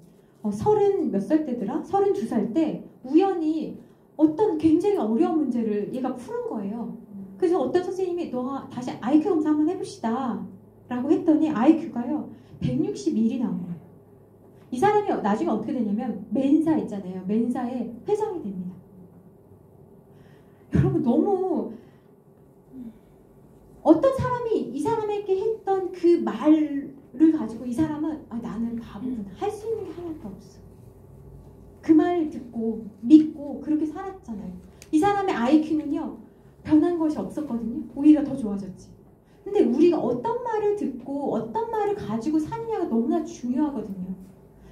30 몇 살 때더라? 32살 때 우연히 어떤 굉장히 어려운 문제를 얘가 푸는 거예요. 그래서 어떤 선생님이 너가 다시 IQ 검사 한번 해봅시다 라고 했더니 IQ가요 161이 나온 거예요. 이 사람이 나중에 어떻게 되냐면 멘사 있잖아요. 멘사의 회장이 됩니다. 여러분 너무 어떤 사람이 이 사람에게 했던 그 말을 가지고 이 사람은 나는 바보구나. 할 수 있는 게 하나도 없어. 그 말 듣고 믿고 그렇게 살았잖아요. 이 사람의 IQ는요. 변한 것이 없었거든요. 오히려 더 좋아졌지. 근데 우리가 어떤 말을 듣고 어떤 말을 가지고 사느냐가 너무나 중요하거든요.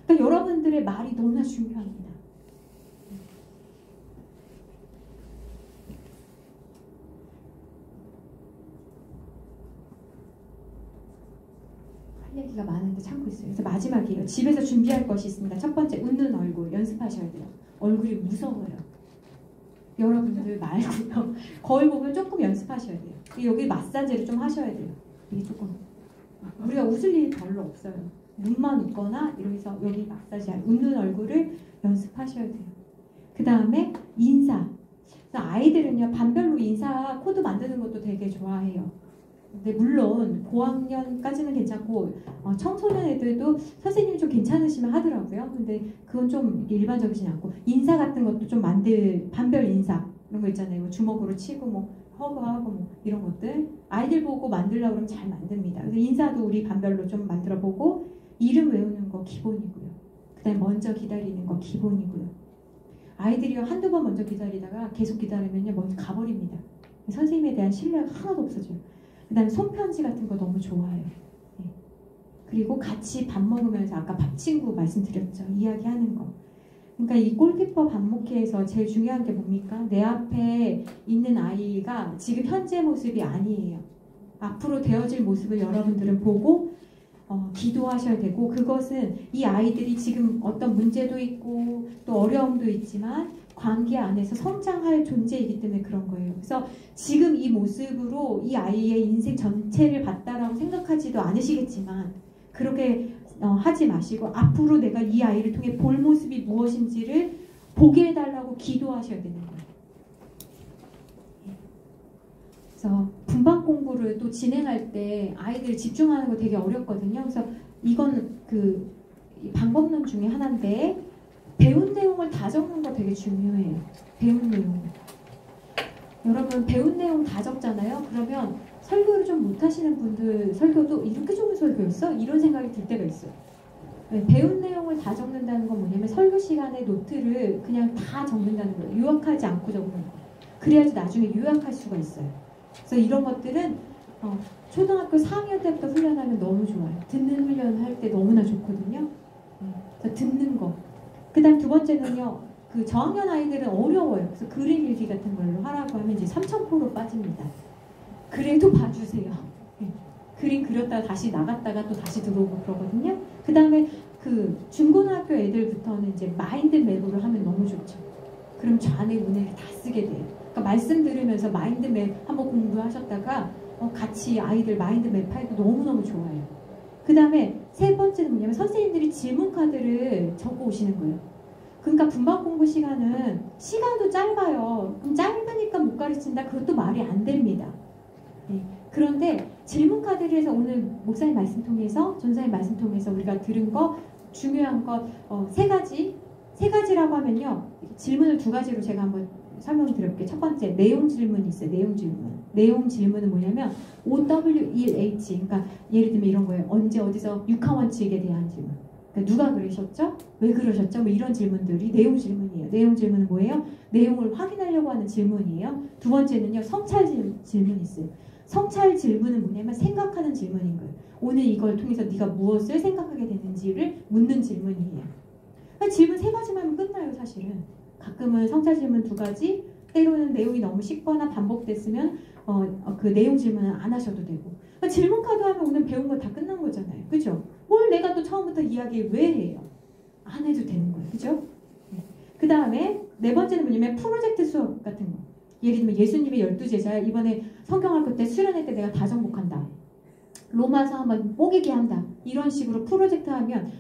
그러니까 여러분들의 말이 너무나 중요합니다. 할 얘기가 많은데 참고 있어요. 그래서 마지막이에요. 집에서 준비할 것이 있습니다. 첫 번째, 웃는 얼굴 연습하셔야 돼요. 얼굴이 무서워요. 여러분들 말고요. 거울 보면 조금 연습하셔야 돼요. 여기 마사지를 좀 하셔야 돼요. 이게 조금 우리가 웃을 일이 별로 없어요. 눈만 웃거나 이러면서 여기 마사지, 웃는 얼굴을 연습하셔야 돼요. 그 다음에 인사. 아이들은요 반별로 인사 코드 만드는 것도 되게 좋아해요. 근데 물론 고학년까지는 괜찮고 청소년 애들도 선생님이 좀 괜찮으시면 하더라고요. 근데 그건 좀 일반적이진 않고 인사 같은 것도 좀 반별 인사 이런 거 있잖아요. 주먹으로 치고 뭐 허그하고 뭐 이런 것들 아이들 보고 만들려고 그러면 잘 만듭니다. 그래서 인사도 우리 반별로 좀 만들어 보고 이름 외우는 거 기본이고요. 그 다음에 먼저 기다리는 거 기본이고요. 아이들이요 한두 번 먼저 기다리다가 계속 기다리면요 먼저 가버립니다. 선생님에 대한 신뢰가 하나도 없어져요. 그 다음에 손편지 같은 거 너무 좋아해요. 네. 그리고 같이 밥 먹으면서 아까 밥 친구 말씀드렸죠. 이야기하는 거. 그러니까 이 골키퍼 반목회에서 제일 중요한 게 뭡니까? 내 앞에 있는 아이가 지금 현재 모습이 아니에요. 앞으로 되어질 모습을 여러분들은 보고 기도하셔야 되고 그것은 이 아이들이 지금 어떤 문제도 있고 또 어려움도 있지만 관계 안에서 성장할 존재이기 때문에 그런 거예요. 그래서 지금 이 모습으로 이 아이의 인생 전체를 봤다라고 생각하지도 않으시겠지만 그렇게 하지 마시고 앞으로 내가 이 아이를 통해 볼 모습이 무엇인지를 보게 해달라고 기도하셔야 되는 거예요. 그래서 분반 공부를 또 진행할 때 아이들 집중하는 거 되게 어렵거든요. 그래서 이건 그 방법론 중에 하나인데 배운 내용을 다 적는 거 되게 중요해요. 배운 내용. 여러분 배운 내용 다 적잖아요. 그러면 설교를 좀 못하시는 분들 설교도 이렇게 좋은 설교였어? 이런 생각이 들 때가 있어요. 네, 배운 내용을 다 적는다는 건 뭐냐면 설교 시간에 노트를 그냥 다 적는다는 거예요. 요약하지 않고 적는 거예요. 그래야지 나중에 요약할 수가 있어요. 그래서 이런 것들은 초등학교 4학년 때부터 훈련하면 너무 좋아요. 듣는 훈련할 때 너무나 좋거든요. 그래서 듣는 거. 그 다음 두 번째는요. 그 저학년 아이들은 어려워요. 그래서 그림 일기 같은 걸로 하라고 하면 이제 3000%로 빠집니다. 그래도 봐주세요. 그림 그렸다가 다시 나갔다가 또 다시 들어오고 그러거든요. 그 다음에 그 중고등학교 애들부터는 이제 마인드맵으로 하면 너무 좋죠. 그럼 좌뇌 우뇌를 다 쓰게 돼요. 그러니까 말씀 들으면서 마인드맵 한번 공부하셨다가 같이 아이들 마인드맵 해도 너무너무 좋아요. 그 다음에 세 번째는 뭐냐면 선생님들이 질문 카드를 적어 오시는 거예요. 그러니까 분반 공부 시간은 시간도 짧아요. 그럼 짧으니까 못 가르친다? 그것도 말이 안 됩니다. 네. 그런데 질문 카드를 해서 오늘 목사님 말씀 통해서 전사님 말씀 통해서 우리가 들은 거 중요한 것 세 가지라고 하면요. 질문을 두 가지로 제가 한번 설명을 드려볼게요. 첫 번째 내용 질문이 있어요. 내용 질문. 내용 질문은 뭐냐면 OWEH 그러니까 예를 들면 이런 거예요. 언제 어디서 육하원칙에 대한 질문. 그러니까 누가 그러셨죠? 왜 그러셨죠? 뭐 이런 질문들이 내용 질문이에요. 내용 질문은 뭐예요? 내용을 확인하려고 하는 질문이에요. 두 번째는요. 성찰 질문이 있어요. 성찰 질문은 뭐냐면 생각하는 질문인 거예요. 오늘 이걸 통해서 네가 무엇을 생각하게 되는지를 묻는 질문이에요. 그러니까 질문 세 가지만 하면 끝나요. 사실은. 가끔은 성찰 질문 두 가지, 때로는 내용이 너무 쉽거나 반복됐으면 그 내용 질문은 안 하셔도 되고. 그러니까 질문 카드 하면 오늘 배운 거 다 끝난 거잖아요. 그죠? 뭘 내가 또 처음부터 이야기 왜 해요? 안 해도 되는 거예요. 그죠? 네. 그 다음에 네 번째는 뭐냐면 프로젝트 수업 같은 거. 예를 들면 예수님의 12제자 이번에 성경학교 때 수련회 때 내가 다 정복한다. 로마서 한번 뽀개게 한다. 이런 식으로 프로젝트 하면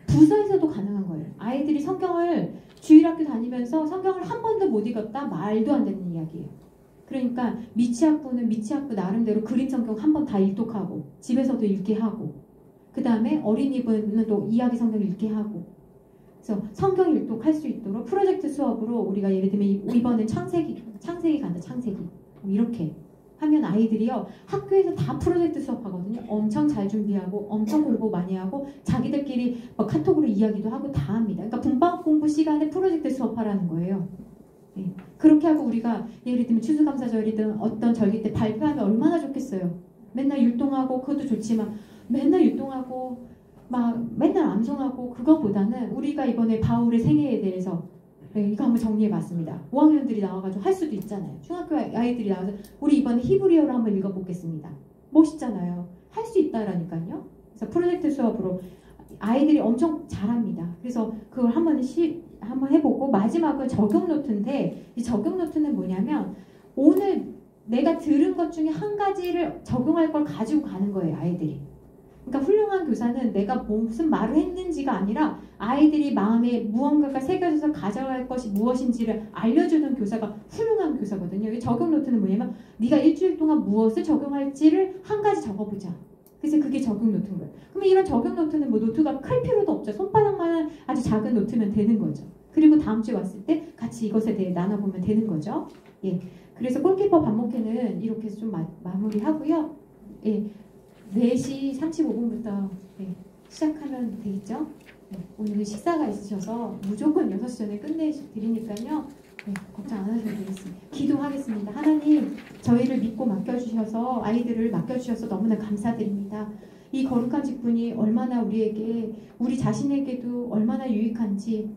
부서에서도 가능한 거예요. 아이들이 성경을 주일학교 다니면서 성경을 한 번도 못 읽었다? 말도 안 되는 이야기예요. 그러니까 미취학부는 미취학부 나름대로 그림 성경 한 번 다 일독하고 집에서도 읽게 하고 그 다음에 어린이부는 또 이야기 성경 읽게 하고 그래서 성경 일독할 수 있도록 프로젝트 수업으로 우리가 예를 들면 이번엔 창세기 간다. 창세기 이렇게 하면 아이들이요 학교에서 다 프로젝트 수업하거든요. 엄청 잘 준비하고 엄청 공부 많이 하고 자기들끼리 뭐 카톡으로 이야기도 하고 다 합니다. 그러니까 분방 공부 시간에 프로젝트 수업하라는 거예요. 네. 그렇게 하고 우리가 예를 들면 추수감사절이든 어떤 절기 때 발표하면 얼마나 좋겠어요. 맨날 율동하고 그것도 좋지만 맨날 율동하고 막 맨날 암송하고 그거보다는 우리가 이번에 바울의 생애에 대해서 네, 이거 한번 정리해봤습니다. 5학년들이 나와가지고 할 수도 있잖아요. 중학교 아이들이 나와서 우리 이번에 히브리어로 한번 읽어보겠습니다. 멋있잖아요. 할 수 있다라니까요. 그래서 프로젝트 수업으로 아이들이 엄청 잘합니다. 그래서 그걸 한번 해보고 마지막은 적용 노트인데 이 적용 노트는 뭐냐면 오늘 내가 들은 것 중에 한 가지를 적용할 걸 가지고 가는 거예요. 아이들이. 그러니까 훌륭한 교사는 내가 무슨 말을 했는지가 아니라 아이들이 마음에 무언가가 새겨져서 가져갈 것이 무엇인지를 알려주는 교사가 훌륭한 교사거든요. 이 적용 노트는 뭐냐면 네가 일주일 동안 무엇을 적용할지를 한 가지 적어보자. 그래서 그게 적용 노트인 거예요. 그러면 이런 적용 노트는 뭐 노트가 클 필요도 없죠. 손바닥만한 아주 작은 노트면 되는 거죠. 그리고 다음 주에 왔을 때 같이 이것에 대해 나눠보면 되는 거죠. 예. 그래서 골키퍼 반목회는 이렇게 해서 좀 마무리하고요. 예. 4시 35분부터 네, 시작하면 되겠죠? 네, 오늘 식사가 있으셔서 무조건 6시 전에 끝내드리니까요. 네, 걱정 안 하셔도 되겠습니다. 기도하겠습니다. 하나님, 저희를 믿고 맡겨주셔서 아이들을 맡겨주셔서 너무나 감사드립니다. 이 거룩한 직분이 얼마나 우리에게, 우리 자신에게도 얼마나 유익한지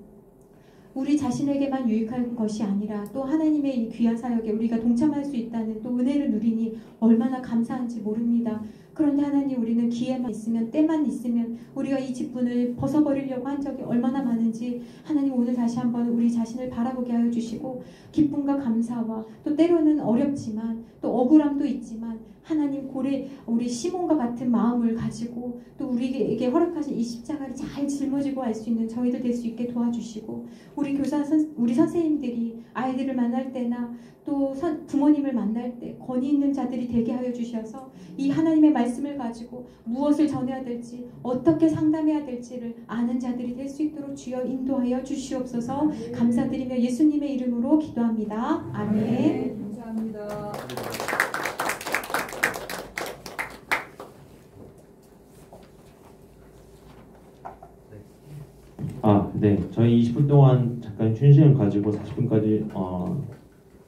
우리 자신에게만 유익한 것이 아니라 또 하나님의 이 귀한 사역에 우리가 동참할 수 있다는 또 은혜를 누리니 얼마나 감사한지 모릅니다. 그런데 하나님 우리는 기회만 있으면 때만 있으면 우리가 이 직분을 벗어버리려고 한 적이 얼마나 많은지 하나님 오늘 다시 한번 우리 자신을 바라보게 하여 주시고 기쁨과 감사와 또 때로는 어렵지만 또 억울함도 있지만 하나님 고래 우리 시몬과 같은 마음을 가지고 또 우리에게 허락하신 이 십자가를 잘 짊어지고 갈 수 있는 저희들 될 수 있게 도와주시고 우리 우리 선생님들이 아이들을 만날 때나 또 부모님을 만날 때 권위 있는 자들이 되게 하여 주셔서 이 하나님의 말씀을 가지고 무엇을 전해야 될지 어떻게 상담해야 될지를 아는 자들이 될 수 있도록 주여 인도하여 주시옵소서. 감사드리며 예수님의 이름으로 기도합니다. 아멘. 감사합니다. 네. 저희 20분 동안 잠깐 쉬는 시간 가지고 40분까지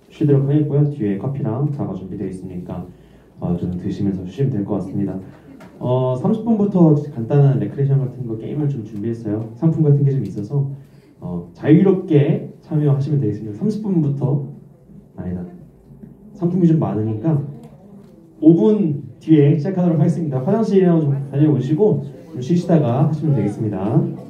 쉬도록 하겠고요. 뒤에 커피랑 다가 준비되어 있으니까 좀 드시면서 쉬시면 될 것 같습니다. 30분부터 간단한 레크레이션 같은 거 게임을 좀 준비했어요. 상품 같은 게 좀 있어서 자유롭게 참여하시면 되겠습니다. 30분부터 아니다. 상품이 좀 많으니까 5분 뒤에 시작하도록 하겠습니다. 화장실이랑 좀 다녀오시고 좀 쉬시다가 하시면 되겠습니다.